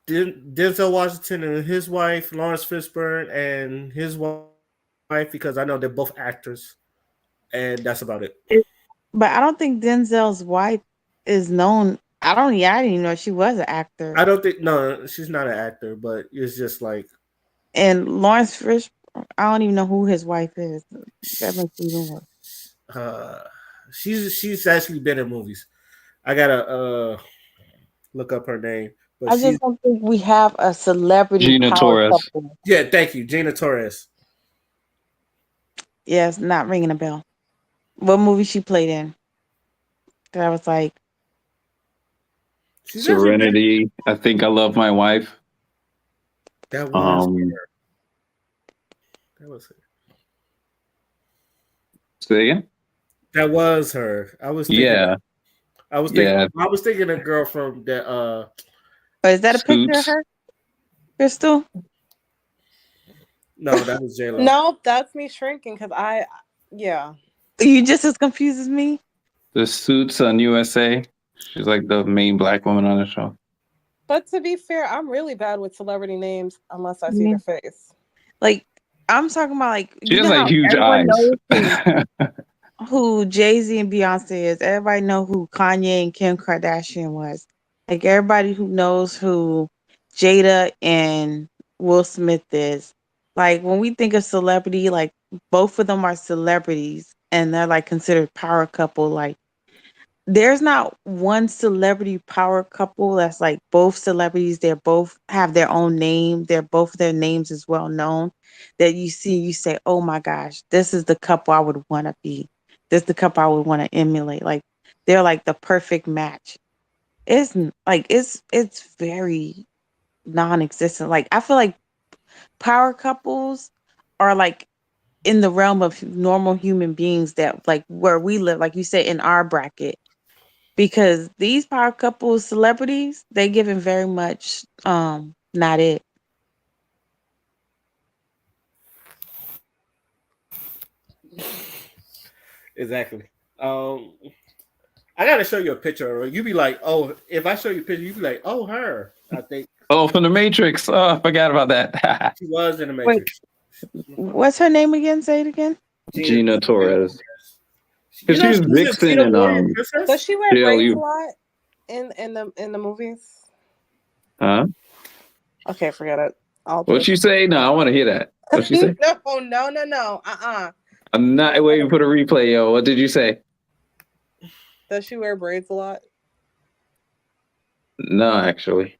Denzel Washington and his wife, Lawrence Fishburne and his wife, because I know they're both actors, and that's about it. it, but I don't think Denzel's wife is known. I don't. Yeah, I didn't even know she was an actor. I don't think no, she's not an actor, but it's just like And Lawrence Fish, I don't even know who his wife is. That makes it even worse. uh, she's actually been in movies. I gotta look up her name, but I she's just don't think we have a celebrity Gina power Torres. couple. yeah. Thank you, Gina Torres. Yeah, it's not ringing a bell. What movie she played in? That I was like, She's actually been. Serenity. I think I love my wife. That was Um, that was her. say again? That was her. Yeah, yeah. I was thinking a girl from the oh, is that a picture of Suits. her, Crystal? no, that was J Lo. No, that's me shrinking because yeah. You just as confused as me. The Suits on USA. She's like the main black woman on the show. But to be fair, I'm really bad with celebrity names unless I see Yeah. their face. Like, I'm talking about like She you has know like how huge everyone eyes. knows who who Jay-Z and Beyonce is. Everybody know who Kanye and Kim Kardashian was. Like everybody who knows who Jada and Will Smith is. Like when we think of celebrity, like both of them are celebrities and they're like considered power couple. Like there's not one celebrity power couple that's like both celebrities. They're both have their own name. They're both their names is well known. That you see, you say, "Oh my gosh, this is the couple I would want to be. This is the couple I would want to emulate." Like they're like the perfect match. It's very non-existent. Like I feel like power couples are like in the realm of normal human beings that like where we live, like you said, in our bracket because these power couple celebrities they given very much not it. Exactly. Um, I gotta show you a picture of her. You be like, oh, if I show you a picture, you be like, oh, her. I think Oh, from the Matrix. Oh, I forgot about that. she was in the Wait, Matrix. what's her name again? Say it again. Gina, Gina Torres. you Because she know, was she was in Vixen Cheetah and Warrior Does Princess. she wear braids a JLU. lot in the movies? Huh? Okay, forget it. I'll What'd just she say? No, I want to hear that. What'd she say? no. I'm not waiting for the replay, yo. What did you say? Does she wear braids a lot? No, actually.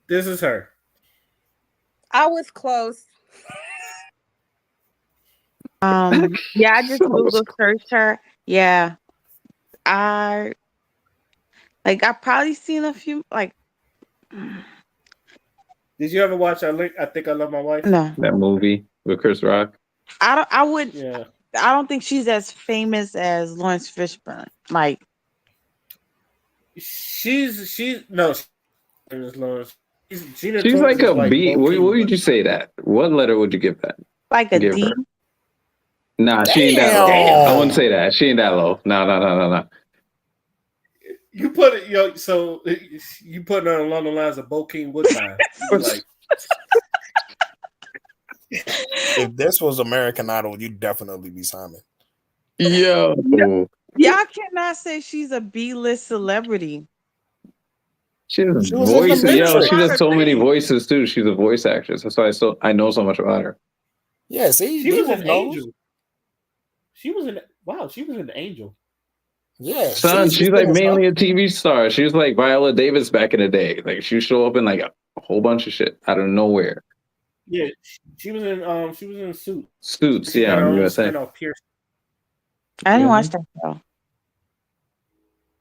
This is her. I was close. Yeah, I just Google searched her. Yeah, I I probably seen a few like Did you ever watch I Think I Love My Wife? no. That movie with Chris Rock. I would Yeah. I don't think she's as famous as Lawrence Fishburne. Like She's no, she's Lawrence. Gina She's Torres like is a like B. low What key. would you say that? What letter would you give that? like a Give D. her? Nah, she ain't that low. I wouldn't say that. She ain't that low. No. You put it, so you put her along the lines of Bo King Woodbine. You be like, If this was American Idol, you'd definitely be Simon. Yo. Y'all cannot say she's a B-list celebrity. She's She was in the voice. Yo, she does Matrix. so many voices too. She's a voice actress. That's why I know so much about her. Yeah, see, she was Diva an knows. angel. She was an angel. Yeah, Son, she's she's like been in stuff. mainly a TV star. She was like Viola Davis back in the day. Like she would show up in like a whole bunch of shit out of nowhere. Yeah, she was in Suits. Suits, She yeah, had her on own USA. spinoff Pierce. I didn't Yeah. watch that show.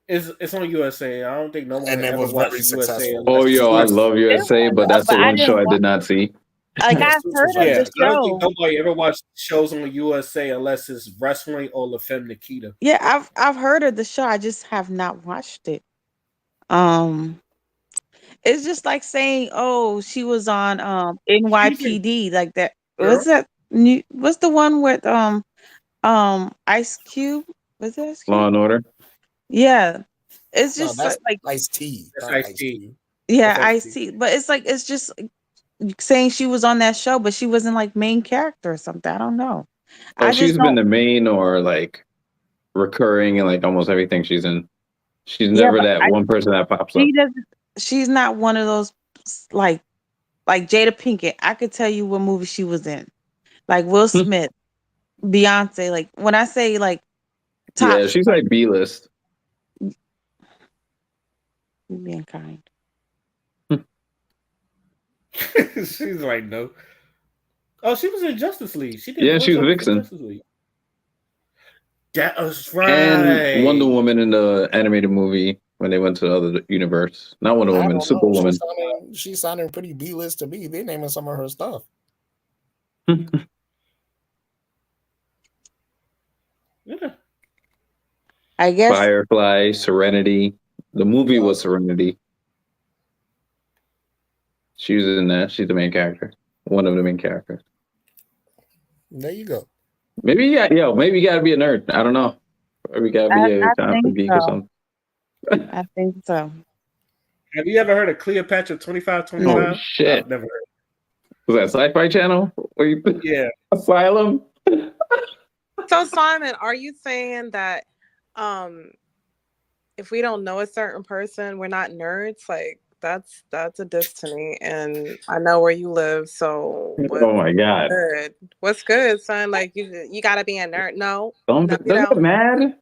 It's on USA. I don't think no one And it ever was watched very USA successful. unless Oh, yo, I unless love It USA, but was, that's but the I one show didn't I watch. did not see. Like Yeah, I've Suits was heard very of yeah, the I don't think show. nobody ever watched shows on the USA unless it's wrestling or La Femme Nikita. Yeah, I've heard of the show. I just have not watched it. Um, it's just like saying, "Oh, she was on She's a NYPD." Like that. girl. What's that? New? What's the one with Ice Cube? Was it Ice Law Cube? and Order. Yeah, it's No, just that's like Ice T, That's not Ice Ice T. Cube. yeah, That's Ice I T. see. But it's like it's just saying she was on that show, but she wasn't like main character or something. I don't know. Oh, I she's just been don't. the main or like recurring in like almost everything she's in. She's Yeah, never but that I one person that pops up. she doesn't. She's not one of those like Jada Pinkett. I could tell you what movie she was in. Like Will Smith, Beyonce. Like when I say like top, Yeah, she's like B list. being kind. She's like, no. Oh, she was in Justice League. She did Yeah, she was voiceover for Vixen. Justice League. That was And Wonder right. Woman in the animated movie when they went to the other universe. Not Wonder I Woman, don't know. Superwoman. She's sounding pretty B list to me. They naming some of her stuff. Yeah. I guess Firefly, Serenity. The movie was Serenity. She was in that. She's the main character. One of the main characters. There you go. Maybe you gotta be a nerd. I don't know. Or we gotta be a I comic think geek or so. something. I think so. Have you ever heard of Cleopatra No. 2525? Oh shit. I've never heard. Was that Sci-Fi Channel? Yeah. Asylum. So Simon, are you saying that if we don't know a certain person, we're not nerds? Like that's a diss to me, and I know where you live, so Oh my God! good? What's good, son? Like you gotta be a nerd? No, Don't no, you get don't. mad,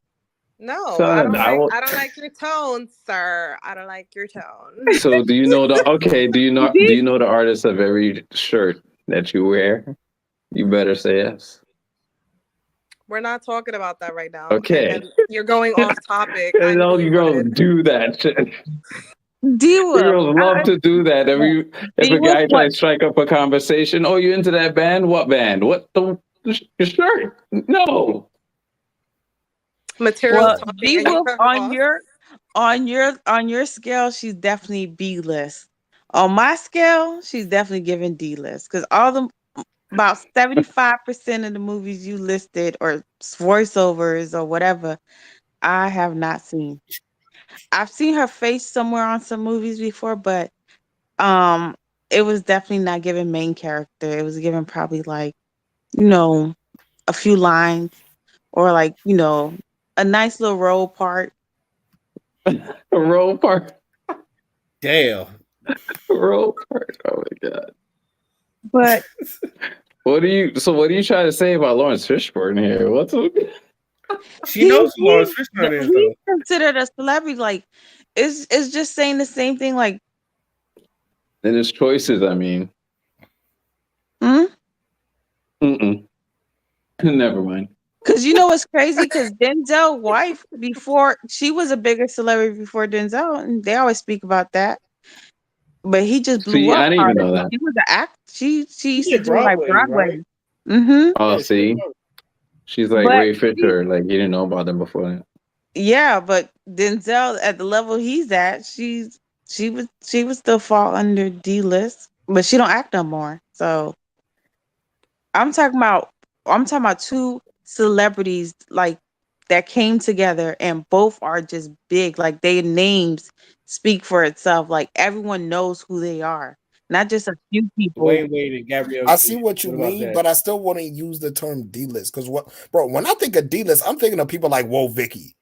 No, son. I don't like your tone, sir. I don't like your tone. So do you know the? Okay, do you know Did the artist of every shirt that you wear? You better say yes. We're not talking about that right now. Okay. And you're going off topic. I And all you girls would. do that shit. You D-Wip? girls love to do that. If a D-Wip guy what? tries to strike up a conversation, oh, you into that band? What band? What the shirt? No. Material Well, talking and you D-Wip cut her off. on your scale, she's definitely B list. On my scale, she's definitely giving D list because about 75% of the movies you listed or voiceovers or whatever, I have not seen. I've seen her face somewhere on some movies before, but um, it was definitely not given main character. It was given probably like, you know, a few lines or like, a nice little role part. A role part. Damn. Role part. Oh my God. But What are you trying to say about Lawrence Fishburne here? She knows who Lawrence Fishburne is, though. he's considered a celebrity. Like, it's just saying the same thing. Like, And his choices, I mean. hmm? Never mind. Because what's crazy? Because Denzel's wife, before she was a bigger celebrity before Denzel, and they always speak about that. But he just blew See, up. I didn't even know that. She was an act. She used to did do like Broadway, Broadway. right? Mm-hmm. Oh, Yeah, see? She's like But Ray Fisher. Like, you didn't know about them before that. yeah, but Denzel at the level he's at, she would still fall under D list, but she don't act no more. So I'm talking about two celebrities like that came together and both are just big. Like their names speak for itself. Like everyone knows who they are, not just a few people. Wayne Wade and Gabrielle. I see what you What about mean, that? but I still want to use the term D-list because bro, when I think of D-list, I'm thinking of people like Whoa Vicky.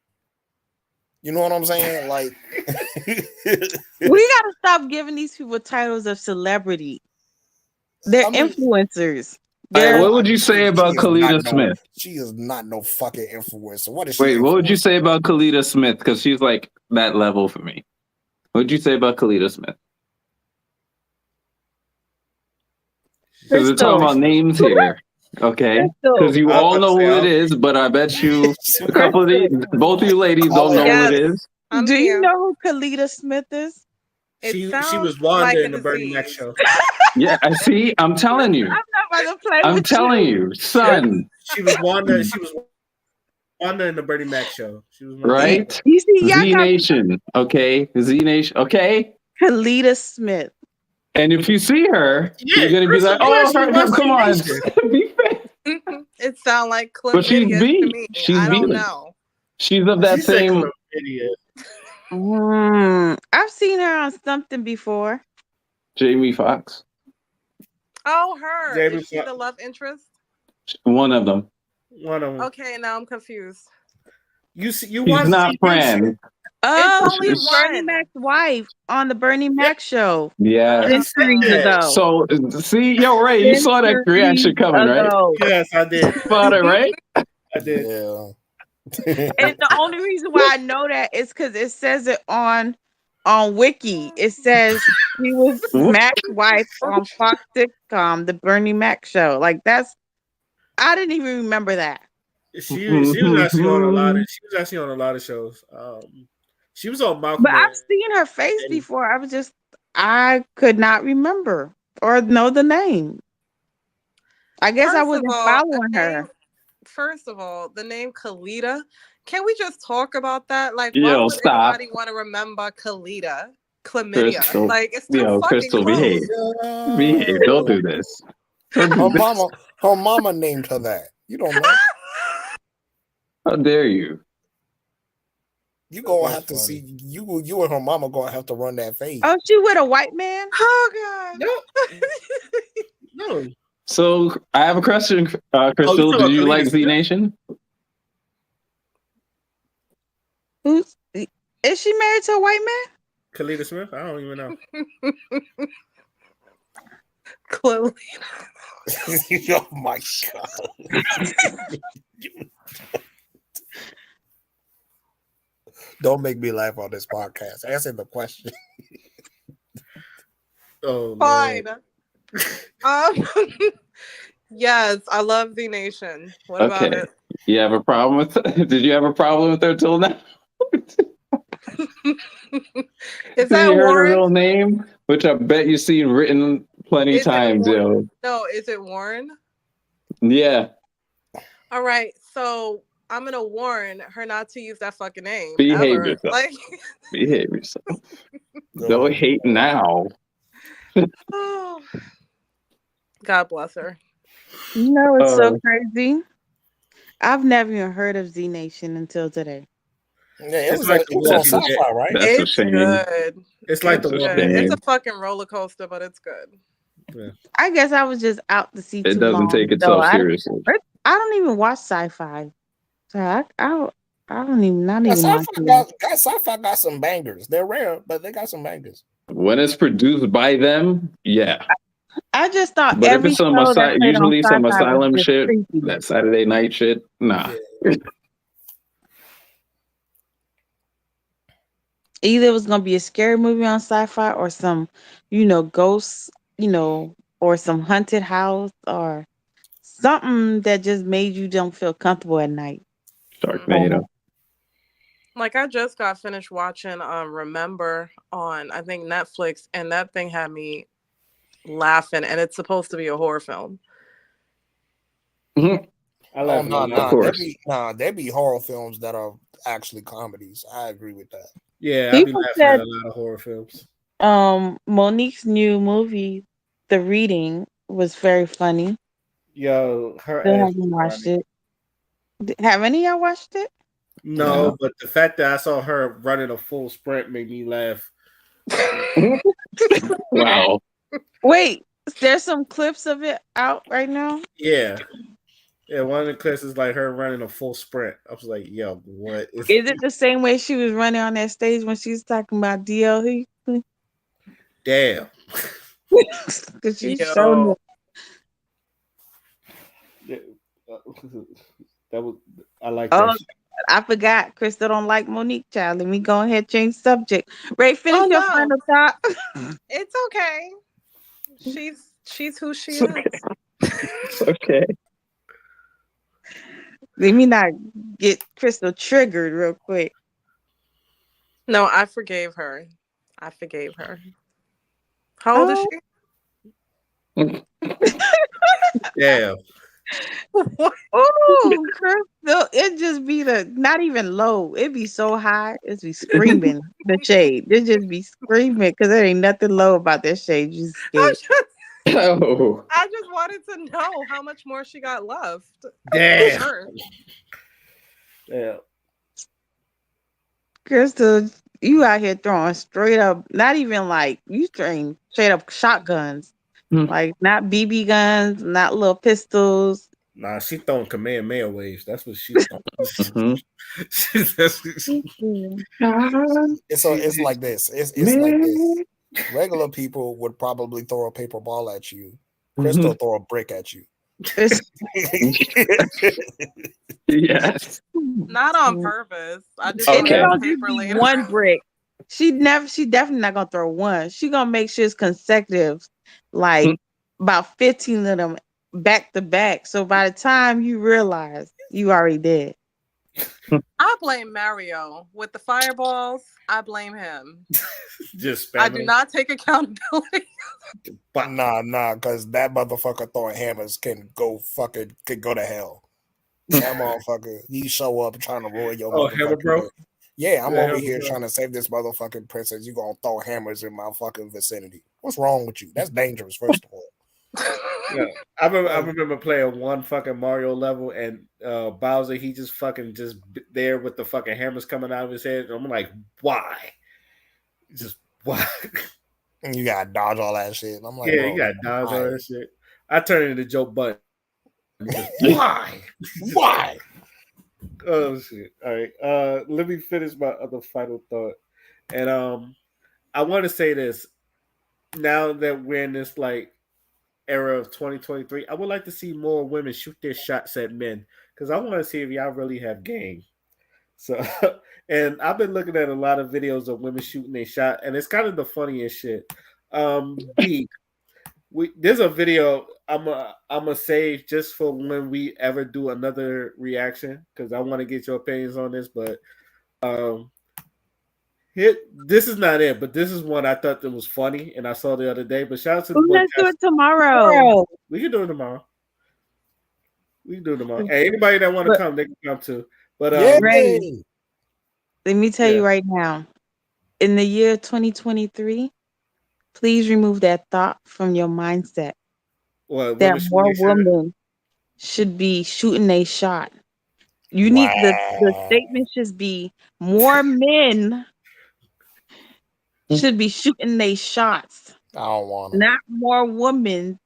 You know what I'm saying? Like, We gotta stop giving these people titles of celebrity. They're influencers. All right, They're what would you say about Kalita Smith? She is not no fucking influencer. What is she? Wait, what would you say about Kalita Smith? Because she's like that level for me. What would you say about Kalita Smith? Because we're talking about names here, okay? Because you all know who it is, but I bet you a couple of both of you ladies don't know who it is. Do you know who Kalita Smith is? She was Wanda in the Bernie Mac show. Yeah, I see. I'm telling you. I'm not about to play I'm with telling you, son. She was Wanda. She was Wanda in the Bernie Mac show. She was Right? You see, y'all Z got Nation, okay? Z Nation, okay? Kalita Smith. And if you see her, Yeah, you're gonna be like, "Oh, come on, be fair." It sounds like But she's chlamydia to B. me. She's I don't B. know. She's of that same. I've seen her on something before. Jamie Foxx, Oh, her. Jamie Is she the love interest? one of them. One of them. Okay, now I'm confused. You She's watched not Fran. Oh, It's only she's Bernie one. Mac's wife on the Bernie Mac show. Yeah. Centuries ago. So see, yo, Ray, you saw that reaction coming, right? Yes, I did. Spot it, right? I did. Yeah. And the only reason why I know that is because it says it on Wiki. It says she was Mac's wife on Fox sitcom, The Bernie Mac Show. Like I didn't even remember that. She was actually on a lot of shows. She was on Malcolm. But I've seen her face before. I could not remember or know the name. I guess I wasn't following her. First of all, the name Kalita. Can we just talk about that? Like, Yo, why would stop. anybody want to remember Kalita? Chlamydia. Crystal. Like, it's too fucking Crystal, close. behave. Don't do this. Her mama named her that. You don't know. How dare you? You gonna have to see you and her mama gonna have to run that phase. Oh, she with a white man? Oh God. No. No. So I have a question, Oh, Crystal. you talking Do you about like Kalita Z Smith? Nation? Who's is she married to a white man? Kalita Smith? I don't even know. Clearly. Oh my god! Don't make me laugh on this podcast. Answer the question. Oh, Fine. Lord. Yes, I love Z Nation. What about Okay. it? You have a problem with Did you have a problem with her till now? Is Have that you heard her Warren? real name? Which I bet you've seen written plenty Is it times, Warren? yo. No, is it Warren? Yeah. All right, so I'm gonna warn her not to use that fucking name Behave ever. yourself. Like, Behave yourself. Go Don't ahead. hate now. oh, God bless her. You know, it's so Uh, crazy. I've never even heard of Z Nation until today. Yeah, it It's was like on, The it was on Walking Dead. Sci-Fi, right? That's a It's shame. good. It's like It's The That's a Walking good. Dead. It's a shame. fucking roller coaster, but it's good. I guess I was just out to see It too doesn't long. take So itself seriously. I don't even watch sci-fi. So I don't even not Yeah, even Sci-Fi watching. Sci-Fi got some bangers. They're rare, but they got some bangers. When it's produced by them, yeah. I just thought But if every it's some show that played on usually some sci-fi was asylum just shit, creepy. that Saturday night shit, nah. Yeah. Either it was gonna be a scary movie on sci-fi or some, ghosts, or some haunted house or something that just made you don't feel comfortable at night. Sharknado. Like I just got finished watching Remember on I think Netflix, and that thing had me laughing, and it's supposed to be a horror film. Mhm. I laugh No, at Of course. there be horror films that are actually comedies. I agree with that. Yeah, I be People laughing said at a lot of horror films. Monique's new movie, The Reading, was very funny. Yo, her Still ass haven't is watched funny. it. Have any of y'all watched it? No, but the fact that I saw her running a full sprint made me laugh. Wow. Wait, there's some clips of it out right now. Yeah. Yeah, one of the clips is like her running a full sprint. I was like, yo, what is Is it the same way she was running on that stage when she was talking about DLE? damn. Because she showed Yeah, that was I like Oh, that shit. I forgot. Crystal don't like Monique, child. Let me go ahead and change subject. Ray, finish Oh your no, final thought. it's okay. She's who she It's is. okay. It's okay. Let me not get Crystal triggered real quick. No, I forgave her. I forgave her. How old is Oh, she? Damn. What? oh, Crystal. It just be not even low. It be so high. It be screaming the shade. It just be screaming because there ain't nothing low about that shade. You I scared. Oh. just wanted to know how much more she got left. Damn. Sure. Yeah. Crystal, you out here throwing straight up, not even like you throwing straight up shotguns. Hmm. Like not BB guns, not little pistols. Nah, she throwing command mail waves. That's what she's throwing. Mhm. It's like this. It's like this. Regular people would probably throw a paper ball at you. Crystal throw a brick at you. It's Yes. Not on purpose. I just and it Okay. wanted don't the just paper be later. one brick. She definitely not gonna throw one. She gonna make sure it's consecutive, like about 15 of them back to back. So by the time you realize you already did. I blame Mario with the fireballs. I blame him. Just I do spamming. not take accountability. Nah, because that motherfucker throwing hammers can go to hell. That motherfucker, he show up trying to ruin your Oh, hammer motherfucking bro. day. Yeah, I'm Yeah, over hammer here bro. trying to save this motherfucking princess. You gonna throw hammers in my fucking vicinity? What's wrong with you? That's dangerous. First of all, Yeah. I remember playing one fucking Mario level and Bowser, he just fucking just there with the fucking hammers coming out of his head. I'm like, why? Just why? you gotta dodge all that shit. I'm like, Yeah, bro, you got dodge all why? that shit. I turn into Joe Button. Just, why? Why? Oh shit! All right. Let me finish my other final thought, and I want to say this. Now that we're in this like era of 2023, I would like to see more women shoot their shots at men because I want to see if y'all really have game. So, and I've been looking at a lot of videos of women shooting their shot, and it's kind of the funniest shit. B, there's a video I'm a save just for when we ever do another reaction because I want to get your opinions on this. But um, this is not it, but this is one I thought that was funny, and I saw the other day. But shout out to the Ooh, boy. let's do Josh. it tomorrow. We can do it tomorrow. We can do it tomorrow. Hey, anybody that want to But come, they can come too. But Ray, Yay! let me tell yeah. you right now. In the year 2023, please remove that thought from your mindset What that women shooting more their shot? women should be shooting a shot. You need the Wow. statement should be more men should be shooting their shots, I don't want to. not more women.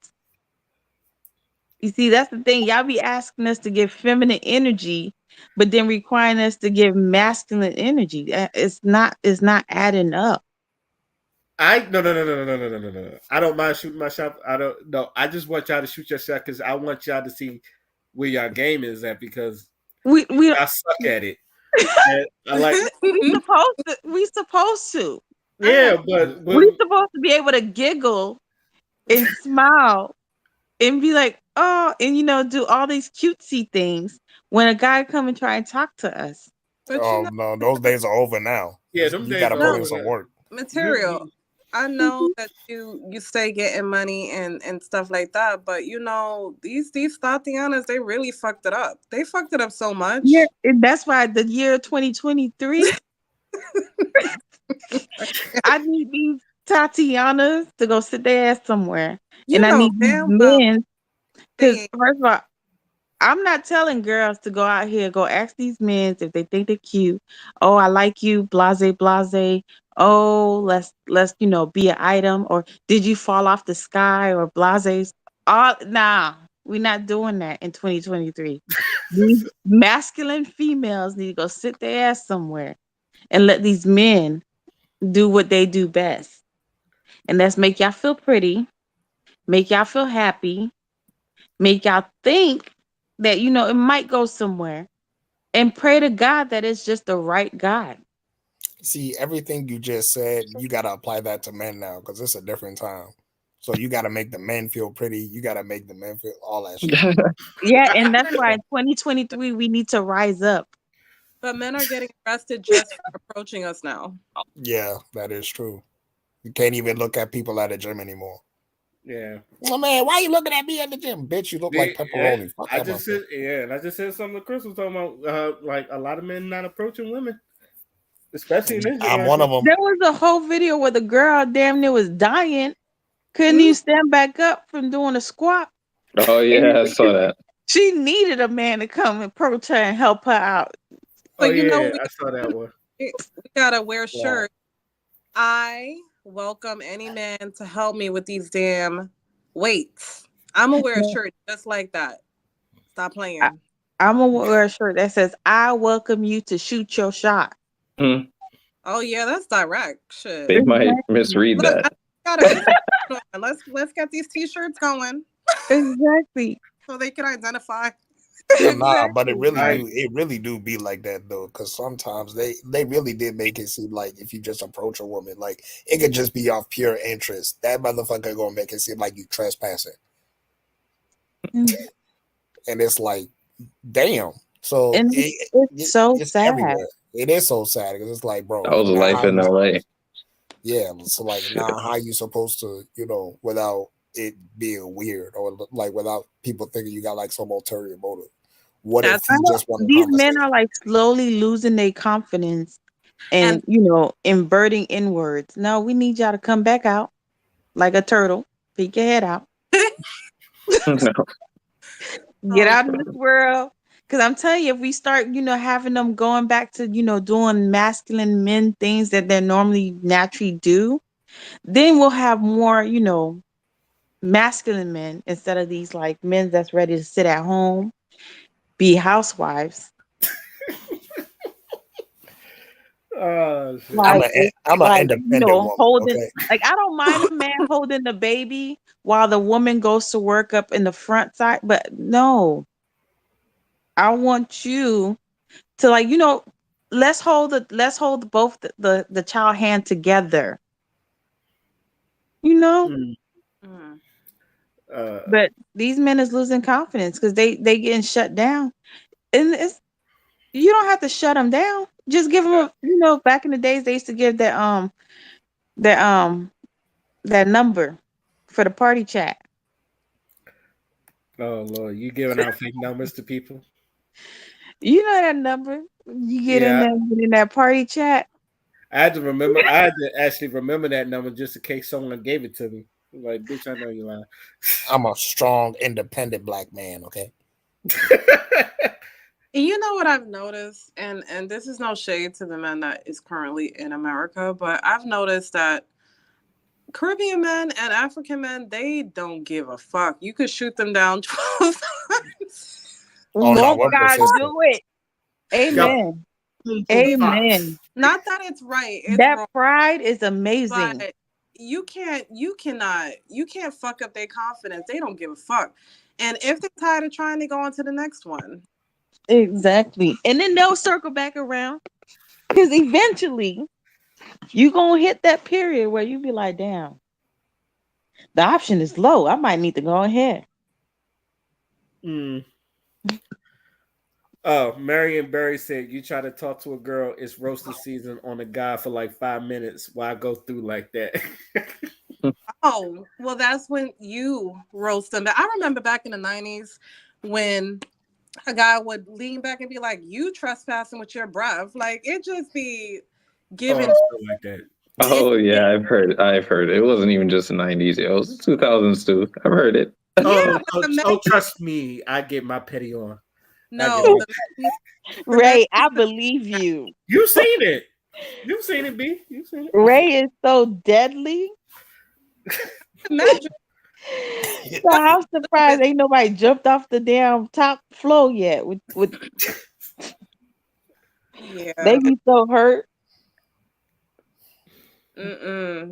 You see, that's the thing. Y'all be asking us to give feminine energy, but then requiring us to give masculine energy. It's not adding up. I no. I don't mind shooting my shot. I don't no. I just want y'all to shoot your shot because I want y'all to see where your game is at because We I suck at it. And I like we supposed to. yeah, but We supposed to be able to giggle and smile and be like, oh, and do all these cutesy things when a guy come and try and talk to us. But Oh no, those days are over now. yeah, them You days got to are put in over. some work. material. I know that you stay getting money and stuff like that, but these Tatianas, they really fucked it up. They fucked it up so much. Yeah, and that's why the year 2023, I need these Tatianas to go sit their ass somewhere, You and I know need these damn well men they because ain't. first of all, I'm not telling girls to go out here, go ask these men if they think they're cute. Oh, I like you, blase, blase. Oh, let's be an item. Or did you fall off the sky or blase? All nah, we're not doing that in 2023. These masculine females need to go sit their ass somewhere and let these men do what they do best. And that's make y'all feel pretty, make y'all feel happy, make y'all think that it might go somewhere and pray to God that it's just the right God. See, everything you just said, you got to apply that to men now because it's a different time. So you got to make the men feel pretty. You got to make the men feel all that shit. Yeah, and that's why in 2023 we need to rise up. But men are getting arrested just for approaching us now. Yeah, that is true. You can't even look at people at the gym anymore. Yeah. Oh man, why you looking at me at the gym? Bitch, you look like pepperoni. Fuck I that just motherfucker. said and I just said something to Chris was talking about like a lot of men not approaching women, especially in this I'm one generation. of them. There was a whole video where the girl damn near was dying, couldn't Mm. even stand back up from doing a squat. Oh yeah, I saw that. She needed a man to come approach her and help her out. Oh So yeah, I saw that one. we gotta wear Wow. shirts. I welcome any man to help me with these damn weights. I'm gonna wear a shirt just like that. Stop playing. I'm gonna wear a shirt that says, "I welcome you to shoot your shot." Hmm. Oh yeah, that's direct. Shit. They might Exactly. misread Look, that. I gotta get let's get these t-shirts going Exactly. so they can identify. Nah, but it really Right. do. It really do be like that though, because sometimes they really did make it seem like if you just approach a woman, like it could just be off pure interest. That motherfucker gonna make it seem like you trespassing, and it's like, damn. So And it's so it's sad. everywhere. It is so sad because it's like, bro, That was now life how in you? LA. Yeah, so like Shit. now how you supposed to, without it being weird or like without people thinking you got like some ulterior motive. What if That's I you know just want a these men conversation? are like slowly losing their confidence and and inverting inwards. No, we need y'all to come back out like a turtle, peek your head out, No. get oh, out in this world. Because I'm telling you, if we start, having them going back to, doing masculine men things that they normally naturally do, then we'll have more, masculine men instead of these like men that's ready to sit at home, be housewives. Oh shit. I'm Like, a I'm an like independent woman. holding. Okay. Like, I don't mind a man holding the baby while the woman goes to work up in the front side, but no, I want you to like let's hold both the child hand together. You know, Mm, Mm. uh, but these men is losing confidence because they getting shut down, and it's you don't have to shut them down. Just give them back in the days they used to give that that number for the party chat. oh Lord, you giving out fake numbers to people? You know that number. You get in Yeah, there, get in that party chat. I had to remember. I had to actually remember that number just in case someone gave it to me. Like, bitch, I know you lying. I'm a strong, independent black man. Okay. And you know what I've noticed, and this is no shade to the men that is currently in America, but I've noticed that Caribbean men and African men, they don't give a fuck. You could shoot them down 12 times. Oh no, Won't we're God persistent. do it? Yup. Amen. Boom, boom, pops. Amen. Not that it's right, it's That wrong, pride is amazing. but you can't fuck up their confidence. They don't give a fuck. And if they're tired of trying, they go on to the next one. Exactly. And then they'll circle back around because eventually you gonna hit that period where you be like, damn, the option is low. I might need to go ahead. Mm. Oh, Marion Barry said you try to talk to a girl, it's roasting season on a guy for like 5 minutes. Why go through like that? Oh, well, that's when you roast them. I remember back in the 90s when a guy would lean back and be like, "You trespassing with your breath." Like, it just be Oh, giving I'm still like that. it. Oh yeah, I've heard it. It wasn't even just the '90s. It was 2000s too. I've heard it. Yeah, Oh, but oh, the men, oh, trust me, I get my petty on. I get no, my. the men, Ray, I believe you. You've seen it. You've seen it, B. You've seen it. Ray is so deadly. imagine. So I'm surprised ain't nobody jumped off the damn top floor yet. With they Yeah, be so hurt.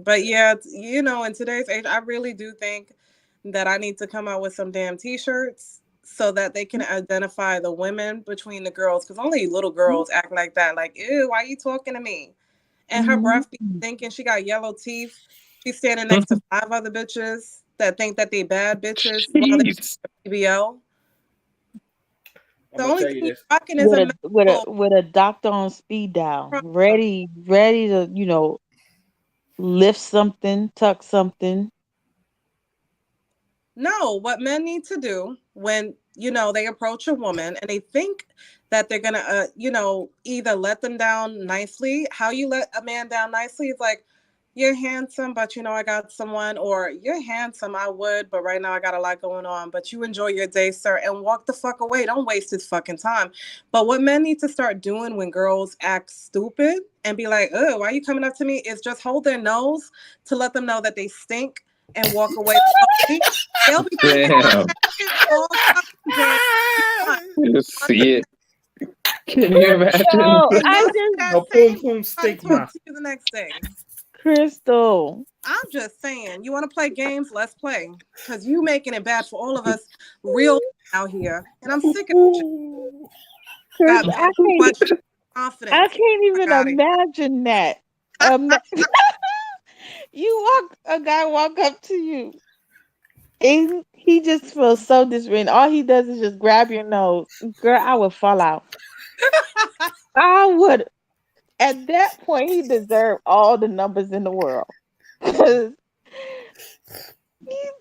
but yeah, in today's age, I really do think that I need to come out with some damn t-shirts so that they can identify the women between the girls, because only little girls act like that. Like, ew, why you talking to me? And her Mhm. breath be thinking she got yellow teeth. She's standing next to 5 other bitches that think that they bad bitches while they Jeez. BBL. I'm The gonna only tell thing you you're this. fucking is With a a with a medical with a doctor on speed dial, problem. ready to lift something, tuck something. No, what men need to do when, they approach a woman and they think that they're going to, either let them down nicely. How you let a man down nicely is like, you're handsome, but I got someone, or you're handsome, I would, but right now I got a lot going on, but you enjoy your day, sir, and walk the fuck away. Don't waste his fucking time. But what men need to start doing when girls act stupid and be like, oh, why are you coming up to me? Is just hold their nose to let them know that they stink and walk away. They'll be thinking Damn. all fucking day. You see it. Can you imagine? Yo, And I they'll see just that No, boom, same boom, try to stink talk mouth. to you the next day. Crystal. I'm just saying, you want to play games? Let's play. Because you making it bad for all of us real out here. And I'm sick of this shit. Got Crystal, men who question I confidence. can't Fuck even out of imagine that. Um, a guy walk up to you and he just feels so disrespected. All he does is just grab your nose. Girl, I would fall out. I would. At that point, he deserved all the numbers in the world. 'Cause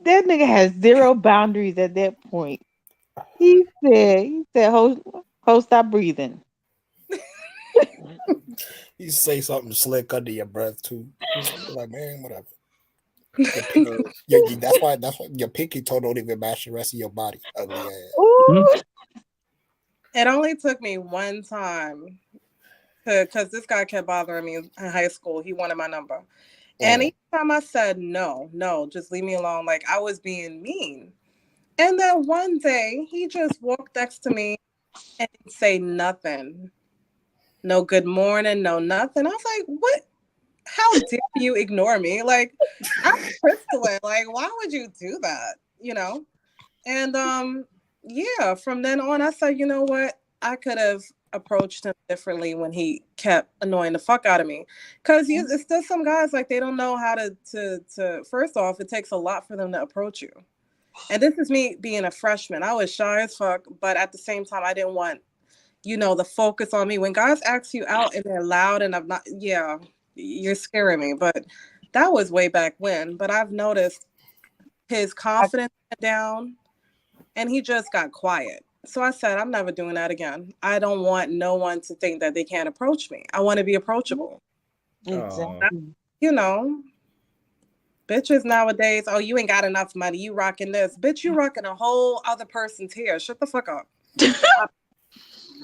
that nigga has zero boundaries at that point. He said, ho, stop breathing. You say something slick under your breath too. You're like, man, whatever. Your pinky, that's why your pinky toe don't even match the rest of your body. Ugly ass. Ooh. It only took me one time because this guy kept bothering me in high school. He wanted my number. And each time I said no, just leave me alone, like I was being mean. And then one day he just walked next to me and didn't say nothing. No good morning, no nothing. I was like, what? How dare you ignore me? Like, I'm crystalline. Like, why would you do that? You know? And yeah, from then on I said, you know what? I could have approached him differently when he kept annoying the fuck out of me. Cause it's still some guys like they don't know how to first off, it takes a lot for them to approach you. And this is me being a freshman. I was shy as fuck, but at the same time, I didn't want, the focus on me. When guys ask you out and they're loud and I'm not, yeah, you're scaring me. But that was way back when. But I've noticed his confidence went down and he just got quiet. So I said, I'm never doing that again. I don't want no one to think that they can't approach me. I want to be approachable. Exactly. Bitches nowadays, oh, you ain't got enough money. You rocking this. Bitch, you rocking a whole other person's hair. Shut the fuck up.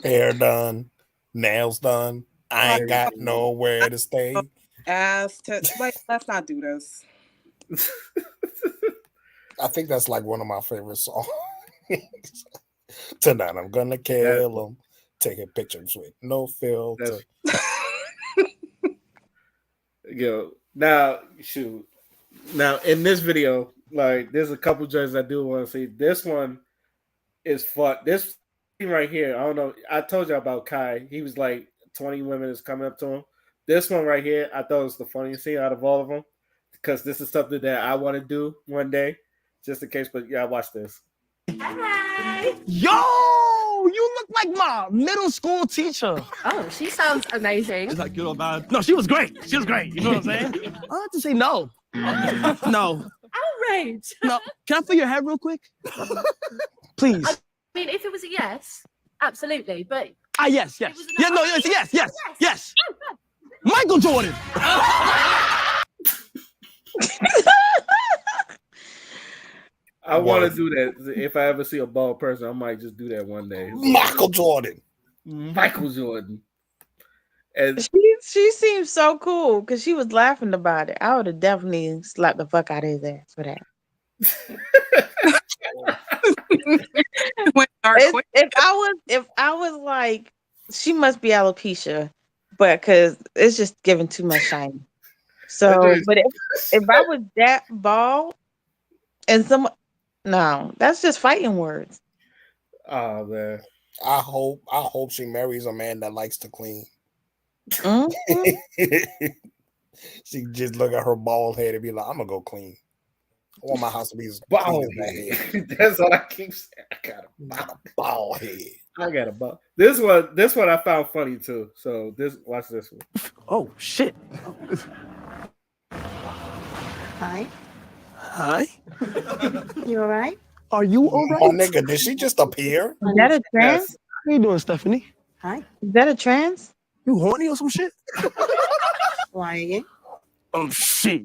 Hair done, nails done. I ain't got nowhere to stay. Ass to, like, let's not do this. I think that's like one of my favorite songs. Tonight I'm gonna kill him. Taking pictures with no filter. Yo, now shoot. Now in this video, like there's a couple judges I do want to see. This one is fun. This right here, I don't know. I told you about Kai. He was like 20 women is coming up to him. This one right here, I thought was the funniest scene out of all of them because this is something that I want to do one day, just in case. But yeah, watch this. Hi. Yo, you look like my middle school teacher. Oh, she sounds amazing. She's like, good or bad? No, she was great. She was great. You know what I'm saying? I have to say no. No. Outrage. No. Can I feel your head real quick? Please. I mean, if it was a yes, absolutely. But yes. Yeah, no, yes. Michael Jordan. I want to do that. If I ever see a bald person, I might just do that one day. Michael Jordan. And she seems so cool because she was laughing about it. I would have definitely slapped the fuck out of his ass for that. if I was like, she must be alopecia, but because it's just giving too much shine. So, but if I was that bald and no, that's just fighting words. Oh man, I hope she marries a man that likes to clean. Mm-hmm. She just look at her bald head and be like, "I'm gonna go clean. I want my house to be as bald head." That's all I keep saying. I got a bald head. I got a bald. This one I found funny too. So watch this one. Oh shit. Hi. Hi. You all right? Are you all right? Oh, nigga, did she just appear? Is that a trans? Yes. How you doing, Stephanie? Hi. Is that a trans? You horny or some shit? Why again? Shit.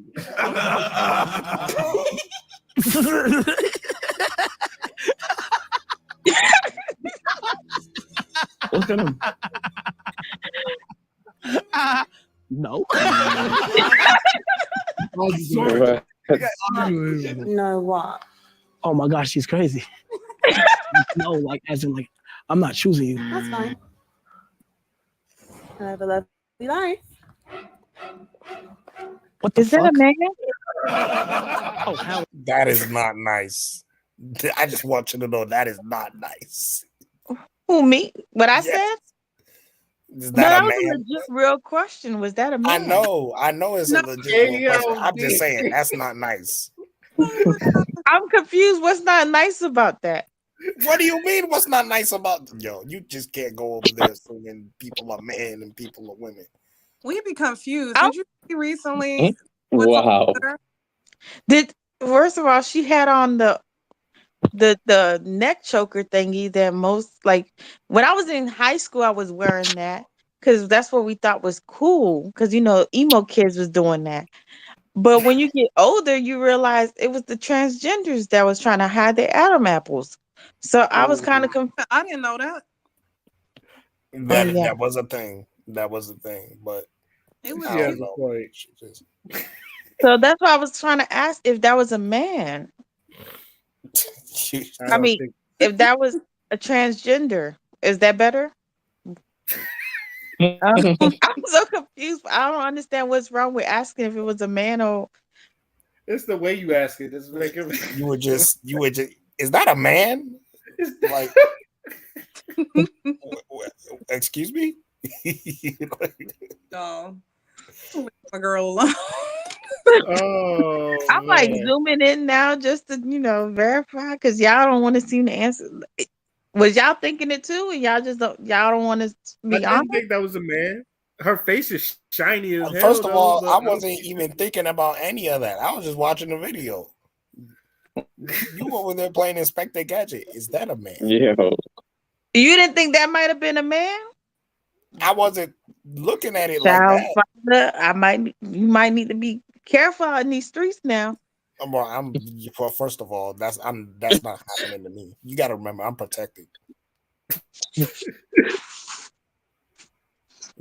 What's going on? No. No, what? Oh my gosh, she's crazy. No, like as in like I'm not choosing you. That's fine. Have a lovely life. What the Is fuck? that a man? Oh hell. That is not nice. I just want you to know that is not nice. Who, me? What I said? Is But that that a was man? a legit real question. Was that a man? I know it's a legit question. I'm just saying that's not nice. I'm confused. What's not nice about that? What do you mean? What's not nice about you just can't go over there assuming people are men and people are women. We be confused. Did you see recently? Wow. First of all, she had on the neck choker thingy that most, like, when I was in high school, I was wearing that because that's what we thought was cool because emo kids was doing that. But when you get older, you realize it was the transgenders that was trying to hide their Adam apples. So I was kind of confused. I didn't know that. That was a thing. That was a thing. But it was. She has a point. So that's why I was trying to ask if that was a man. I I don't mean, think if that was a transgender, is that better? I'm so confused. I don't understand what's wrong with asking if it was a man or. it's the way you ask it. It's making You would just. Is that a man? Like, excuse me. No, leave my girl alone. Oh I'm like man. zooming in now just to verify because y'all don't want to seem to answer. Was y'all thinking it too, and y'all don't want to I be honest? didn't think that was a man. Her face is shiny as hell First of though, all, but I I don't wasn't even thinking about any of that. I was just watching the video. You over there playing Inspector Gadget. Is that a man? Yo. You didn't think that might have been a man? I wasn't looking at it like Child that. father, you might need to be careful in these streets now. Well, first of all, that's not happening to me. You got to remember, I'm protected. You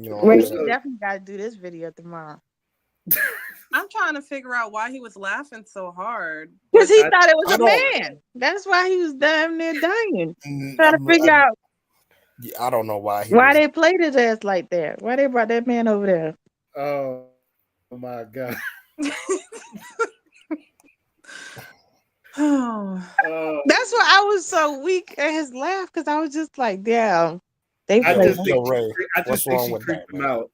know what Well, I'm you saying? definitely got to do this video tomorrow I'm trying to figure out why he was laughing so hard. because he I thought it was I a don't. man. That's why he was damn near dying, Mm, trying to figure out I don't know why he why was. they played his ass like that. Why they brought that man over there? oh my god. Oh, That's why I was so weak at his laugh because I was just like, damn, they I played. just Yo, think Ray, I what's just think wrong she with creeped that, him man? out.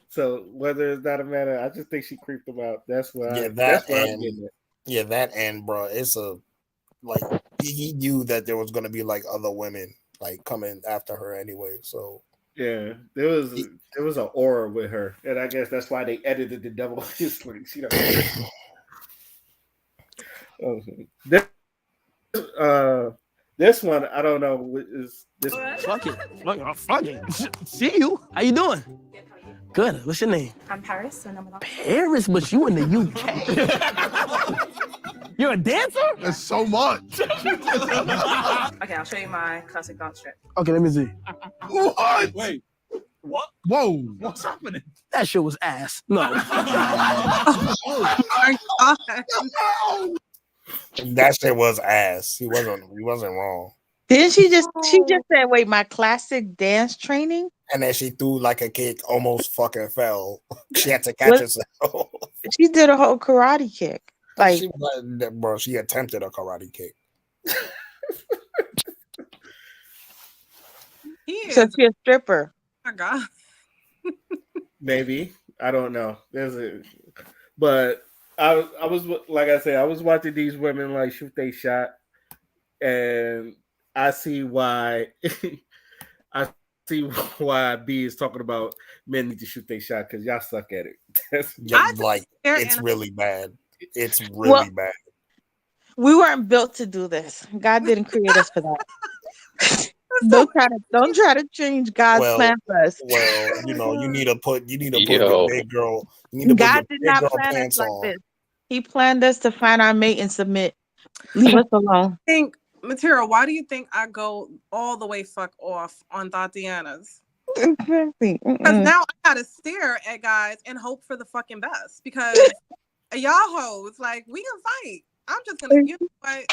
So whether it's not a matter, I just think she creeped him out. That's what Yeah, that's what I'm getting at. that and bro, it's like he knew that there was gonna be like other women like coming after her anyway. So Yeah, there was an aura with her, and I guess that's why they edited the devil. Just like she don't. Oh, this this one I don't know is this. Fuck it. Fuck it. See you. How you doing? Good. What's your name? I'm Paris, and I'm Paris, but you in the UK. You're a dancer? That's so much. Okay, I'll show you my classic dance trick. Okay, let me see. What? Wait. What? Whoa. What's happening? That shit was ass. No. oh my god. that shit was ass. He wasn't wrong. Didn't she just said, wait, my classic dance training? And then she threw like a kick, almost fucking fell. She had to catch What? herself. She did a whole karate kick. Like, she attempted a karate kick. so she's a stripper. Oh my god. Maybe I don't know. But I was like I said, I was watching these women like shoot they shot, and I see why. I see why B is talking about men need to shoot their shot because y'all suck at it. It's really bad. It's really bad. We weren't built to do this. God didn't create us for that. Don't try to change God's plan for us. Well, you need to put your big girl. God did not plan us like this. He planned us to find our mate and submit. Leave us alone. Material, why do you think I go all the way fuck off on Tatiana's? Exactly. Because now I gotta stare at guys and hope for the fucking best. Because y'all hoes, like, we can fight. I'm just gonna, you know what?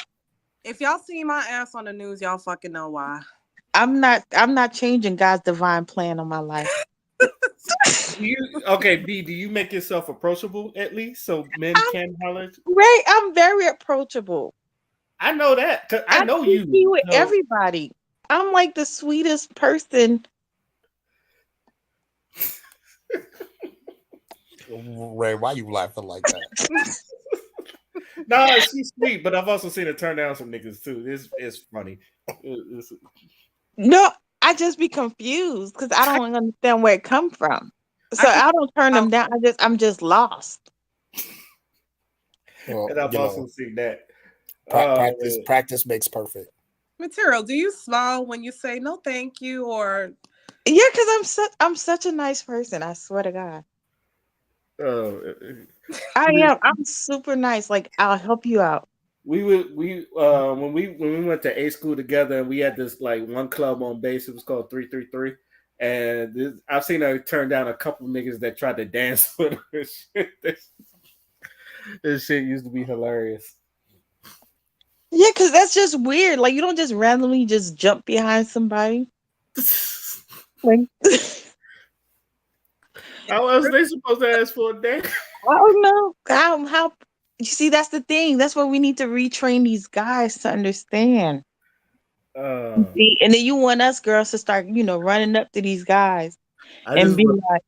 If y'all see my ass on the news, y'all fucking know why. I'm not changing God's divine plan on my life. Okay, B, do you make yourself approachable at least so men can holler? Ray, I'm very approachable. I know that because I know you. With everybody. I'm like the sweetest person. Ray, why you laughing like that? No, she's sweet, but I've also seen her turn down some niggas too. It's funny. No, I just be confused because I don't understand where it come from. So I don't turn them down. I'm just lost. Well, and I've also seen that. Practice makes perfect. Material, do you smile when you say no thank you or yeah, because I'm such a nice person, I swear to God. I am. I'm super nice. Like, I'll help you out. When we went to A school together, and we had this like one club on base. It was called 333, and I've seen her turn down a couple niggas that tried to dance with her. This shit used to be hilarious. Yeah, because that's just weird. Like you don't just randomly just jump behind somebody. Like How else they supposed to ask for a date? I don't know how. You see, that's the thing. That's why we need to retrain these guys to understand. Uh, See, and then you want us girls to start, running up to these guys I and just be want like,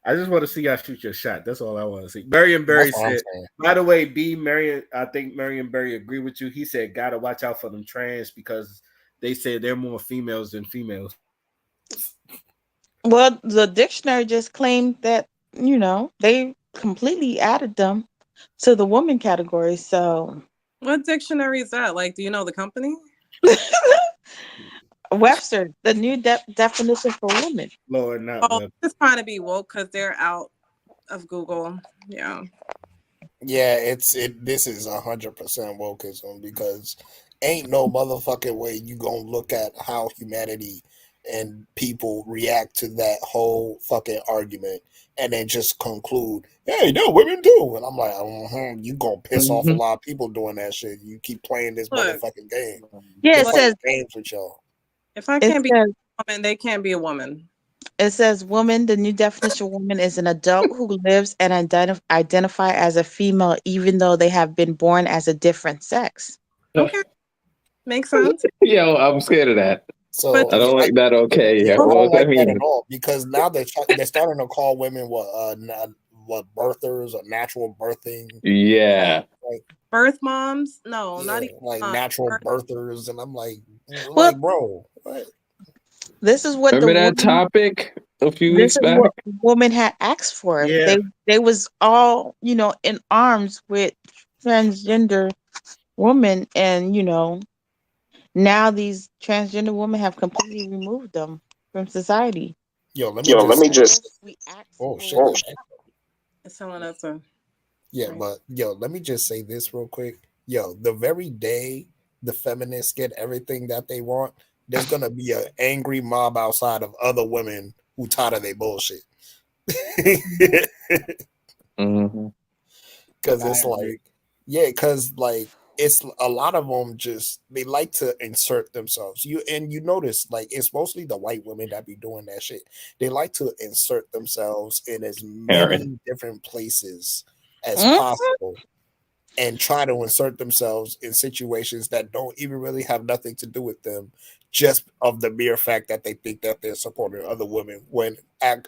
I just want to see y'all shoot your shot. That's all I want to see. Marion That's Barry what I'm said, saying. by the way, Marion, I think Marion Barry agree with you. He said, gotta watch out for them trans because they said they're more females than females. well, the dictionary just claimed that, they completely added them to the woman category. So What dictionary is that? Like, do you know the company? Webster, the new definition for woman. Lord, not Oh, Web. just trying to be woke because they're out of Google. Yeah. Yeah, this is 100% wokeism because ain't no motherfucking way you gonna look at how humanity and people react to that whole fucking argument and then just conclude, hey, no, women do. And I'm like, you gonna piss off a lot of people doing that shit. You keep playing this Look, motherfucking game. Yeah, They're it playing says games with y'all. if I it can't be says a woman, they can't be a woman. it says woman. The new definition of woman is an adult who lives and identify as a female, even though they have been born as a different sex. Okay. Makes sense. Yo, I'm scared of that. So But I don't like that. Okay, yeah, I what don't does that like that at mean? all because now they're starting to call women what birthers or natural birthing, Yeah. like birth moms? No, not yeah, even like natural birth. birthers, and I'm Well, like, bro, what? this is what the Remember that woman. topic a few This weeks is back? what women had asked for. Yeah. They was all in arms with transgender women, and now these transgender women have completely removed them from society. Yo, let me Yo, let just me say, just. We asked oh for shit, what we It's telling us to. yeah, Right. but yo, let me just say this real quick. Yo, the very day the feminists get everything that they want, there's gonna be an angry mob outside of other women who tired of their bullshit. Mm-hmm. Because I it's agree. like, yeah, because like it's a lot of them just they like to insert themselves. You notice like it's mostly the white women that be doing that shit. They like to insert themselves in as Aaron. many different places as Mhm. possible and try to insert themselves in situations that don't even really have nothing to do with them, just of the mere fact that they think that they're supporting other women, when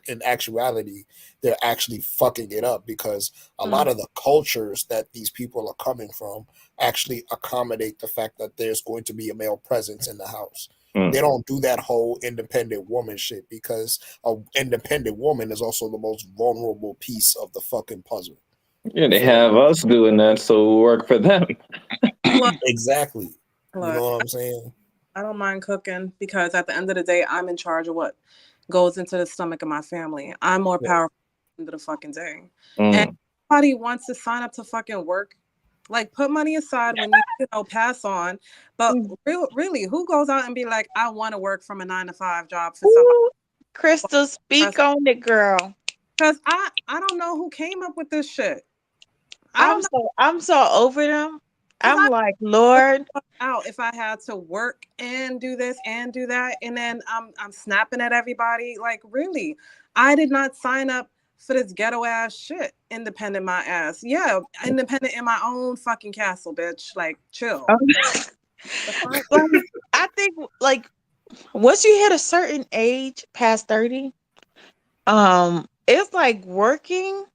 in actuality, they're actually fucking it up because a lot of the cultures that these people are coming from actually accommodate the fact that there's going to be a male presence in the house. They don't do that whole independent woman shit because an independent woman is also the most vulnerable piece of the fucking puzzle. Yeah, they So have us doing that, so we work for them. Look, exactly. You know look, what I'm saying? I don't mind cooking because at the end of the day, I'm in charge of what goes into the stomach of my family. I'm more Yeah. powerful at the end of the fucking day. And Mm. nobody wants to sign up to fucking work. Like, put money aside when you pass on. But really, who goes out and be like, I want to work from a 9 to 5 job for somebody? Ooh, Crystal, speak on it, girl. Because I don't know who came up with this shit. I don't know. I'm so over them. Because I'm I like, Lord. out if I had to work and do this and do that, and then I'm snapping at everybody. Like, really, I did not sign up for this ghetto ass shit. Independent my ass. Yeah, independent in my own fucking castle, bitch. Like, chill. The fuck? Like, I think like once you hit a certain age, past 30, it's like working.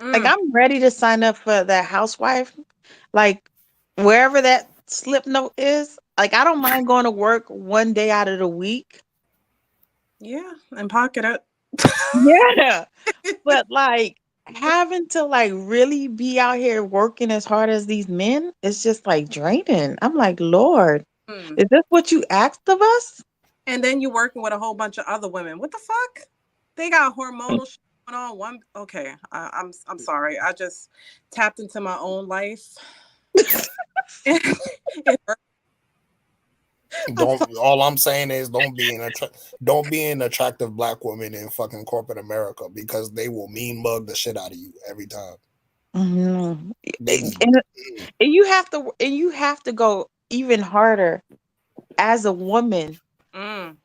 Like I'm ready to sign up for that housewife. Like wherever that slip note is. Like I don't mind going to work one day out of the week. Yeah, and pocket it. Yeah. But like having to like really be out here working as hard as these men, it's just like draining. I'm like, Lord, is this what you asked of us? And then you're working with a whole bunch of other women. What the fuck? They got hormonal shit going on. One, okay, I'm sorry. I just tapped into my own life. All I'm saying is don't be an attractive black woman in fucking corporate America because they will mean mug the shit out of you every time. Mhm. They And you have to go even harder as a woman. Mm.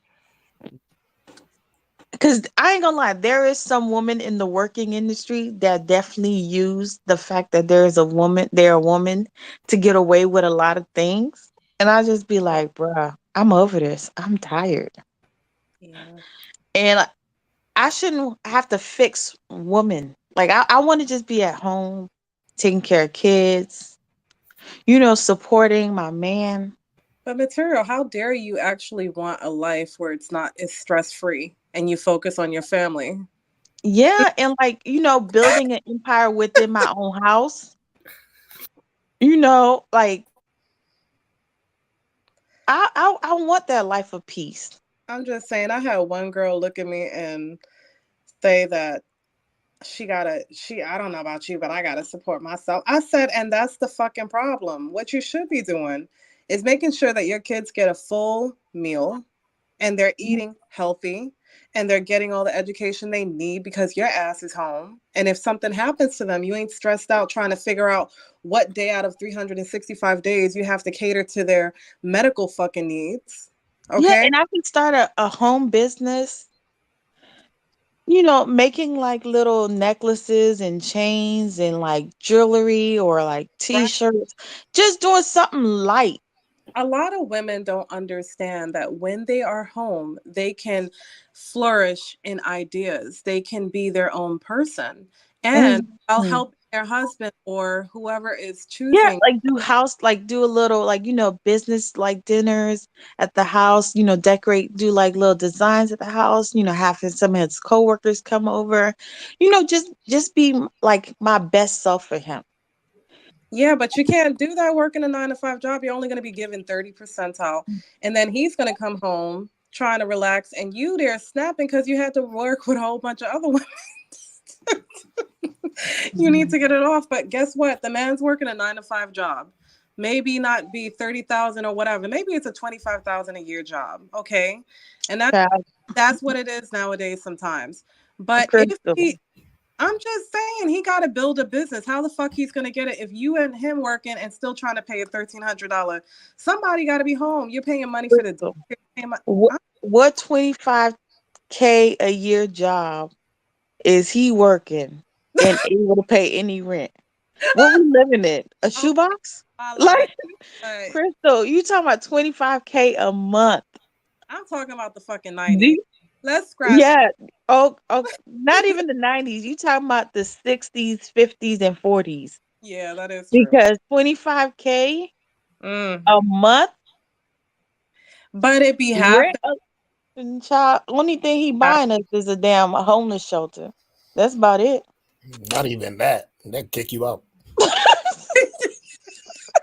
Because I ain't gonna lie, there is some women in the working industry that definitely use the fact that they're a woman to get away with a lot of things. And I just be like, bruh, I'm over this. I'm tired. Yeah. And I shouldn't have to fix women. Like I want to just be at home, taking care of kids, supporting my man. But material, how dare you actually want a life where it's stress free and you focus on your family? Yeah, and like, building an empire within my own house. Like I want that life of peace. I'm just saying, I had one girl look at me and say that I don't know about you, but I gotta support myself. I said, and that's the fucking problem. What you should be doing is making sure that your kids get a full meal and they're eating healthy and they're getting all the education they need because your ass is home. And if something happens to them, you ain't stressed out trying to figure out what day out of 365 days you have to cater to their medical fucking needs. Yeah, Okay? and I can start a home business, making like little necklaces and chains and like jewelry or like Right. t-shirts, just doing something light. A lot of women don't understand that when they are home, they can flourish in ideas. They can be their own person. And while Exactly. helping their husband or whoever is Yeah, choosing. like do a little like, business like dinners at the house, decorate, do like little designs at the house, having some of his coworkers come over, just be like my best self for him. Yeah, but you can't do that working a 9 to 5 job. You're only going to be given 30 percentile. And then he's going to come home trying to relax and you there snapping because you had to work with a whole bunch of other women. You need to get it off. But guess what? The man's working a 9 to 5 job. Maybe not be 30,000 or whatever. Maybe it's a 25,000 a year job. Okay. And Child, that's what it is nowadays sometimes. But if Crystal. I'm just saying he got to build a business. How the fuck he's gonna get it if you and him working and still trying to pay a $1,300? Somebody got to be home. You're paying money for the. Crystal. What 25K a year job is he working and able to pay any rent? What we living in? A Oh, shoebox? I lied. Like, But Crystal, you talking about 25K a month? I'm talking about the fucking Do 90s. you- Let's scratch. yeah. Oh, not even the 90s. You talking about the 60s, 50s, and 40s. Yeah, that is true. Because 25K Mm. a month But it be rent, happening. child. Only thing he buying us is a damn homeless shelter. That's about it. not even that. They kick you out.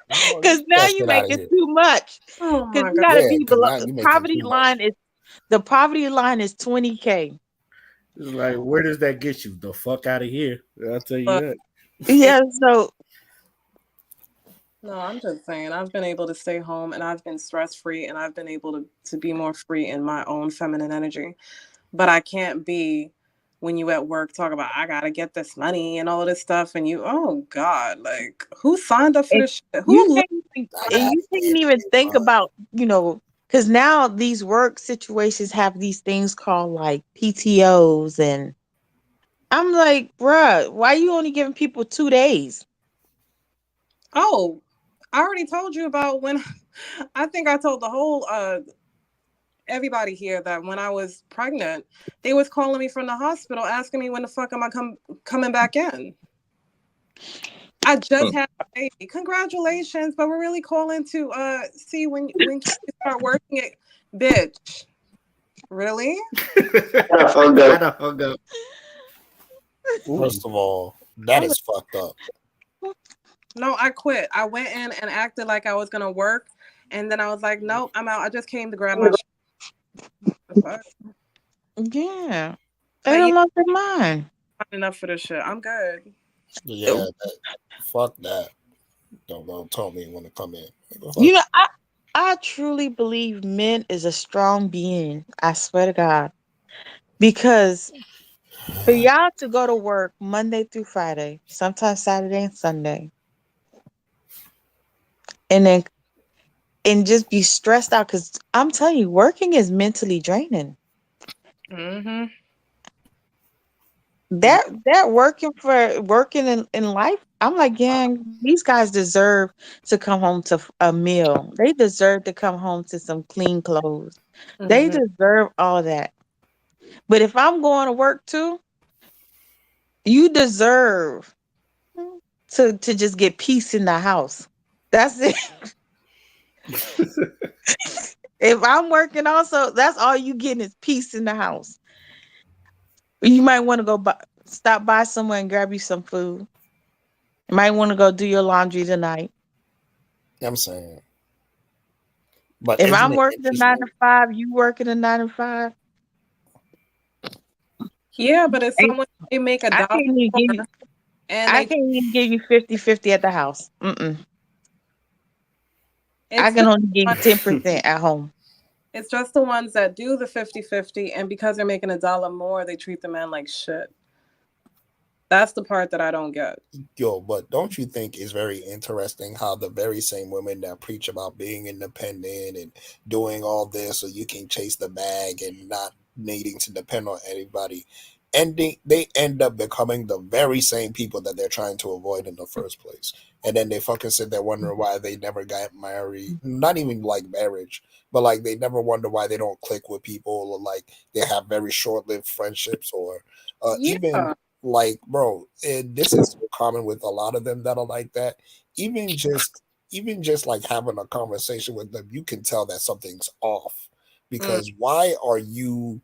Oh, Because get now that you shit make out of it here. too much. Oh Because my you god. gotta Yeah, be because below now you making poverty too much. line is the poverty line is 20K. It's like, where does that get you? The fuck out of here! I'll tell you But that. Yeah, so no, I'm just saying I've been able to stay home and I've been stress free and I've been able to be more free in my own feminine energy. But I can't be when you at work talk about I gotta get this money and all of this stuff and you oh God, like who signed up for and this shit? you Who can't even, I and got you can't it. even think about, because now these work situations have these things called like PTOs, and I'm like, bruh, why you only giving people 2 days? oh, I already told you about when I think I told the whole everybody here that when I was pregnant, they was calling me from the hospital asking me when the fuck am I coming back in. I just had a baby. Congratulations, but we're really calling to see when can you start working it, bitch. Really? I done hung up. Ooh. First of all, that I'm is fucked up. No, I quit. I went in and acted like I was gonna work, and then I was like, nope, I'm out. I just came to grab my shit. The fuck? Yeah, they But yeah, don't lost their mind. not enough for this shit. I'm good. Yeah, fuck that. Don't tell me when to come in. You know, I truly believe men is a strong being. I swear to God, because For y'all to go to work Monday through Friday, sometimes Saturday and Sunday, and then and just be stressed out because I'm telling you, working is mentally draining. Mm-hmm. That working in life, I'm like, yeah, these guys deserve to come home to a meal. They deserve to come home to some clean clothes. They Mm-hmm. deserve all that. But if I'm going to work too, you deserve to just get peace in the house. That's it. If I'm working also, that's all you getting is peace in the house. You might want to stop by somewhere and grab you some food. You might want to go do your laundry tonight. I'm saying, but If isn't I'm it working a nine to interesting? five, you working a 9 to 5. Yeah, but if Hey, someone they make a I dollar can't even give you. more and I they can't even give you 50-50 at the house. I it's can just only give you 10% at home. it's just the ones that do the 50-50, and because they're making a dollar more, they treat the man like shit. That's the part that I don't get. Yo, but don't you think it's very interesting how the very same women that preach about being independent and doing all this so you can chase the bag and not needing to depend on anybody, ending they end up becoming the very same people that they're trying to avoid in the first place. And then they fucking sit there wondering why they never got married. Not even like marriage, but like they never wonder why they don't click with people, or like they have very short-lived friendships, or even Yeah. like, bro, this is so common with a lot of them that are like that. Even just like having a conversation with them, you can tell that something's off. Mm. Because why are you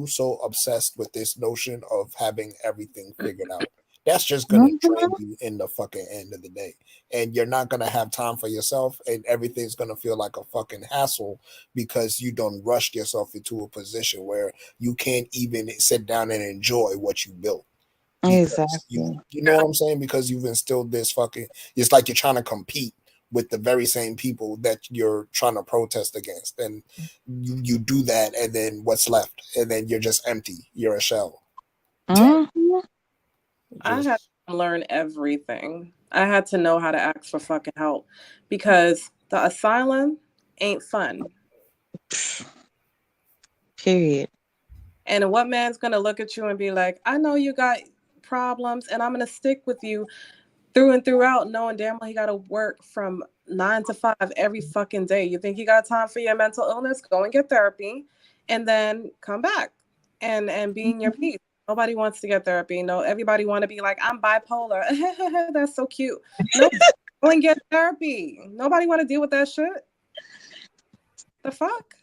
so obsessed with this notion of having everything figured out? That's just gonna drain Mhm. you in the fucking end of the day. And you're not gonna have time for yourself, and everything's gonna feel like a fucking hassle because you don't rush yourself into a position where you can't even sit down and enjoy what you built, because you Exactly. you know what I'm saying, because you've instilled this fucking, it's like you're trying to compete with the very same people that you're trying to protest against, and you do that, and then what's left, and then you're just empty, you're a shell. Mhm. I had Just to learn everything. I had to know how to ask for fucking help because the asylum ain't fun. Period. And what man's gonna look at you and be like, I know you got problems and I'm gonna stick with you through and throughout, knowing damn well he gotta work from 9 to 5 every fucking day. You think you got time for your mental illness? Go and get therapy and then come back and be in your peace. Nobody wants to get therapy. No, everybody wanna be like, I'm bipolar. That's so cute. No, go and get therapy. Nobody wanna deal with that shit. The fuck?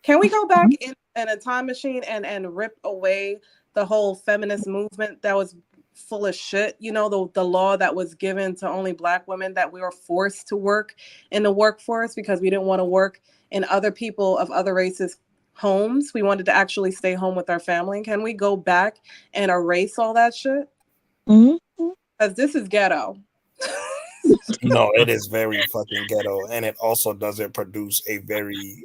Can we go back in a time machine and rip away the whole feminist movement that was full of shit? You know, the law that was given to only black women, that we were forced to work in the workforce because we didn't want to work in other people of other races' homes. We wanted to actually stay home with our family. Can we go back and erase all that shit? Mhm. Because this is ghetto. no, it is very fucking ghetto, and it also doesn't produce a very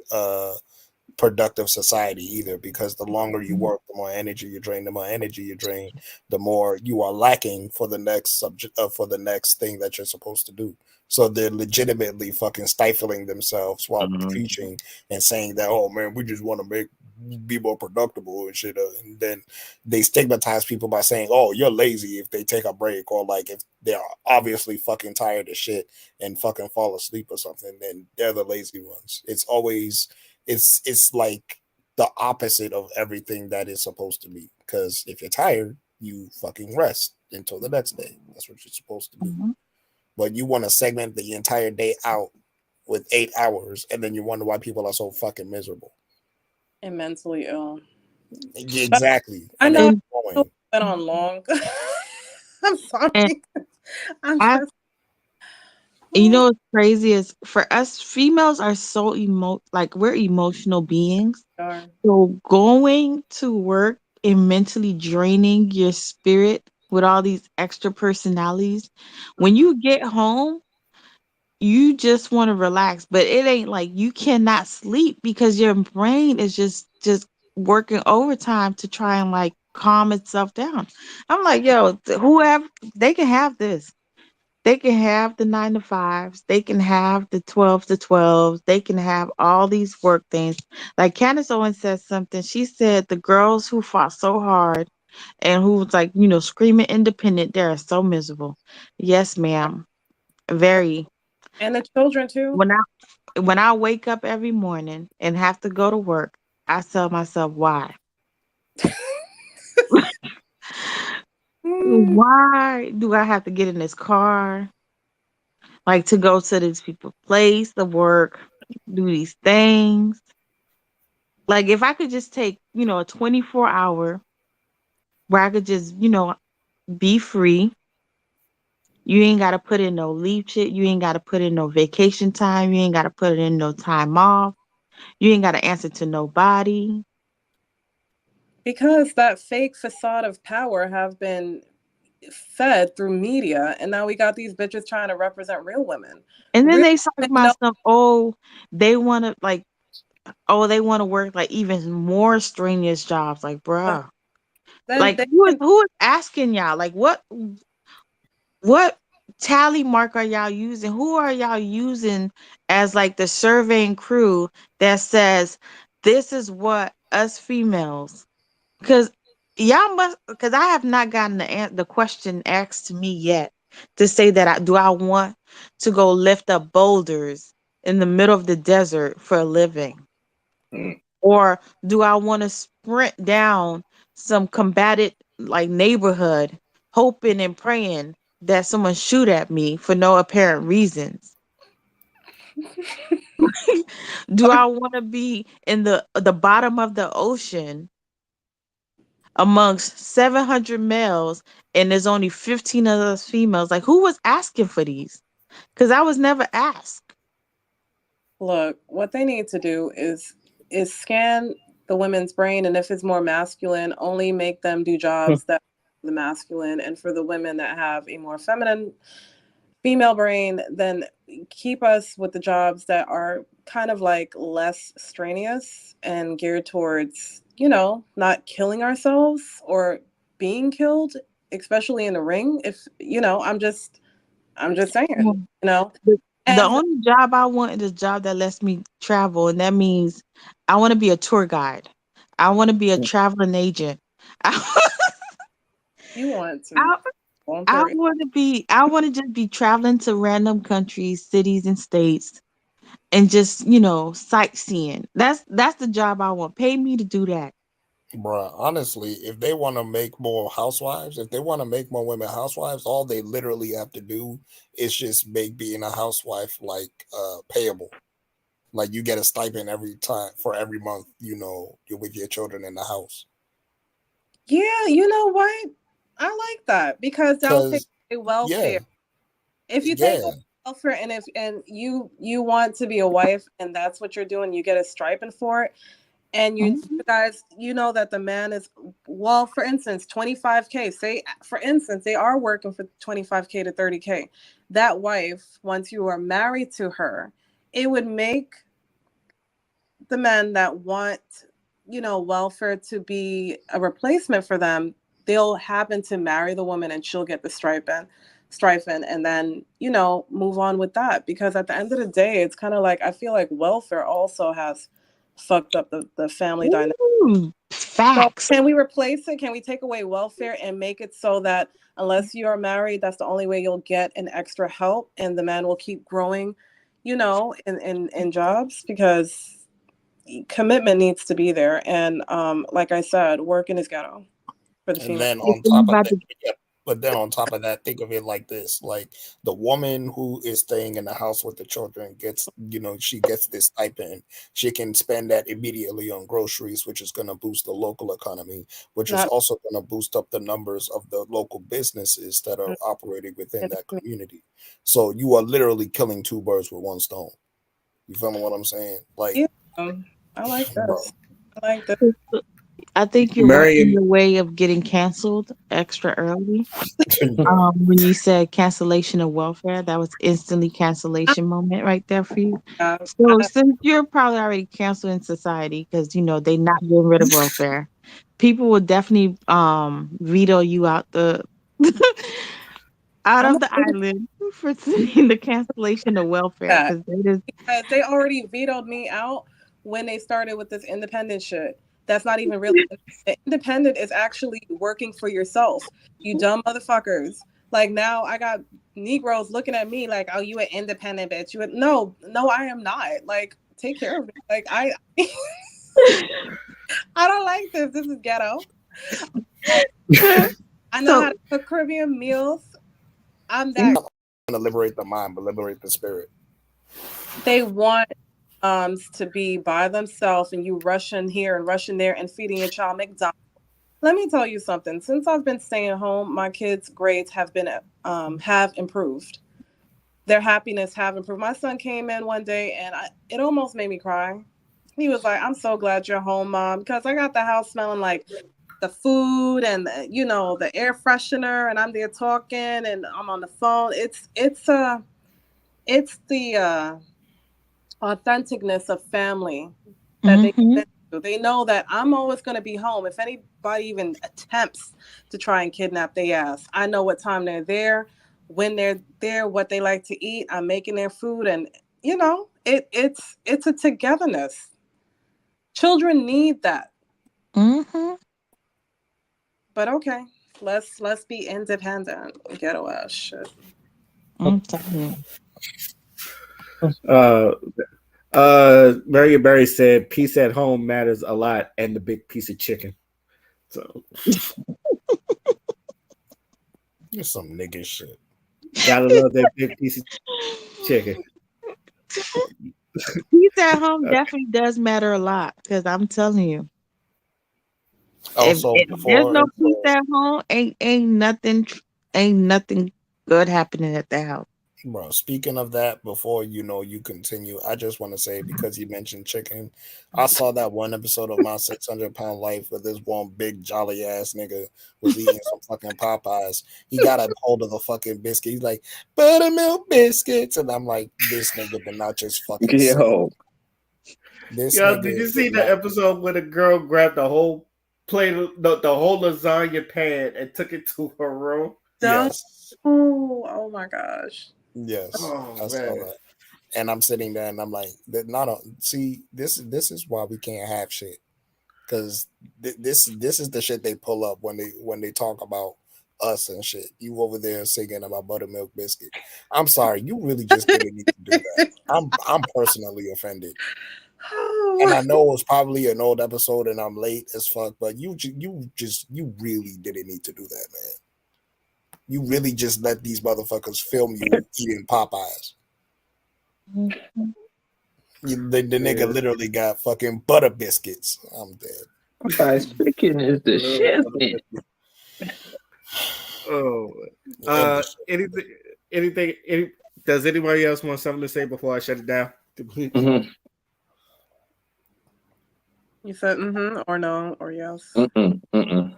productive society either, because the longer you work, the more energy you drain, the more you are lacking for the next subject, for the next thing that you're supposed to do. So they're legitimately fucking stifling themselves while preaching and saying that, oh man, we just want to be more productive and shit, and then they stigmatize people by saying, oh, you're lazy if they take a break, or like if they're obviously fucking tired of shit and fucking fall asleep or something, then they're the lazy ones. It's like the opposite of everything that is supposed to be. Because if you're tired, you fucking rest until the next day. That's what you're supposed to do. Mhm. But you want to segment the entire day out with 8 hours, and then you wonder why people are so fucking miserable. And mentally ill. But Exactly, I and know it's And I growing. went on long. I'm and sorry. I'm I just you oh, know what's crazy is for us females are so like we're emotional beings. sorry. So going to work and mentally draining your spirit with all these extra personalities, when you get home, you just want to relax, but it ain't like you cannot sleep because your brain is just working overtime to try and like calm itself down. I'm like, yo, whoever, they can have this. They can have the 9 to 5s. They can have the 12 to 12s. They can have all these work things. Like Candace Owens said something. She said the girls who fought so hard and who was like, screaming independent, they're so miserable. Yes, ma'am. Very. And the children too. When I wake up every morning and have to go to work, I tell myself why. Mm. Why do I have to get in this car? Like to go to these people's place, to work, do these things. Like if I could just take, a 24-hour where I could just, be free. You ain't gotta put in no leave shit. You ain't gotta put in no vacation time. You ain't gotta put in no time off. You ain't gotta answer to nobody. Because that fake facade of power have been fed through media, and now we got these bitches trying to represent real women. And then Real they talk women about know stuff, they wanna like, they wanna work like even more strenuous jobs. Like, bruh. then Like they who is can. who is asking y'all? Like what tally mark are y'all using? Who are y'all using as like the surveying crew that says this is what us females? Because because I have not gotten the question asked to me yet to say that I want to go lift up boulders in the middle of the desert for a living, or do I want to sprint down some combated like neighborhood, hoping and praying that someone shoot at me for no apparent reasons? Do I want to be in the bottom of the ocean amongst 700 males and there's only 15 of us females? Like, who was asking for these? Because I was never asked. Look, what they need to do is scan the women's brain, and if it's more masculine, only make them do jobs that are the masculine, and for the women that have a more feminine female brain, then keep us with the jobs that are kind of like less strenuous and geared towards, not killing ourselves or being killed, especially in the ring. If I'm just saying, The and only job I want is a job that lets me travel, and that means I want to be a tour guide. I want to be a traveling agent. I, you want to I, go on I period. want to be. I want to just be traveling to random countries, cities, and states, and just sightseeing. That's the job I want. Pay me to do that. Bruh, honestly, if they want to make more housewives, if they want to make more women housewives, all they literally have to do is just make being a housewife like payable. Like you get a stipend every time for every month, you're with your children in the house. Yeah, you know what? I like that because that'll take Cause away yeah, welfare. If you take yeah. away welfare, and if and you want to be a wife, and that's what you're doing, you get a stipend for it, and you Mhm. guys, you know that the man is, well, for instance, 25K. Say, for instance, they are working for 25K to 30K. That wife, once you are married to her, it would make the men that want, welfare to be a replacement for them, they'll happen to marry the woman and she'll get the stipend, and then, move on with that. Because at the end of the day, it's kind of like, I feel like welfare also has fucked up the family dynamic. Ooh, So facts. can we replace it? Can we take away welfare and make it so that unless you are married, that's the only way you'll get an extra help, and the man will keep growing, in jobs? Because commitment needs to be there. And like I said, working is ghetto for the And female. then Okay, on so you top of about that, to yeah, but then on top of that, think of it like this: like the woman who is staying in the house with the children gets, she gets this stipend. She can spend that immediately on groceries, which is going to boost the local economy, which is Not also going to boost up the numbers of the local businesses that are operating within that me. community. So you are literally killing two birds with one stone. You feel me what I'm saying? Like, Yeah, I like bro, this. I like this. I think you're right in Marion, your way of getting canceled extra early. When you said cancellation of welfare, that was instantly cancellation moment right there for you. So since you're probably already canceled in society because they not getting rid of welfare, people will definitely veto you out the out I'm of the island for sending the cancellation of welfare that because they just because they already vetoed me out when they started with this independent shit. That's not even really independent. Is actually working for yourself. You dumb motherfuckers. Like now, I got Negroes looking at me like, "Oh, you an independent bitch." No, no, I am not. Like, take care of me. Like I don't like this. This is ghetto. I know how so to cook Caribbean meals. I'm You're that. not going to liberate the mind, but liberate the spirit. They want to be by themselves, and you rushing here and rushing there and feeding your child McDonald's. Let me tell you something. Since I've been staying home, my kids' grades have improved. Their happiness have improved. My son came in one day, and it almost made me cry. He was like, "I'm so glad you're home, Mom, because I got the house smelling like the food and the air freshener, and I'm there talking, and I'm on the phone. It's the authenticness of family that they hmm get into. They know that I'm always going to be home. If anybody even attempts to try and kidnap their ass, I know what time they're there, when they're there, what they like to eat. I'm making their food, and it's a togetherness. Children need that. hmm But okay, let's be independent. Ghetto ass shit. I'm telling uh, Marion Barry said, "Peace at home matters a lot," and the big piece of chicken. So You're some nigga shit. gotta love that big piece of chicken. peace at home definitely does matter a lot because I'm telling you, Also, if there's no before, peace at home, ain't nothing good happening at the house. bro, speaking of that, before you continue, I just want to say because you mentioned chicken, I saw that one episode of My 600 Pound Life where this one big jolly ass nigga was eating some fucking Popeyes. He got a hold of the fucking biscuit. He's like, buttermilk biscuits. And I'm like, this nigga did not just fucking say. Yo, This Yo, did nigga you see did the not. episode where the girl grabbed the whole plate, the whole lasagna pan, and took it to her room? Don't. Yes. Oh my gosh. Yes. Oh I saw man, that. And I'm sitting there and I'm like, see, this is why we can't have shit. Because this is the shit they pull up when they talk about us and shit. You over there singing about buttermilk biscuit. I'm sorry, you really just didn't need to do that. I'm personally offended, and I know it was probably an old episode, and I'm late as fuck. But you really didn't need to do that, man. You really just let these motherfuckers film you eating Popeyes. Mhm. The nigga literally got fucking butter biscuits. I'm dead. Popeye's chicken is the shit. oh. And the Anything, anything, does anybody else want something to say before I shut it down? Mm-hmm. You said or no or yes. Mm-mm. Mm-mm.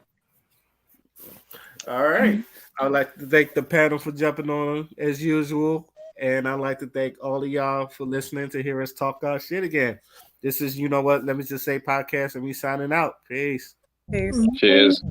All right. I would like to thank the panel for jumping on as usual. And I'd like to thank all of y'all for listening to hear us talk our shit again. This is, you know what, let me just say podcast, and we signing out. Peace. Peace. Cheers.